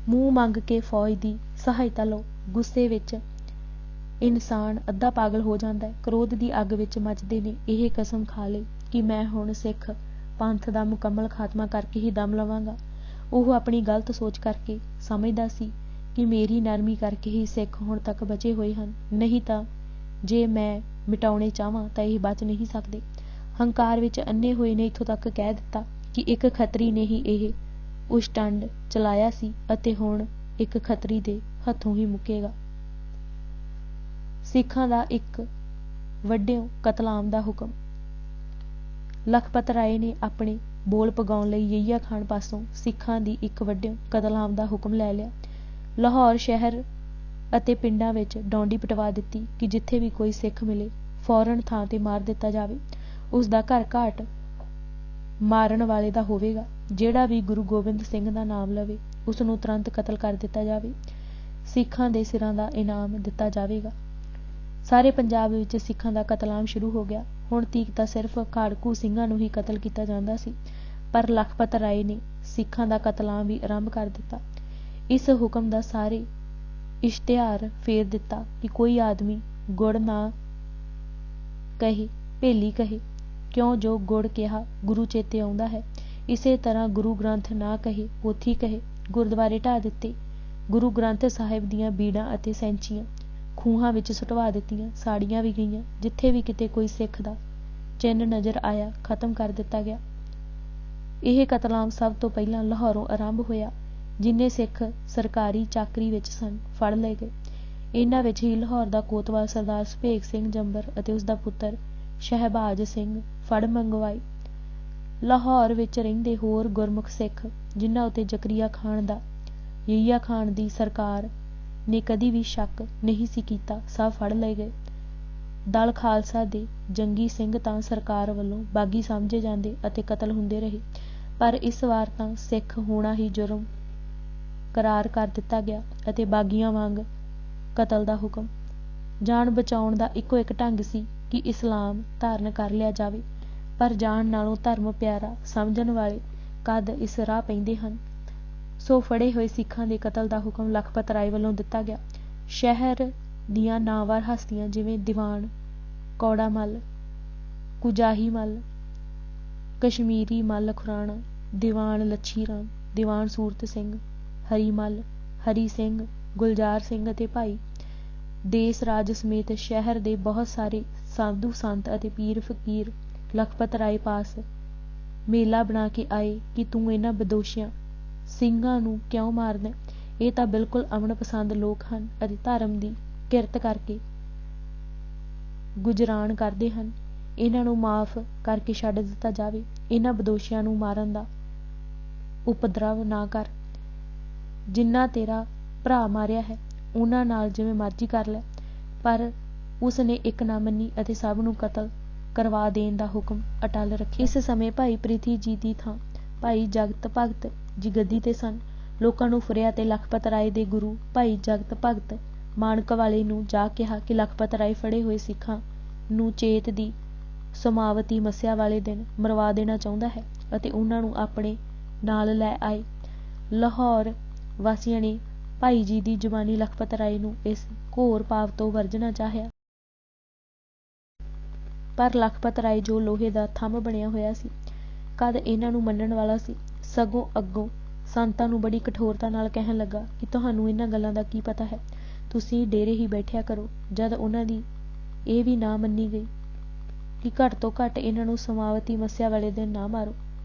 ਮੂੰਹ ਮੰਗ ਕੇ ਫੌਜ ਦੀ ਸਹਾਇਤਾ ਲਓ। ਗੁੱਸੇ ਵਿੱਚ ਇਨਸਾਨ ਅੱਧਾ ਪਾਗਲ ਹੋ ਜਾਂਦਾ ਹੈ। ਕ੍ਰੋਧ ਦੀ ਅੱਗ ਵਿੱਚ ਮੱਚਦੇ ਨੇ ਇਹ ਕਸਮ ਖਾ ਲਈ ਕਿ ਮੈਂ ਹੁਣ ਸਿੱਖ ਪੰਥ ਦਾ ਮੁਕੰਮਲ ਖਾਤਮਾ ਕਰਕੇ ਹੀ ਦਮ ਲਵਾਂਗਾ। ਉਹ ਆਪਣੀ ਗਲਤ ਸੋਚ ਕਰਕੇ ਸਮਝਦਾ ਸੀ ਕਿ ਮੇਰੀ ਨਰਮੀ ਕਰਕੇ ਹੀ ਸਿੱਖ ਹੁਣ ਤੱਕ ਬਚੇ ਹੋਏ ਹਨ, ਨਹੀਂ ਤਾਂ ਜੇ ਮੈਂ ਮਿਟਾਉਣੇ ਚਾਹਵਾਂ ਤਾਂ ਇਹ ਬਚ ਨਹੀਂ ਸਕਦੇ। ਹੰਕਾਰ ਵਿੱਚ ਅੰਨੇ ਹੋਏ ਨੇ ਇੱਥੋਂ ਤੱਕ ਕਹਿ ਦਿੱਤਾ ਕਿ ਇੱਕ ਖੱਤਰੀ ਨੇ ਹੀ ਇਹ ਉਸ਼ਟੰਡ ਚਲਾਇਆ ਸੀ ਅਤੇ ਹੁਣ ਇੱਕ ਖੱਤਰੀ ਦੇ ਹੱਥੋਂ ਹੀ ਮੁੱਕੇਗਾ। ਸਿੱਖਾਂ ਦਾ ਇੱਕ ਵੱਡਿਓਂ ਕਤਲਾਮ ਦਾ ਹੁਕਮ। ਲਖਪਤ ਰਾਏ ਨੇ ਆਪਣੇ ਬੋਲ ਪਗਾਉਣ ਲਈ ਯਹੀਆ ਖਾਨ ਪਾਸੋਂ ਸਿੱਖਾਂ ਦੀ ਇੱਕ ਵੱਡਿਓਂ ਕਤਲਾਮ ਦਾ ਹੁਕਮ ਲੈ ਲਿਆ। ਲਾਹੌਰ ਸ਼ਹਿਰ ਅਤੇ ਪਿੰਡਾਂ ਵਿੱਚ ਡੌਂਡੀ ਪਿਟਵਾ ਦਿੱਤੀ ਕਿ ਜਿੱਥੇ ਵੀ ਕੋਈ ਸਿੱਖ ਮਿਲੇ ਫੌਰਨ ਥਾਂ ਤੇ ਮਾਰ ਦਿੱਤਾ ਜਾਵੇ। ਉਸ ਦਾ ਘਰ ਘਾਟ ਮਾਰਨ ਵਾਲੇ ਦਾ ਹੋਵੇਗਾ। ਜਿਹੜਾ ਵੀ ਗੁਰੂ ਗੋਬਿੰਦ ਸਿੰਘ ਦਾ ਨਾਮ ਲਵੇ ਉਸ ਨੂੰ ਤੁਰੰਤ ਕਤਲ ਕਰ ਦਿੱਤਾ ਜਾਵੇ। ਸਿੱਖਾਂ ਦੇ ਸਿਰਾਂ ਦਾ ਇਨਾਮ ਦਿੱਤਾ ਜਾਵੇਗਾ। ਸਾਰੇ ਪੰਜਾਬ ਵਿੱਚ ਸਿੱਖਾਂ ਦਾ ਕਤਲਾਮ ਸ਼ੁਰੂ ਹੋ ਗਿਆ। ਹੁਣ ਤੀਕ ਤਾਂ ਸਿਰਫ ਖਾੜਕੂ ਸਿੰਘਾਂ ਨੂੰ ਹੀ ਕਤਲ ਕੀਤਾ ਜਾਂਦਾ ਸੀ, ਪਰ ਲਖਪਤ ਰਾਏ ਨੇ ਸਿੱਖਾਂ ਦਾ ਕਤਲਾਮ ਵੀ ਆਰੰਭ ਕਰ ਦਿੱਤਾ। ਇਸ ਹੁਕਮ ਦਾ ਸਾਰੇ ਇਸ਼ਤਿਹਾਰ ਫੇਰ ਦਿੱਤਾ ਕਿ ਕੋਈ ਆਦਮੀ ਗੁੜ ਨਾ ਕਹੇ ਭੇਲੀ ਕਹੇ, ਕਿਉਂ ਜੋ ਗੁੜ ਕਿਹਾ ਗੁਰੂ ਚੇਤੇ ਆਉਂਦਾ ਹੈ। ਇਸੇ ਤਰ੍ਹਾਂ ਗੁਰੂ ਗ੍ਰੰਥ ਨਾ ਕਹੇ ਪੋਥੀ ਕਹੇ। ਗੁਰਦੁਆਰੇ ਢਾਹ ਦਿੱਤੇ। ਗੁਰੂ ਗ੍ਰੰਥ ਸਾਹਿਬ ਦੀਆਂ ਬੀੜਾਂ ਅਤੇ ਸੈਂਚੀਆਂ ਖੂਹਾਂ ਵਿੱਚ ਸੁਟਵਾ ਦਿੱਤੀਆਂ। ਸਾੜੀਆਂ ਵੀ ਗਈਆਂ। ਜਿੱਥੇ ਵੀ ਕਿਤੇ ਕੋਈ ਸਿੱਖ ਦਾ ਚਿੰਨ੍ਹ ਨਜ਼ਰ ਆਇਆ ਖਤਮ ਕਰ ਦਿੱਤਾ ਗਿਆ। ਇਹ ਕਤਲਾਮ ਸਭ ਤੋਂ ਪਹਿਲਾਂ ਲਾਹੌਰੋਂ ਆਰੰਭ ਹੋਇਆ। ਜਿੰਨੇ ਸਿੱਖ ਸਰਕਾਰੀ ਚਾਕਰੀ ਵਿੱਚ ਸਨ ਫੜ ਲਏ ਗਏ। ਇਹਨਾਂ ਵਿੱਚ ਹੀ ਲਾਹੌਰ ਦਾ ਕੋਤਵਾਲ ਸਰਦਾਰ ਸੁਭੇਗ ਸਿੰਘ ਜੰਬਰ ਅਤੇ ਉਸ ਦਾ ਪੁੱਤਰ ਸ਼ਹਿਬਾਜ਼ ਸਿੰਘ ਫੜ ਮੰਗਵਾਏ। ਲਾਹੌਰ ਵਿੱਚ ਰਹਿੰਦੇ ਹੋਰ ਗੁਰਮੁਖ ਸਿੱਖ ਜਿਨ੍ਹਾਂ ਉੱਤੇ ਜ਼ਕਰੀਆ ਖਾਨ ਦਾ ਯਹੀਆ ਖਾਨ ਦੀ ਸਰਕਾਰ ਨੇ ਕਦੀ ਵੀ ਸ਼ੱਕ ਨਹੀਂ ਸੀ ਕੀਤਾ, ਸਭ ਫੜ ਲਏ ਗਏ। ਦਲ ਖਾਲਸਾ ਦੇ ਜੰਗੀ ਸਿੰਘ ਤਾਂ ਸਰਕਾਰ ਵੱਲੋਂ ਬਾਗੀ ਸਮਝੇ ਜਾਂਦੇ ਅਤੇ ਕਤਲ ਹੁੰਦੇ ਰਹੇ, ਪਰ ਇਸ ਵਾਰ ਤਾਂ ਸਿੱਖ ਹੋਣਾ ਹੀ ਜੁਰਮ ਕਰਾਰ ਕਰ ਦਿੱਤਾ ਗਿਆ ਅਤੇ ਬਾਗੀਆਂ ਵਾਂਗ ਕਤਲ ਦਾ ਹੁਕਮ। ਜਾਨ ਬਚਾਉਣ ਦਾ ਇੱਕੋ ਇੱਕ ਢੰਗ ਸੀ ਕਿ ਇਸਲਾਮ ਧਾਰਨ ਕਰ ਲਿਆ ਜਾਵੇ, ਪਰ ਜਾਨ ਨਾਲੋਂ ਧਰਮ ਪਿਆਰਾ ਸਮਝਣ ਵਾਲੇ ਕਦ ਇਸ ਰਾਹ ਪੈਂਦੇ ਹਨ। ਸੋ ਫੜੇ ਹੋਏ ਸਿੱਖਾਂ ਦੇ ਕਤਲ ਦਾ ਹੁਕਮ ਲਖਪਤ ਰਾਏ ਵੱਲੋਂ ਦਿੱਤਾ ਗਿਆ। ਸ਼ਹਿਰ ਦੀਆਂ ਨਾਮਵਰ ਹਸਤੀਆਂ ਜਿਵੇਂ ਦੀਵਾਨ ਕੌੜਾ ਮੱਲ, ਕੁਜਾਹੀ ਮੱਲ, ਕਸ਼ਮੀਰੀ ਮੱਲ ਖੁਰਾਣਾ, ਦੀਵਾਨ ਲੱਛੀ ਰਾਮ, ਦੀਵਾਨ ਸੂਰਤ ਸਿੰਘ, ਹਰੀ ਮੱਲ, ਹਰੀ ਸਿੰਘ, ਗੁਲਜ਼ਾਰ ਸਿੰਘ ਅਤੇ ਭਾਈ ਦੇਸ ਰਾਜ ਸਮੇਤ ਸ਼ਹਿਰ ਦੇ ਬਹੁਤ ਸਾਰੇ ਸਾਧੂ ਸੰਤ ਅਤੇ ਪੀਰ ਫਕੀਰ ਲਖਪਤ ਰਾਏ ਪਾਸ ਮੇਲਾ ਬਣਾ ਕੇ ਆਏ ਕਿ ਤੂੰ ਇਹਨਾਂ ਬਦੋਸ਼ੀਆਂ ਸਿੰਘਾਂ ਨੂੰ ਕਿਉਂ ਮਾਰਦਾ? ਇਹ ਤਾਂ ਬਿਲਕੁਲ ਅਮਨ ਪਸੰਦ ਲੋਕ ਹਨ ਅਤੇ ਧਰਮ ਦੀ ਕਿਰਤ ਕਰਕੇ ਗੁਜਰਾਨ ਕਰਦੇ ਹਨ। ਇਹਨਾਂ ਨੂੰ ਮਾਫ਼ ਕਰਕੇ ਛੱਡ ਦਿੱਤਾ ਜਾਵੇ। ਇਹਨਾਂ ਬਦੋਸ਼ੀਆਂ ਨੂੰ ਮਾਰਨ ਦਾ ਉਪਦਰਵ ਨਾ ਕਰ। ਜਿੰਨਾ ਤੇਰਾ ਭਰਾ ਮਾਰਿਆ ਹੈ ਉਹਨਾਂ ਨਾਲ ਜਿਵੇਂ ਮਰਜ਼ੀ ਕਰ ਲੈ। ਪਰ ਉਸ ਨੇ ਇੱਕ ਨਾ ਮੰਨੀ ਅਤੇ ਸਭ ਨੂੰ ਕਤਲ ਕਰਵਾ ਦੇਣ ਦਾ ਹੁਕਮ ਅਟੱਲ ਰੱਖਿਆ। ਇਸ ਸਮੇਂ ਭਾਈ ਪ੍ਰਿਥੀ ਜੀ ਦੀ ਥਾਂ ਭਾਈ ਜਗਤ ਭਗਤ ਜੀ ਗੱਦੀ ਤੇ ਸਨ। ਲੋਕਾਂ ਨੂੰ ਫੁਰਿਆ ਤੇ ਲਖਪਤ ਰਾਏ ਦੇ ਗੁਰੂ ਭਾਈ ਜਗਤ ਭਗਤ ਮਾਣਕ ਵਾਲੇ ਨੂੰ ਜਾ ਕਿਹਾ ਕਿ ਲਖਪਤ ਰਾਏ ਫੜੇ ਹੋਏ ਸਿੱਖਾਂ ਨੂੰ ਚੇਤ ਦੀ ਸਮਾਵਤੀ ਮੱਸਿਆ ਵਾਲੇ ਦਿਨ ਮਰਵਾ ਦੇਣਾ ਚਾਹੁੰਦਾ ਹੈ ਅਤੇ ਉਹਨਾਂ ਨੂੰ ਆਪਣੇ ਨਾਲ ਲੈ ਆਏ। ਲਾਹੌਰ ਵਾਸੀਆਂ ਨੇ ਭਾਈ ਜੀ ਦੀ ਜ਼ੁਬਾਨੀ ਲਖਪਤ ਰਾਏ ਨੂੰ ਇਸ ਘੋਰ ਪਾਪ ਤੋਂ ਵਰਜਣਾ ਚਾਹਿਆ, ਪਰ ਲਖਪਤ ਰਾਏ ਜੋ ਲੋਹੇ ਦਾ ਥੰਮ ਬਣਿਆ ਹੋਇਆ ਸੀ, ਕਦ ਇਹਨਾਂ ਨੂੰ ਮੰਨਣ ਵਾਲਾ ਸੀ, ਸਗੋਂ ਅੱਗੋਂ ਸੰਤਾਂ ਨੂੰ ਬੜੀ ਕਠੋਰਤਾ ਨਾਲ ਕਹਿਣ ਲੱਗਾ ਕਿ ਤੁਹਾਨੂੰ ਇਹਨਾਂ ਗੱਲਾਂ ਦਾ ਕੀ ਪਤਾ ਹੈ, ਤੁਸੀਂ ਡੇਰੇ ਹੀ ਬੈਠਿਆ ਕਰੋ। ਜਦ ਉਹਨਾਂ ਦੀ ਇਹ ਵੀ ਨਾ ਮੰਨੀ ਗਈ ਕਿ ਘੱਟ ਤੋਂ ਘੱਟ ਇਹਨਾਂ ਨੂੰ ਸਮਾਵਤੀ ਮੱਸਿਆ ਵਾਲੇ ਦਿਨ ਨਾ ਮਾਰੋ,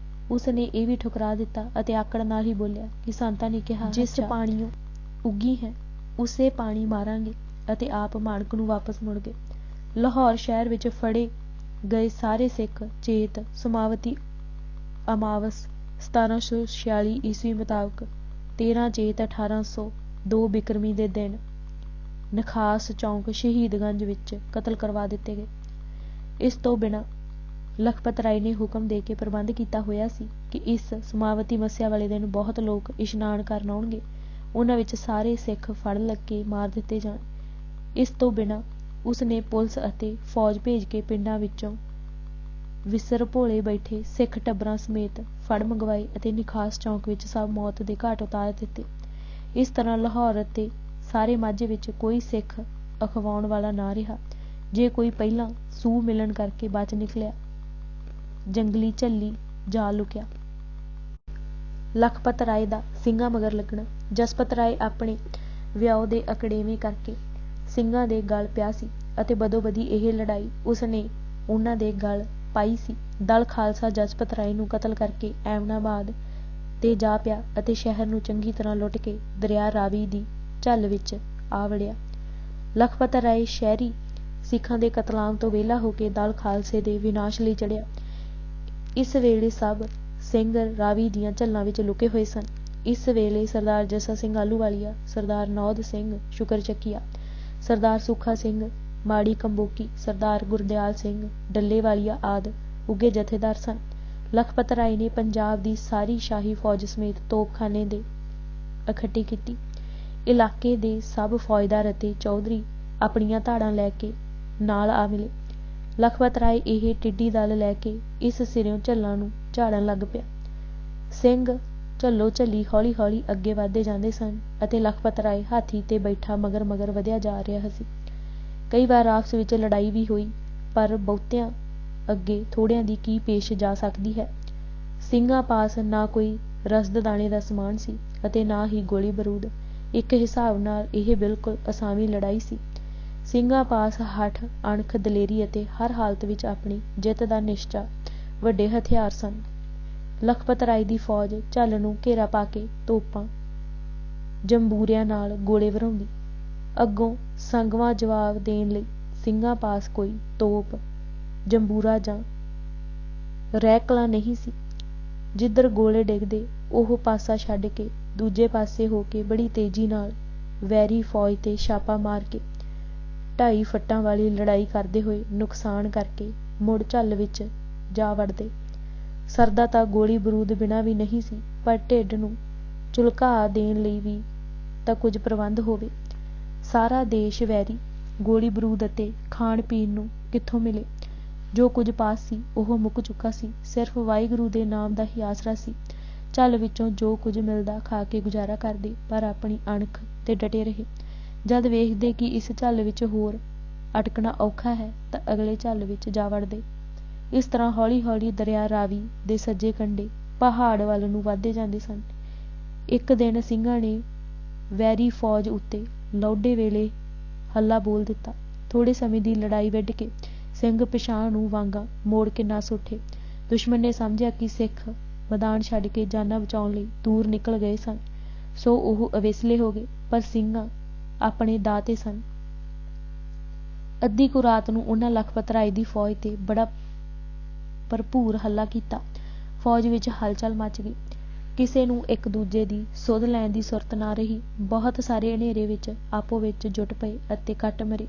ਉਸ ਨੇ ਇਹ ਵੀ ਠੁਕਰਾ ਦਿੱਤਾ ਅਤੇ ਆਕੜ ਨਾਲ ਹੀ ਬੋਲਿਆ ਕਿ ਸੰਤਾਂ ਨੇ ਕਿਹਾ, ਜਿਸ ਪਾਣੀਓਂ ਉੱਗੀ ਹੈ ਉਸੇ ਪਾਣੀ ਮਾਰਾਂਗੇ, ਅਤੇ ਆਪ ਮਾਣਕ ਨੂੰ ਵਾਪਸ ਮੁੜ ਗਏ। ਲਾਹੌਰ ਸ਼ਹਿਰ ਵਿੱਚ ਫੜੇ ਗਏ ਸਾਰੇ ਸਿੱਖ ਚੇਤ ਸਮਾਵਤੀ ਅਮਾਵਸ 1746 ਈਸਵੀ ਮੁਤਾਬਕ 13 ਚੇਤ 1802 ਬਿਕਰਮੀ ਦੇ ਦਿਨ ਨਖਾਸ ਚੌਂਕ ਸ਼ਹੀਦਗੰਜ ਵਿੱਚ ਕਤਲ ਕਰਵਾ ਦਿੱਤੇ ਗਏ। ਇਸ ਤੋਂ ਬਿਨਾਂ ਲਖਪਤ ਰਾਏ ਨੇ ਹੁਕਮ ਦੇ ਕੇ ਪ੍ਰਬੰਧ ਕੀਤਾ ਹੋਇਆ ਸੀ ਕਿ ਇਸ ਸਮਾਵਤੀ ਮੱਸਿਆ ਵਾਲੇ ਦਿਨ ਬਹੁਤ ਲੋਕ ਇਸ਼ਨਾਨ ਕਰਨ ਆਉਣਗੇ, ਉਹਨਾਂ ਵਿੱਚ ਸਾਰੇ ਸਿੱਖ ਫੜ ਕੇ ਮਾਰ ਦਿੱਤੇ ਜਾਣ। ਇਸ ਤੋਂ ਬਿਨਾਂ ਉਸ ਨੇ ਪੁਲਿਸ ਅਤੇ ਫੌਜ ਭੇਜ ਕੇ ਪਿੰਡਾਂ ਵਿੱਚੋਂ ਵਿਸਰ ਭੋਲੇ ਬੈਠੇ ਸਿੱਖ ਟੱਬਰਾਂ ਸਮੇਤ ਫੜ ਮੰਗਵਾਏ ਅਤੇ ਨਿਖਾਸ ਚੌਂਕ ਵਿੱਚ ਸਭ ਮੌਤ ਦੇ ਘਾਟ ਉਤਾਰ ਦਿੱਤੇ। ਇਸ ਤਰ੍ਹਾਂ ਲਾਹੌਰ ਅਤੇ ਸਾਰੇ ਮਾਝੇ ਵਿੱਚ ਕੋਈ ਸਿੱਖ ਅਖਵਾਉਣ ਵਾਲਾ ਨਾ ਰਿਹਾ। ਜੇ ਕੋਈ ਪਹਿਲਾਂ ਸੂਹ ਮਿਲਣ ਕਰਕੇ ਬਚ ਨਿਕਲਿਆ, ਜੰਗਲੀ ਝੱਲੀ ਜਾ ਲੁਕਿਆ। ਲਖਪਤ ਰਾਏ ਦਾ ਸਿੰਘਾਂ ਮਗਰ ਲੱਗਣਾ। ਜਸਪਤ ਰਾਏ ਆਪਣੇ ਵਿਆਹ ਦੇ ਅਕੜੇਵੇਂ ਕਰਕੇ ਸਿੰਘਾਂ ਦੇ ਗਲ ਪਿਆ ਸੀ ਅਤੇ ਬਦੋ-ਬਦੀ ਇਹ ਲੜਾਈ ਉਸ ਨੇ ਉਹਨਾਂ ਦੇ ਗਲ ਪਾਈ ਸੀ। ਦਲ ਖਾਲਸਾ ਜਸਪਤ ਰਾਏ ਨੂੰ ਕਤਲ ਕਰਕੇ ਐਮਨਾਬਾਦ ਤੇ ਜਾ ਪਿਆ ਅਤੇ ਸ਼ਹਿਰ ਨੂੰ ਚੰਗੀ ਤਰ੍ਹਾਂ ਲੁੱਟ ਕੇ ਦਰਿਆ ਰਾਵੀ ਦੀ ਝੱਲ ਵਿੱਚ ਆ ਵੜਿਆ। ਲਖਪਤ ਰਾਏ ਸ਼ਹਿਰੀ ਸਿੱਖਾਂ ਦੇ ਕਤਲਾਮ ਤੋਂ ਵਿਹਲਾ ਹੋ ਕੇ ਦਲ ਖਾਲਸੇ ਦੇ ਵਿਨਾਸ਼ ਲਈ ਚੜ੍ਹਿਆ। ਇਸ ਵੇਲੇ ਸਭ ਸਿੰਘ ਰਾਵੀ ਦੀਆਂ ਝੱਲਾਂ ਵਿੱਚ ਲੁਕੇ ਹੋਏ ਸਨ। ਇਸ ਵੇਲੇ ਸਰਦਾਰ ਜੱਸਾ ਸਿੰਘ ਆਹਲੂਵਾਲੀਆ, ਸਰਦਾਰ ਨੌਧ ਸਿੰਘ ਸ਼ੁਕਰਚੱਕੀਆ, ਸਰਦਾਰ ਸੁੱਖਾ ਸਿੰਘ ਮਾੜੀ ਕੰਬੋਕੀ, ਸਰਦਾਰ ਗੁਰਦਿਆਲ ਸਿੰਘ ਡੱਲੇਵਾਲੀਆ ਆਦਿ ਉੱਘੇ ਜਥੇਦਾਰ ਸਨ। ਲਖਪਤ ਰਾਏ ਨੇ ਪੰਜਾਬ ਦੀ ਸਾਰੀ ਸ਼ਾਹੀ ਫੌਜ ਸਮੇਤ ਤੋਪਖਾਨੇ ਦੇ ਇਕੱਠੀ ਕੀਤੀ। ਇਲਾਕੇ ਦੇ ਸਭ ਫੌਜਦਾਰ ਅਤੇ ਚੌਧਰੀ ਆਪਣੀਆਂ ਧਾੜਾਂ ਲੈ ਕੇ ਨਾਲ ਆ ਮਿਲੇ। ਲਖਪਤ ਰਾਏ ਇਹ ਟਿੱਡੀ ਦਲ ਲੈ ਕੇ ਇਸ ਸਿਰਿਓਂ ਝੱਲਾਂ ਨੂੰ ਝਾੜਨ ਲੱਗ ਪਿਆ। ਸਿੰਘ ਝੱਲੋ ਝੱਲੀ ਹੌਲੀ ਹੌਲੀ ਅੱਗੇ ਵਧਦੇ ਜਾਂਦੇ ਸਨ ਅਤੇ ਲਖਪਤ ਰਾਏ ਹਾਥੀ ਤੇ ਬੈਠਾ ਮਗਰ ਮਗਰ ਵਧਿਆ ਜਾ ਰਿਹਾ ਸੀ। ਕਈ ਵਾਰ ਆਪਸ ਵਿੱਚ ਲੜਾਈ ਵੀ ਹੋਈ, ਪਰ ਬਹੁਤਿਆਂ ਅੱਗੇ ਥੋੜ੍ਹਿਆਂ ਦੀ ਕੀ ਪੇਸ਼ ਜਾ ਸਕਦੀ ਹੈ। ਸਿੰਘਾਂ ਪਾਸ ਨਾ ਕੋਈ ਰਸਦ ਦਾਣੇ ਦਾ ਸਮਾਨ ਸੀ ਅਤੇ ਨਾ ਹੀ ਗੋਲੀ ਬਰੂਦ। ਇੱਕ ਹਿਸਾਬ ਨਾਲ ਇਹ ਬਿਲਕੁਲ ਅਸਾਵੀਂ ਲੜਾਈ ਸੀ। ਸਿੰਘਾਂ ਪਾਸ ਹਠ, ਅਣਖ, ਦਲੇਰੀ ਅਤੇ ਹਰ ਹਾਲਤ ਵਿੱਚ ਆਪਣੀ ਜਿੱਤ ਦਾ ਨਿਸ਼ਚਾ ਵੱਡੇ ਹਥਿਆਰ ਸਨ। ਲਖਪਤ ਰਾਏ ਦੀ ਫੌਜ ਝੱਲ ਨੂੰ ਘੇਰਾ ਪਾ ਕੇ ਤੋਪਾਂ ਜੰਬੂਰਿਆਂ ਨਾਲ ਗੋਲੇ ਵਰਾਉਂਦੀ। ਅੱਗੋਂ ਸੰਗਵਾਂ ਜਵਾਬ ਦੇਣ ਲਈ ਸਿੰਘਾਂ ਪਾਸ ਕੋਈ ਤੋਪ, ਜੰਬੂਰਾ ਜਾਂ ਰੈਕਲਾ ਨਹੀਂ ਸੀ। ਜਿੱਧਰ ਗੋਲੇ ਡਿੱਗਦੇ ਉਹ ਪਾਸਾ ਛੱਡ ਕੇ ਦੂਜੇ ਪਾਸੇ ਹੋ ਕੇ ਬੜੀ ਤੇਜ਼ੀ ਨਾਲ ਵੈਰੀ ਫੌਜ ਤੇ ਛਾਪਾ ਮਾਰ ਕੇ 2.5 ਫੁੱਟਾਂ ਵਾਲੀ ਲੜਾਈ ਕਰਦੇ ਹੋਏ ਨੁਕਸਾਨ ਕਰਕੇ ਮੁੜ ਝੱਲ ਵਿੱਚ ਜਾ ਵੜਦੇ। ਸਰਦਾ ਤਾਂ ਗੋਲੀ ਬਰੂਦ ਬਿਨਾਂ ਵੀ ਨਹੀਂ ਸੀ, ਪਰ ਢਿੱਡ ਨੂੰ ਝੁਲਕਾ ਦੇਣ ਲਈ ਵੀ ਤਾਂ ਕੁਝ ਪ੍ਰਬੰਧ ਹੋਵੇ। ਸਾਰਾ ਦੇਸ਼ ਵੈਰੀ, ਗੋਲੀ ਬਰੂਦ ਅਤੇ ਖਾਣ ਪੀਣ ਨੂੰ ਕਿੱਥੋਂ ਮਿਲੇ। ਜੋ ਕੁਝ ਪਾਸ ਸੀ ਉਹ ਮੁੱਕ ਚੁੱਕਾ ਸੀ। ਸਿਰਫ ਵਾਹਿਗੁਰੂ ਦੇ ਨਾਮ ਦਾ ਹੀ ਆਸਰਾ ਸੀ। ਝੱਲ ਵਿੱਚੋਂ ਜੋ ਕੁਝ ਮਿਲਦਾ ਖਾ ਕੇ ਗੁਜ਼ਾਰਾ ਕਰਦੇ, ਪਰ ਆਪਣੀ ਅਣਖ ਤੇ ਡਟੇ ਰਹੇ। ਜਦ ਵੇਖਦੇ ਕਿ ਇਸ ਝੱਲ ਵਿੱਚ ਹੋਰ ਅਟਕਣਾ ਔਖਾ ਹੈ ਤਾਂ ਅਗਲੇ ਝੱਲ ਵਿੱਚ ਜਾ ਵੜਦੇ। ਇਸ ਤਰ੍ਹਾਂ ਹੌਲੀ ਹੌਲੀ ਦਰਿਆ ਰਾਵੀ ਦੇ ਸੱਜੇ ਕੰਢੇ ਪਹਾੜ ਵੱਲ ਨੂੰ ਵਧਦੇ ਜਾਂਦੇ ਸਨ। ਇੱਕ ਦਿਨ ਸਿੰਘਾਂ ਨੇ ਵੈਰੀ ਫੌਜ ਉੱਤੇ ਲੌਡੇ ਵੇਲੇ ਹੱਲਾ ਬੋਲ ਦਿੱਤਾ। ਥੋੜ੍ਹੇ ਸਮੇਂ ਦੀ ਲੜਾਈ ਵਿੱਢ ਕੇ ਸਿੰਘ ਪਿਛਾਂਹ ਨੂੰ ਵਾਂਗਾ ਮੋੜ ਕੇ ਨੱਸ ਉੱਠੇ। ਦੁਸ਼ਮਣ ਨੇ ਸਮਝਿਆ ਕਿ ਸਿੱਖ ਮੈਦਾਨ ਛੱਡ ਕੇ ਜਾਨਾਂ ਬਚਾਉਣ ਲਈ ਦੂਰ ਨਿਕਲ ਗਏ ਸਨ, ਸੋ ਉਹ ਅਵੇਸਲੇ ਹੋ ਗਏ, ਪਰ ਸਿੰਘਾਂ ਆਪਣੇ ਦਾਅ ਤੇ ਸਨ। ਅੱਧੀ ਕੁ ਰਾਤ ਨੂੰ ਉਹਨਾਂ ਲਖਪਤ ਰਾਏ ਦੀ ਫੌਜ ਤੇ ਬੜਾ ਭਰਪੂਰ ਹੱਲਾ ਕੀਤਾ। ਫੌਜ ਵਿੱਚ ਹਲਚਲ ਮਚ ਗਈ। ਕਿਸੇ ਨੂੰ ਇੱਕ ਦੂਜੇ ਦੀ ਸੁੱਧ ਲੈਣ ਦੀ ਸੁਰਤ ਨਾ ਰਹੀ। ਬਹੁਤ ਸਾਰੇ ਹਨੇਰੇ ਵਿੱਚ ਆਪੋ ਵਿੱਚ ਜੁਟ ਪਏ ਅਤੇ ਕੱਟ ਮਰੇ।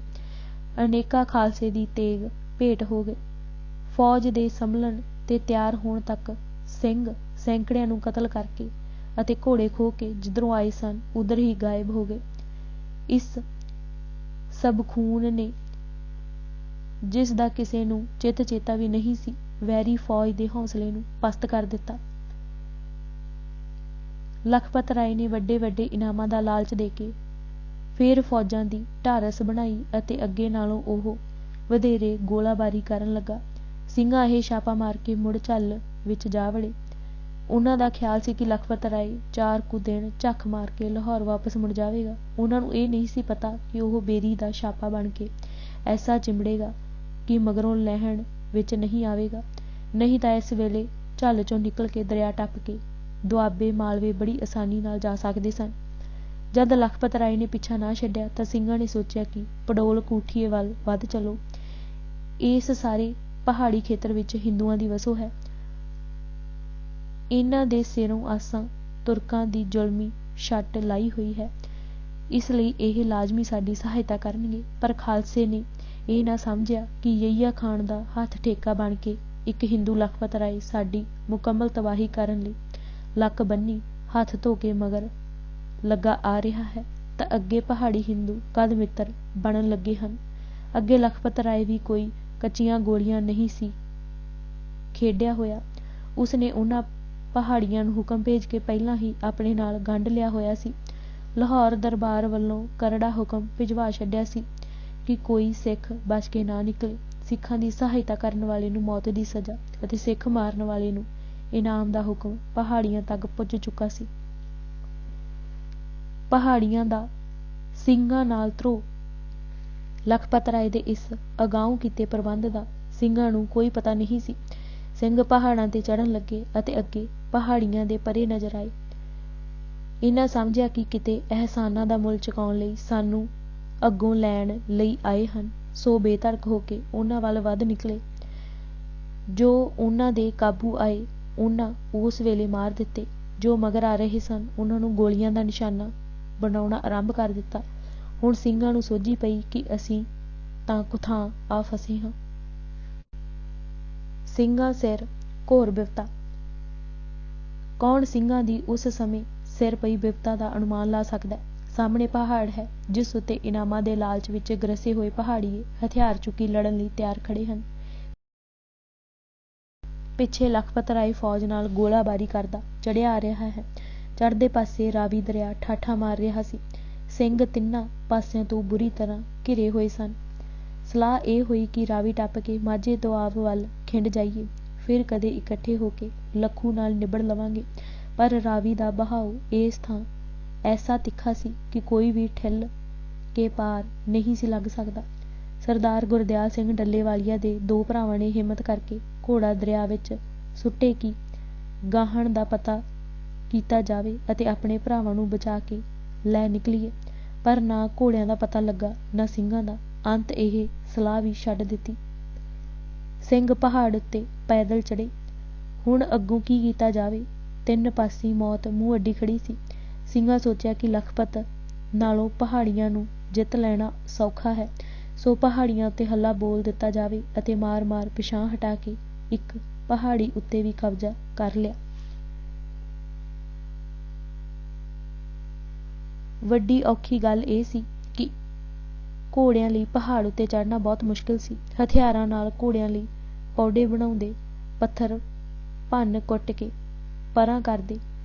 ਅਨੇਕਾਂ ਖਾਲਸੇ ਦੀ ਤੇਗ ਭੇਟ ਹੋ ਗਏ। ਫੌਜ ਦੇ ਸੰਭਲਣ ਤੇ ਤਿਆਰ ਹੋਣ ਤੱਕ ਸਿੰਘ ਸੈਂਕੜਿਆਂ ਨੂੰ ਕਤਲ ਕਰਕੇ ਅਤੇ ਘੋੜੇ ਖੋਹ ਕੇ ਜਿੱਧਰੋਂ ਆਏ ਸਨ ਉੱਧਰ ਹੀ ਗਾਇਬ ਹੋ ਗਏ। ਇਸ ਸਭ ਖੂਨ ਨੇ, ਜਿਸ ਦਾ ਕਿਸੇ ਨੂੰ ਚਿੱਤ ਚੇਤਾ ਵੀ ਨਹੀਂ ਸੀ, ਵੈਰੀ ਫੌਜ ਦੇ ਹੌਸਲੇ ਨੂੰ ਪਸਤ ਕਰ ਦਿੱਤਾ। ਲਖਪਤ ਰਾਏ ਨੇ ਵੱਡੇ ਵੱਡੇ ਇਨਾਮਾਂ ਦਾ ਲਾਲਚ ਦੇ ਕੇ ਫੇਰ ਫੌਜਾਂ ਦੀ ਢਾਰਸ ਬਣਾਈ ਅਤੇ ਅੱਗੇ ਨਾਲੋਂ ਉਹ ਵਧੇਰੇ ਗੋਲਾਬਾਰੀ ਕਰਨ ਲੱਗਾ। ਸਿੰਘਾਂ ਇਹ ਛਾਪਾ ਮਾਰ ਕੇ ਮੁੜ ਝੱਲ ਵਿੱਚ ਜਾ ਵੜੇ। ਉਹਨਾਂ ਦਾ ਖਿਆਲ ਸੀ ਕਿ ਲਖਪਤ ਰਾਏ 4 ਕੁ ਦਿਨ ਝੱਖ ਮਾਰ ਕੇ ਲਾਹੌਰ ਵਾਪਸ ਮੁੜ ਜਾਵੇਗਾ। ਉਹਨਾਂ ਨੂੰ ਇਹ ਨਹੀਂ ਸੀ ਪਤਾ ਕਿ ਉਹ ਬੇਰੀ ਦਾ ਛਾਪਾ ਬਣ ਕੇ ਐਸਾ ਚਿੰਬੜੇਗਾ ਕਿ ਮਗਰੋਂ ਲੈਣ ਵਿੱਚ ਨਹੀਂ ਆਵੇਗਾ। ਨਹੀਂ ਤਾਂ ਇਸ ਵੇਲੇ ਝੱਲ ਚੋਂ ਨਿਕਲ ਕੇ ਦਰਿਆ ਟੱਪ ਕੇ ਦੁਆਬੇ ਮਾਲਵੇ ਬੜੀ ਆਸਾਨੀ ਨਾਲ ਜਾ ਸਕਦੇ ਸਨ। ਜਦ ਲਖਪਤ ਰਾਏ ਨੇ ਪਿੱਛਾ ਨਾ ਛੱਡਿਆ ਤਾਂ ਸਿੰਘਾਂ ਨੇ ਸੋਚਿਆ ਕਿ ਪਡੋਲ ਕੋਠੀਏ ਵੱਲ ਵੱਧ ਚਲੋ। ਇਸ ਸਾਰੇ ਪਹਾੜੀ ਖੇਤਰ ਵਿੱਚ ਹਿੰਦੂਆਂ ਦੀ ਵਸੋਂ ਹੈ। ਇਹਨਾਂ ਦੇ ਸਿਰੋਂ ਆਸਾਂ ਤੁਰਕਾਂ ਦੀ ਜ਼ੁਲਮੀ ਛੱਟ ਲਾਈ ਹੋਈ ਹੈ, ਇਸ ਲਈ ਇਹ ਲਾਜ਼ਮੀ ਸਾਡੀ ਸਹਾਇਤਾ ਕਰਨਗੇ। ਪਰ ਖਾਲਸੇ ਨੇ ਇਹ ਨਾ ਸਮਝਿਆ ਕਿ ਯਹੀਆ ਖਾਨ ਦਾ ਹੱਥ ਠੇਕਾ ਬਣ ਕੇ ਇੱਕ ਹਿੰਦੂ ਲਖਪਤ ਰਾਏ ਸਾਡੀ ਮੁਕੰਮਲ ਤਬਾਹੀ ਕਰਨ ਲਈ ਲੱਕ ਬੰਨ੍ਹੀ ਹੱਥ ਧੋ ਕੇ ਮਗਰ ਲੱਗਾ ਆ ਰਿਹਾ ਹੈ ਤਾਂ ਅੱਗੇ ਪਹਾੜੀ ਹਿੰਦੂ ਕਦ ਮਿੱਤਰ ਬਣਨ ਲੱਗੇ ਹਨ। ਅੱਗੇ ਲਖਪਤ ਰਾਏ ਵੀ ਕੋਈ ਕੱਚੀਆਂ ਗੋਲੀਆਂ ਨਹੀਂ ਸੀ ਖੇਡਿਆ ਹੋਇਆ। ਉਸਨੇ ਉਹਨਾਂ ਪਹਾੜੀਆਂ ਨੂੰ ਹੁਕਮ ਭੇਜ ਕੇ ਪਹਿਲਾਂ ਹੀ ਆਪਣੇ ਨਾਲ ਗੰਢ ਲਿਆ ਹੋਇਆ ਸੀ। ਲਾਹੌਰ ਦਰਬਾਰ ਵੱਲੋਂ ਕਰੜਾ ਹੁਕਮ ਭਿਜਵਾ ਛੱਡਿਆ ਸੀ ਕਿ ਕੋਈ ਸਿੱਖ ਬਚ ਕੇ ਨਾ ਨਿਕਲੇ। ਸਿੱਖਾਂ ਦੀ ਸਹਾਇਤਾ ਕਰਨ ਵਾਲੇ ਨੂੰ ਮੌਤ ਦੀ ਸਜ਼ਾ ਅਤੇ ਸਿੱਖ ਮਾਰਨ ਵਾਲੇ ਨੂੰ ਇਨਾਮ ਦਾ ਹੁਕਮ ਪਹਾੜੀਆਂ ਤੱਕ ਪੁੱਜ ਚੁੱਕਾ ਸੀ। ਪਹਾੜੀਆਂ ਦਾ ਸਿੰਘਾਂ ਨਾਲ ਧਰੋਹ। ਲਖਪਤ ਰਾਏ ਦੇ ਇਸ ਅਗਾਊਂ ਕੀਤੇ ਪ੍ਰਬੰਧ ਦਾ ਸਿੰਘਾਂ ਨੂੰ ਕੋਈ ਪਤਾ ਨਹੀਂ ਸੀ। ਸਿੰਘ ਪਹਾੜਾਂ ਤੇ ਚੜ੍ਹਨ ਲੱਗੇ ਅਤੇ ਅੱਗੇ ਪਹਾੜੀਆਂ ਦੇ ਪਰੇ ਨਜ਼ਰ ਆਏ। ਇਹਨਾਂ ਸਮਝਿਆ ਕਿ ਕਿਤੇ ਅਹਿਸਾਨਾਂ ਦਾ ਮੁੱਲ ਚੁਕਾਉਣ ਲਈ ਸਾਨੂੰ ਅੱਗੋਂ ਲੈਣ ਲਈ ਆਏ ਹਨ, ਸੋ ਬੇਧੜਕ ਹੋ ਕੇ ਉਹਨਾਂ ਵੱਲ ਵੱਧ ਨਿਕਲੇ। ਜੋ ਉਹਨਾਂ ਦੇ ਕਾਬੂ ਆਏ ਉਹਨਾਂ ਉਸ ਵੇਲੇ ਮਾਰ ਦਿੱਤੇ। ਜੋ ਮਗਰ ਆ ਰਹੇ ਸਨ ਉਹਨਾਂ ਨੂੰ ਗੋਲੀਆਂ ਦਾ ਨਿਸ਼ਾਨਾ ਬਣਾਉਣਾ ਆਰੰਭ ਕਰ ਦਿੱਤਾ। ਹੁਣ ਸਿੰਘਾਂ ਨੂੰ ਸੋਝੀ ਪਈ ਕਿ ਅਸੀਂ ਤਾਂ ਕੁਥਾਂ ਆ ਫਸੇ ਹਾਂ। ਸਿੰਘਾਂ ਸਿਰ ਘੋਰ ਬਿਪਤਾ। ਕੌਣ ਸਿੰਘਾਂ ਦੀ ਉਸ ਸਮੇਂ ਸਿਰ ਪਈ ਬਿਪਤਾ ਦਾ ਅਨੁਮਾਨ ਲਾ ਸਕਦਾ ਹੈ। ਸਾਹਮਣੇ ਪਹਾੜ ਹੈ ਜਿਸ ਉੱਤੇ ਇਨਾਮਾਂ ਦੇ ਲਾਲਚ ਵਿੱਚ ਗਰਸੇ ਹੋਏ ਪਹਾੜੀਏ ਹਥਿਆਰ ਚੁੱਕੀ ਲੜਨ ਲਈ ਤਿਆਰ ਖੜੇ ਹਨ। ਪਿੱਛੇ ਲਖਪਤ ਰਾਏ ਫੌਜ ਨਾਲ ਗੋਲਾਬਾਰੀ ਕਰਦਾ ਚੜ੍ਹਿਆ ਆ ਰਿਹਾ ਹੈ। ਚੜ੍ਹਦੇ ਪਾਸੇ ਰਾਵੀ ਦਰਿਆ ਠਾਠਾਂ ਮਾਰ ਰਿਹਾ ਸੀ। ਸਿੰਘ ਤਿੰਨਾਂ ਪਾਸਿਆਂ ਤੋਂ ਬੁਰੀ ਤਰ੍ਹਾਂ ਘਿਰੇ ਹੋਏ ਸਨ। ਸਲਾਹ ਇਹ ਹੋਈ ਕਿ ਰਾਵੀ ਟੱਪ ਕੇ ਮਾਝੇ ਦੁਆਬ ਵੱਲ ਖਿੰਡ ਜਾਈਏ, ਫਿਰ ਕਦੇ ਇਕੱਠੇ ਹੋ ਕੇ ਲੱਖੂ ਨਾਲ ਨਿਬੜ ਲਵਾਂਗੇ। ਪਰ ਰਾਵੀ ਦਾ ਬਹਾਉ ਇਸ ਥਾਂ ਐਸਾ ਤਿੱਖਾ ਸੀ ਕਿ ਕੋਈ ਵੀ ਠਿੱਲ ਕੇ ਪਾਰ ਨਹੀਂ ਸੀ ਲੱਗ ਸਕਦਾ। ਸਰਦਾਰ ਗੁਰਦਿਆਲ ਸਿੰਘ ਡੱਲੇਵਾਲੀਆ ਦੇ 2 ਭਰਾਵਾਂ ਨੇ ਹਿੰਮਤ ਕਰਕੇ ਘੋੜਾ ਦਰਿਆ ਵਿੱਚ ਸੁੱਟੇ ਕਿ ਗਾਹਣ ਦਾ ਪਤਾ ਕੀਤਾ ਜਾਵੇ ਅਤੇ ਆਪਣੇ ਭਰਾਵਾਂ ਨੂੰ ਬਚਾ ਕੇ ਲੈ ਨਿਕਲੀਏ। ਪਰ ਨਾ ਘੋੜਿਆਂ ਦਾ ਪਤਾ ਲੱਗਾ ਨਾ ਸਿੰਘਾਂ ਦਾ। ਅੰਤ ਇਹ ਸਲਾਹ ਵੀ ਛੱਡ ਦਿੱਤੀ। ਸਿੰਘ ਪਹਾੜ ਉੱਤੇ ਪੈਦਲ ਚੜ੍ਹੇ। ਹੁਣ ਅੱਗੋਂ ਕੀ ਕੀਤਾ ਜਾਵੇ। 3 ਪਾਸੀ ਮੌਤ ਮੂੰਹ ਅੱਡੀ ਖੜੀ ਸੀ। ਸਿੰਘਾਂ ਸੋਚਿਆ ਕਿ ਲਖਪਤ ਨਾਲੋਂ ਪਹਾੜੀਆਂ ਨੂੰ ਜਿੱਤ ਲੈਣਾ ਸੌਖਾ ਹੈ, ਸੋ ਪਹਾੜੀਆਂ ਉੱਤੇ ਹੱਲਾ ਬੋਲ ਦਿੱਤਾ ਜਾਵੇ ਅਤੇ ਮਾਰ-ਮਾਰ ਪਿਛਾਂਹ ਹਟਾ ਕੇ ਇੱਕ ਪਹਾੜੀ ਉੱਤੇ ਵੀ ਕਬਜ਼ਾ ਕਰ ਲਿਆ। ਵੱਡੀ ਔਖੀ ਗੱਲ ਇਹ ਸੀ ਕਿ ਘੋੜਿਆਂ ਲਈ ਪਹਾੜ ਉੱਤੇ ਚੜ੍ਹਨਾ ਬਹੁਤ ਮੁਸ਼ਕਿਲ ਸੀ। ਹਥਿਆਰਾਂ ਨਾਲ ਘੋੜਿਆਂ ਲਈ ਪੌੜੇ ਬਣਾਉਂਦੇ, ਪੱਥਰ ਭੰਨ ਕੁੱਟ ਕੇ ਪਰਾਂ ਕਰਦੇ,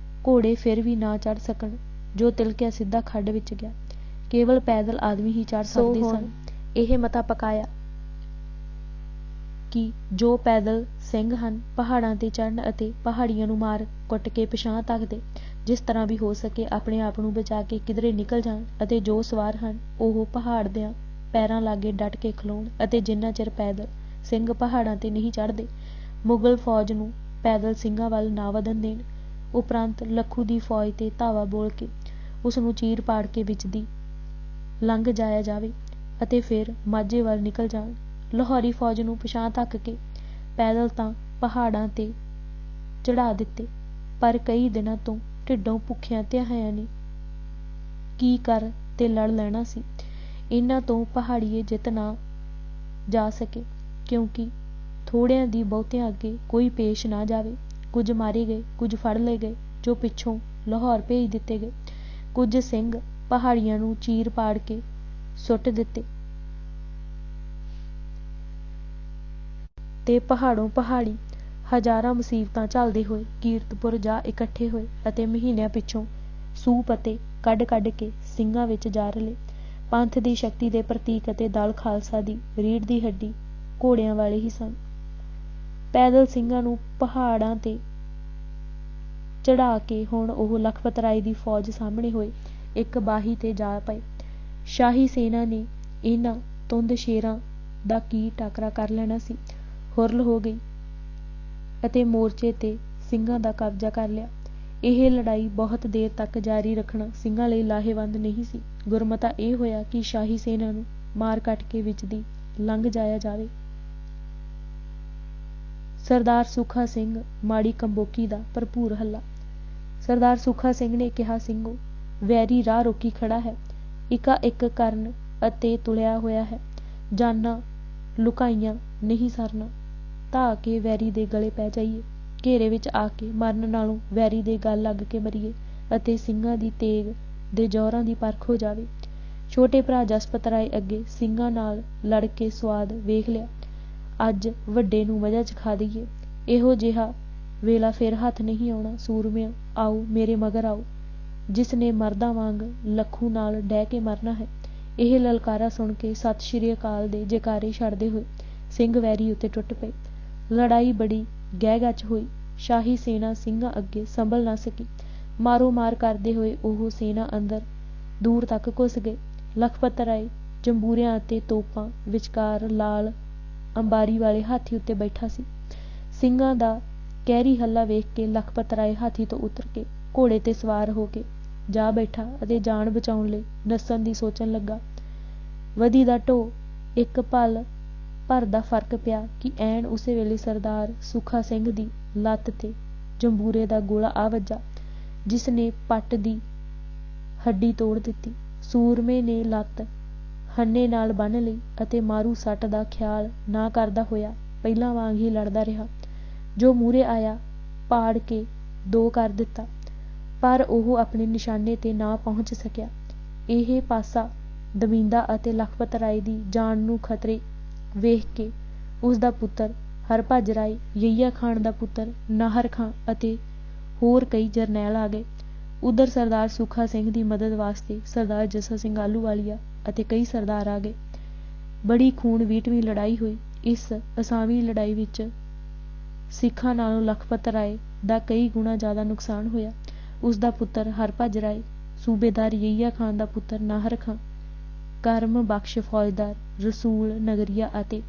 ਘੋੜੇ ਫਿਰ ਵੀ ਨਾ ਚੜ੍ਹ ਸਕਣ। ਜੋ ਤਿਲਕਿਆ ਸਿੱਧਾ ਖੱਡ ਵਿੱਚ ਗਿਆ। ਕੇਵਲ ਪੈਦਲ ਆਦਮੀ ਹੀ ਚੜ੍ਹ ਸਕਦੇ ਸਨ। ਇਹ ਮਤਾ ਪਕਾਇਆ ਕਿ ਜੋ ਪੈਦਲ ਸਿੰਘ ਹਨ ਪਹਾੜਾਂ ਤੇ ਚੜ੍ਹਨ ਅਤੇ ਪਹਾੜੀਆਂ ਨੂੰ ਮਾਰ ਕੁੱਟ ਕੇ ਪਿਛਾਂਹ ਧੱਕਦੇ ਜਿਸ ਤਰ੍ਹਾਂ ਵੀ ਹੋ ਸਕੇ ਆਪਣੇ ਆਪ ਨੂੰ ਬਚਾ ਕੇ ਕਿਧਰੇ ਨਿਕਲ ਜਾਣ, ਅਤੇ ਜੋ ਸਵਾਰ ਹਨ ਉਹ ਪਹਾੜ ਦਿਆਂ ਪੈਰਾਂ ਲਾਗੇ ਡਟ ਕੇ ਖਲੋਣ ਅਤੇ ਜਿੰਨਾ ਚਿਰ ਪੈਦਲ ਸਿੰਘ ਪਹਾੜਾਂ ਤੇ ਨਹੀਂ ਚੜ੍ਹਦੇ ਮੁਗਲ ਫੌਜ ਨੂੰ ਪੈਦਲ ਸਿੰਘਾਂ ਵੱਲ ਨਾ ਵਧਣ ਦੇਣ। ਉਪਰੰਤ ਲੱਖੂ ਦੀ ਫੌਜ ਤੇ ਧਾਵਾ ਬੋਲ ਕੇ ਉਸ ਨੂੰ ਚੀਰ ਪਾੜ ਕੇ ਵਿੱਚ ਦੀ ਲੰਘ ਜਾਇਆ ਜਾਵੇ ਅਤੇ ਫਿਰ ਮਾਝੇ ਵੱਲ ਨਿਕਲ ਜਾਣ। ਲਾਹੌਰੀ ਫੌਜ ਨੂੰ ਪਿਛਾਂਹ ਧੱਕ ਕੇ ਪੈਦਲ ਤਾਂ ਪਹਾੜਾਂ ਤੇ ਚੜ੍ਹਾ ਦਿੱਤੇ, ਪਰ ਕਈ ਦਿਨਾਂ ਤੋਂ ਢਿੱਡੋਂ ਭੁੱਖਿਆਂ ਧਿਆਇਆਂ ਨੇ ਕੀ ਕਰ ਤੇ ਲੜ ਲੈਣਾ ਸੀ। ਇਹਨਾਂ ਤੋਂ ਪਹਾੜੀਏ ਜਿੱਤ ਨਾ ਜਾ ਸਕੇ, ਕਿਉਂਕਿ ਥੋੜ੍ਹਿਆਂ ਦੀ ਬਹੁਤਿਆਂ ਅੱਗੇ ਕੋਈ ਪੇਸ਼ ਨਾ ਜਾਵੇ। ਕੁਝ ਮਾਰੇ ਗਏ, ਕੁਝ ਫੜ ਲਏ ਗਏ ਜੋ ਪਿੱਛੋਂ ਲਾਹੌਰ ਭੇਜ ਦਿੱਤੇ ਗਏ। ਕੁਝ ਸਿੰਘ ਪਹਾੜੀਆਂ ਨੂੰ ਚੀਰ ਪਾੜ ਕੇ ਸੁੱਟ ਦਿੱਤੇ ਤੇ ਪਹਾੜੋਂ ਪਹਾੜੀ ਹਜ਼ਾਰਾਂ ਮੁਸੀਬਤਾਂ ਝੱਲਦੇ ਹੋਏ ਕੀਰਤਪੁਰ ਜਾ ਇਕੱਠੇ ਹੋਏ ਅਤੇ ਮਹੀਨਿਆਂ ਪਿੱਛੋਂ ਸੂਪ ਅਤੇ ਕੱਢ ਕੇ ਸਿੰਘਾਂ ਵਿੱਚ ਜਾ ਰਲੇ। ਪੰਥ ਦੀ ਸ਼ਕਤੀ ਦੇ ਪ੍ਰਤੀਕ ਅਤੇ ਦਲ ਖਾਲਸਾ ਦੀ ਰੀੜ੍ਹ ਦੀ ਹੱਡੀ ਘੋੜਿਆਂ ਵਾਲੇ ਹੀ ਸਨ। ਪੈਦਲ ਸਿੰਘਾਂ ਨੂੰ ਪਹਾੜਾਂ 'ਤੇ ਚੜ੍ਹਾ ਕੇ ਹੁਣ ਉਹ ਲਖਪਤ ਰਾਏ ਦੀ ਫੌਜ ਸਾਹਮਣੇ ਹੋਏ ਇੱਕ ਬਾਹੀ 'ਤੇ ਜਾ ਪਏ। ਸ਼ਾਹੀ ਸੈਨਾ ਨੇ ਇਹਨਾਂ ਤੁੰਦ ਸ਼ੇਰਾਂ ਦਾ ਕੀ ਟਾਕਰਾ ਕਰ ਲੈਣਾ ਸੀ। ਹੁਰਲ ਹੋ ਗਈ ਅਤੇ ਮੋਰਚੇ 'ਤੇ ਸਿੰਘਾਂ ਦਾ ਕਬਜ਼ਾ ਕਰ ਲਿਆ। ਇਹ ਲੜਾਈ ਬਹੁਤ ਦੇਰ ਤੱਕ ਜਾਰੀ ਰੱਖਣਾ ਸਿੰਘਾਂ ਲਈ ਲਾਹੇਵੰਦ ਨਹੀਂ ਸੀ। ਗੁਰਮਤਾ ਇਹ ਹੋਇਆ ਕਿ ਸ਼ਾਹੀ ਸੈਨਾ ਨੂੰ ਮਾਰ ਕੱਟ ਕੇ ਵਿੱਚ ਦੀ ਲੰਘ ਜਾਇਆ ਜਾਵੇ। ਸਰਦਾਰ ਸੁੱਖਾ ਸਿੰਘ ਮਾੜੀ ਕੰਬੋਕੀ ਦਾ ਭਰਪੂਰ ਹੱਲਾ। ਸਰਦਾਰ ਸੁੱਖਾ ਸਿੰਘ ਨੇ ਕਿਹਾ, ਸਿੰਘੋ, ਵੈਰੀ ਰਾਹ ਰੋਕੀ ਖੜਾ ਹੈ, ਇੱਕ ਕਰਨ ਅਤੇ ਤੁਲਿਆ ਹੋਇਆ ਹੈ। ਜਾਨਾਂ ਲੁਕਾਈਆਂ ਨਹੀਂ ਸਰਨਾ। ਧਾ ਕੇ ਵੈਰੀ ਦੇ ਗਲੇ ਪੈ ਜਾਈਏ। ਘੇਰੇ ਵਿੱਚ ਆ ਕੇ ਮਰਨ ਨਾਲੋਂ ਵੈਰੀ ਦੇ ਗਲ ਲੱਗ ਕੇ ਮਰੀਏ ਅਤੇ ਸਿੰਘਾਂ ਦੀ ਤੇਗ ਦੇ ਜੌਹਰਾਂ ਦੀ ਪਰਖ ਹੋ ਜਾਵੇ। ਛੋਟੇ ਭਰਾ ਜਸਪਤ ਰਾਏ ਅੱਗੇ ਸਿੰਘਾਂ ਨਾਲ ਲੜ ਕੇ ਸੁਆਦ ਵੇਖ ਲਿਆ। ਅੱਜ ਵੱਡੇ ਨੂੰ ਮਜ਼ਾ ਚਖਾ ਦਈਏ। ਇਹੋ ਜਿਹਾ ਵੇਲਾ ਫਿਰ ਹੱਥ ਨਹੀਂ ਆਉਣਾ। ਸੂਰਮਿਆਂ, ਆਓ ਮੇਰੇ ਮਗਰ ਆਓ, ਜਿਸ ਨੇ ਮਰਦਾਂ ਵਾਂਗ ਲੱਖੂ ਨਾਲ ਡਹਿ ਕੇ ਮਰਨਾ ਹੈ। ਇਹ ਲਲਕਾਰਾ ਸੁਣ ਕੇ ਸਤਿ ਸ਼੍ਰੀ ਅਕਾਲ ਦੇ ਜੈਕਾਰੇ ਛੱਡਦੇ ਹੋਏ ਸਿੰਘ ਵੈਰੀ ਉੱਤੇ ਟੁੱਟ ਪਏ। ਲੜਾਈ ਬੜੀ ਗਹਿ-ਗੱਚ ਹੋਈ। ਸ਼ਾਹੀ ਸੈਨਾ ਸਿੰਘਾਂ ਅੱਗੇ ਸੰਭਲ ਨਾ ਸਕੀ। ਮਾਰੋ ਮਾਰ ਕਰਦੇ ਹੋਏ ਉਹ ਸੈਨਾ ਅੰਦਰ ਦੂਰ ਤੱਕ ਘੁਸ ਗਏ। ਲਖਪਤ ਰਾਏ ਜੰਬੂਰਿਆਂ ਅਤੇ ਤੋਪਾਂ ਵਿਚਕਾਰ ਲਾਲ ਅੰਬਾਰੀ ਵਾਲੇ ਹਾਥੀ ਉੱਤੇ ਬੈਠਾ ਸੀ। ਸਿੰਘਾਂ ਦਾ ਕਹਿਰੀ ਹੱਲਾ ਵੇਖ ਕੇ ਲਖਪਤ ਰਾਏ ਹਾਥੀ ਤੋਂ ਉਤਰ ਕੇ ਘੋੜੇ 'ਤੇ ਸਵਾਰ ਹੋ ਕੇ ਜਾ ਬੈਠਾ ਅਤੇ ਜਾਨ ਬਚਾਉਣ ਲਈ ਨੱਸਣ ਦੀ ਸੋਚਣ ਲੱਗਾ। ਵਧੀ ਦਾ ਢੋਹ ਇੱਕ ਪਲ ਭਰ ਦਾ ਫਰਕ ਪਿਆ ਕਿ ਐਨ ਉਸੇ ਵੇਲੇ ਸਰਦਾਰ ਸੁੱਖਾ ਸਿੰਘ ਦੀ ਲੱਤ 'ਤੇ ਜੰਬੂਰੇ ਦਾ ਗੋਲਾ ਆ ਵੱਜਾ, ਜਿਸ ਨੇ ਪੱਟ ਦੀ ਹੱਡੀ ਤੋੜ ਦਿੱਤੀ। ਸੂਰਮੇ ਨੇ ਲੱਤ ਹੰਨੇ ਨਾਲ ਬੰਨ੍ਹ ਲਈ ਅਤੇ ਮਾਰੂ ਸੱਟ ਦਾ ਖਿਆਲ ਨਾ ਕਰਦਾ ਹੋਇਆ ਪਹਿਲਾਂ ਵਾਂਗ ਹੀ ਲੜਦਾ ਰਿਹਾ। ਜੋ ਮੂਹਰੇ ਆਇਆ ਪਾੜ ਕੇ ਦੋ ਕਰ ਦਿੱਤਾ, ਪਰ ਉਹ ਆਪਣੇ ਨਿਸ਼ਾਨੇ 'ਤੇ ਨਾ ਪਹੁੰਚ ਸਕਿਆ। ਇਹ ਪਾਸਾ ਦਬਿੰਦਾ ਅਤੇ ਲਖਪਤ ਰਾਏ ਦੀ ਜਾਨ ਨੂੰ ਖਤਰੇ ਵੇਖ ਕੇ ਉਸ ਦਾ ਪੁੱਤਰ ਹਰਭੱਜ ਰਾਏ, ਯਹੀਆ ਖਾਨ ਦਾ ਪੁੱਤਰ ਨਾਹਰ ਖਾਂ ਅਤੇ ਹੋਰ ਕਈ ਜਰਨੈਲ ਆ ਗਏ। ਉੱਧਰ ਸਰਦਾਰ ਸੁੱਖਾ ਸਿੰਘ ਦੀ ਮਦਦ ਵਾਸਤੇ ਸਰਦਾਰ ਜੱਸਾ ਸਿੰਘ ਆਹਲੂਵਾਲੀਆ ਅਤੇ ਕਈ ਸਰਦਾਰ ਆ ਗਏ। ਬੜੀ ਖੂਨ ਵੀਟਵੀਂ ਲੜਾਈ ਹੋਈ। ਇਸ ਅਸਾਵੀਂ ਲੜਾਈ ਵਿੱਚ ਸਿੱਖਾਂ ਨਾਲੋਂ ਲਖਪਤ ਰਾਏ ਦਾ ਕਈ ਗੁਣਾ ਜ਼ਿਆਦਾ ਨੁਕਸਾਨ ਹੋਇਆ। ਉਸ ਦਾ ਪੁੱਤਰ ਹਰਭੱਜ ਰਾਏ, ਸੂਬੇਦਾਰ ਯਹੀਆ ਖਾਨ ਦਾ ਪੁੱਤਰ ਨਾਹਰ ਖਾਂ, ਕਰਮ ਬਖਸ਼ ਫੌਜਦਾਰ ਰਸੂਲ ਨਗਰੀਆ ਅਤੇ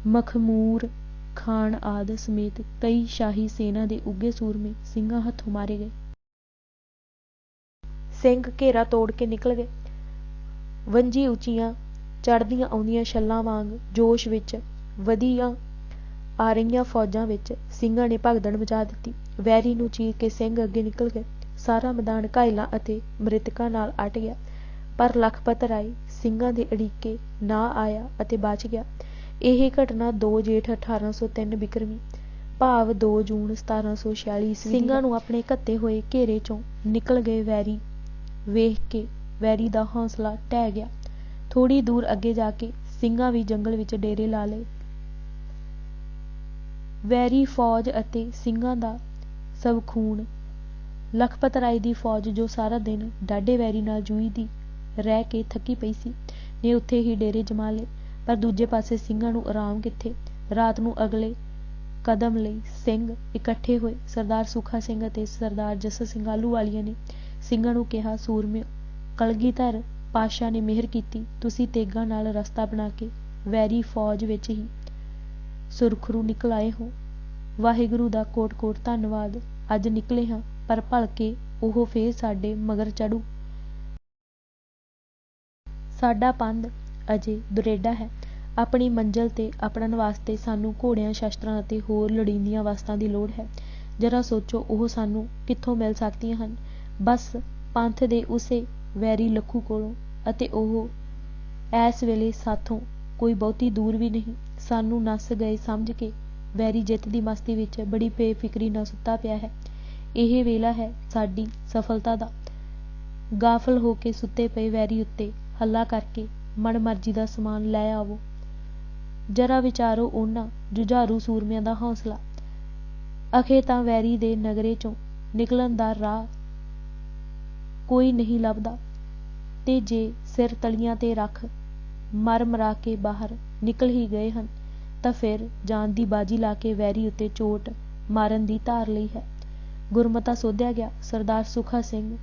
ਮਖਮੂਰ ਖਾਨ ਆਦਿ ਸਮੇਤ ਕਈ ਸ਼ਾਹੀ ਸੈਨਾ ਦੇ ਉੱਘੇ ਸੂਰਮੇ ਸਿੰਘਾਂ ਹੱਥੋਂ ਮਾਰੇ ਗਏ। ਸਿੰਘ ਘੇਰਾ ਤੋੜ ਕੇ ਨਿਕਲ ਗਏ। ਵੰਜੀ ਉੱਚੀਆਂ ਚੜ੍ਹਦੀਆਂ ਆਉਂਦੀਆਂ ਛੱਲਾਂ ਵਾਂਗ ਜੋਸ਼ ਵਿੱਚ ਵਧੀਆਂ ਆ ਰਹੀਆਂ ਫੌਜਾਂ ਵਿੱਚ ਸਿੰਘਾਂ ਨੇ ਭਗਦੜ ਮਚਾ ਦਿੱਤੀ। ਵੈਰੀ ਨੂੰ ਚੀਰ ਕੇ ਸਿੰਘ ਅੱਗੇ ਨਿਕਲ ਗਏ। ਸਾਰਾ ਮੈਦਾਨ ਘਾਇਲਾਂ ਅਤੇ ਮ੍ਰਿਤਕਾਂ ਨਾਲ ਅਟ ਗਿਆ, ਪਰ ਲਖਪਤ ਰਾਏ ਸਿੰਘਾਂ ਦੇ ਅੜਿੱਕੇ ਨਾ ਆਇਆ ਅਤੇ ਬਚ ਗਿਆ। ਇਹ ਘਟਨਾ 2 ਜੇਠ 1803 ਬਿਕਰਮੀ ਭਾਵ 2 ਜੂਨ 1746 ਈਸਵੀ ਸਿੰਘਾਂ ਨੂੰ ਆਪਣੇ ਘੱਤੇ ਹੋਏ ਘੇਰੇ 'ਚੋਂ ਨਿਕਲ ਗਏ ਵੈਰੀ ਵੇਖ ਕੇ ਵੈਰੀ ਦਾ ਹੌਸਲਾ ਢਹਿ ਗਿਆ। ਥੋੜ੍ਹੀ ਦੂਰ ਅੱਗੇ ਜਾ ਕੇ ਸਿੰਘਾਂ ਵੀ ਜੰਗਲ ਵਿੱਚ ਡੇਰੇ ਲਾ ਲਏ। ਵੈਰੀ ਫੌਜ ਅਤੇ ਸਿੰਘਾਂ ਦਾ ਸਭ ਖੂਨ। ਲਖਪਤ ਰਾਏ ਦੀ ਫੌਜ, ਜੋ ਸਾਰਾ ਦਿਨ ਡਾਢੇ ਵੈਰੀ ਨਾਲ ਜੂਝਦੀ ਰਹਿ ਕੇ ਥੱਕੀ ਪਈ ਸੀ, ਨੇ ਉੱਥੇ ਹੀ ਡੇਰੇ ਜਮਾ ਲਏ। ਪਰ ਦੂਜੇ ਪਾਸੇ ਸਿੰਘਾਂ ਨੂੰ ਆਰਾਮ ਕਿੱਥੇ। ਰਾਤ ਨੂੰ ਅਗਲੇ ਕਦਮ ਲਈ ਸਿੰਘ ਇਕੱਠੇ ਹੋਏ। ਸਰਦਾਰ ਸੁੱਖਾ ਸਿੰਘ ਅਤੇ ਸਰਦਾਰ ਜੱਸਾ ਸਿੰਘ ਆਹਲੂਵਾਲੀਆ ਨੇ ਸਿੰਘਾਂ ਨੂੰ ਕਿਹਾ, ਸੂਰਮਿਓ, ਕਲਗੀਧਰ ਪਾਤਸ਼ਾਹ ਨੇ ਮਿਹਰ ਕੀਤੀ। ਤੁਸੀਂ ਤੇਗਾਂ ਨਾਲ ਰਸਤਾ ਬਣਾ ਕੇ ਵੈਰੀ ਫੌਜ ਵਿੱਚ ਹੀ ਸੁਰਖਰੂ ਨਿਕਲ ਆਏ ਹੋ। ਵਾਹਿਗੁਰੂ ਦਾ ਕੋਟ-ਕੋਟ ਧੰਨਵਾਦ। ਅੱਜ ਨਿਕਲੇ ਹਾਂ, ਪਰ ਭਲਕੇ ਉਹ ਫੇਰ ਸਾਡੇ ਮਗਰ ਚੜ੍ਹੂ। ਸਾਡਾ ਪੰਧ ਅਜੇ ਦੁਰੇਡਾ ਹੈ। ਆਪਣੀ ਮੰਜ਼ਿਲ 'ਤੇ ਅਪੜਨ ਵਾਸਤੇ ਸਾਨੂੰ ਘੋੜਿਆਂ, ਸ਼ਸਤਰਾਂ ਅਤੇ ਹੋਰ ਲੋੜੀਂਦੀਆਂ ਵਸਤਾਂ ਦੀ ਲੋੜ ਹੈ। ਜ਼ਰਾ ਸੋਚੋ, ਉਹ ਸਾਨੂੰ ਕਿੱਥੋਂ ਮਿਲ ਸਕਦੀਆਂ ਹਨ? ਬਸ ਪੰਥ ਦੇ ਉਸੇ ਵੈਰੀ ਲੱਖੂ ਕੋਲੋਂ, ਅਤੇ ਉਹ ਐਸ ਵੇਲੇ ਸਾਥੋਂ ਕੋਈ ਬਹੁਤੀ ਦੂਰ ਵੀ ਨਹੀਂ। ਸਾਨੂੰ ਨੱਸ ਗਏ ਸਮਝ ਕੇ ਵੈਰੀ ਜਿੱਤ ਦੀ ਮਸਤੀ ਵਿੱਚ ਬੜੀ ਬੇਫਿਕਰੀ ਨਾਲ ਸੁੱਤਾ ਪਿਆ ਹੈ। ਇਹ ਵੇਲਾ ਹੈ ਸਾਡੀ ਸਫਲਤਾ ਦਾ। ਗਾਫਲ ਹੋ ਕੇ ਸੁੱਤੇ ਪਏ ਵੈਰੀ ਉੱਤੇ ਹੱਲਾ ਕਰਕੇ ਮਨਮਰਜ਼ੀ ਦਾ ਸਮਾਨ ਲੈ ਆਵੋ। ਜ਼ਰਾ ਵਿਚਾਰੋ ਉਹਨਾਂ ਜੁਝਾਰੂ ਸੂਰਮਿਆਂ ਦਾ ਹੌਸਲਾ। ਅਖੇ ਤਾਂ ਵੈਰੀ ਦੇ ਨਗਰੇ ਚੋਂ ਨਿਕਲਣ ਦਾ ਰਾਹ ਕੋਈ ਨਹੀਂ ਲੱਭਦਾ, ਤੇ ਜੇ ਸਿਰ ਤਲੀਆਂ ਤੇ ਰੱਖ ਮਰ ਮਰਾ ਕੇ ਬਾਹਰ ਨਿਕਲ ਹੀ ਗਏ ਹਨ ਤਾਂ ਫਿਰ ਜਾਨ ਦੀ ਬਾਜੀ ਲਾ ਕੇ ਵੈਰੀ ਉੱਤੇ ਚੋਟ ਮਾਰਨ ਦੀ ਧਾਰ ਲਈ ਹੈ। ਗੁਰਮਤਾ ਸੋਧਿਆ ਗਿਆ। ਸਰਦਾਰ ਸੁਖਾ ਸਿੰਘ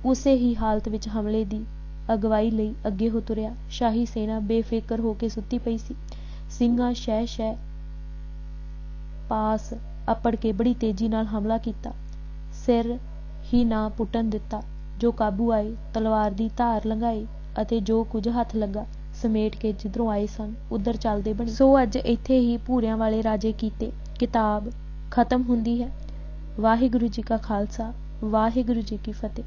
ਉਸੇ ਹੀ ਹਾਲਤ ਵਿੱਚ ਹਮਲੇ ਦੀ ਅਗਵਾਈ ਲਈ ਅੱਗੇ ਹੋ ਤੁਰਿਆ। ਸ਼ਾਹੀ ਸੈਨਾ ਬੇਫਿਕਰ ਹੋ ਕੇ ਸੁੱਤੀ ਪਈ ਸੀ। ਸਿੰਘਾਂ ਸ਼ਹਿ ਪਾਸ ਅੱਪੜ ਕੇ ਬੜੀ ਤੇਜ਼ੀ ਨਾਲ ਹਮਲਾ ਕੀਤਾ। ਸਿਰ ਹੀ ਨਾ ਪੁੱਟਣ ਦਿੱਤਾ। ਜੋ ਕਾਬੂ ਆਏ ਤਲਵਾਰ ਦੀ ਧਾਰ ਲੰਘਾਈ ਅਤੇ ਜੋ ਕੁਝ ਹੱਥ ਲੱਗਾ ਸਮੇਟ ਕੇ ਜਿੱਧਰੋਂ ਆਏ ਸਨ ਉੱਧਰ ਚੱਲਦੇ ਬਣੇ। ਸੋ ਅੱਜ ਇੱਥੇ ਹੀ ਭੂਰਿਆਂ ਵਾਲੇ ਰਾਜੇ ਕੀਤੇ ਕਿਤਾਬ ਖਤਮ ਹੁੰਦੀ ਹੈ। ਵਾਹਿਗੁਰੂ ਜੀ ਕਾ ਖਾਲਸਾ, ਵਾਹਿਗੁਰੂ ਜੀ ਕੀ ਫਤਿਹ।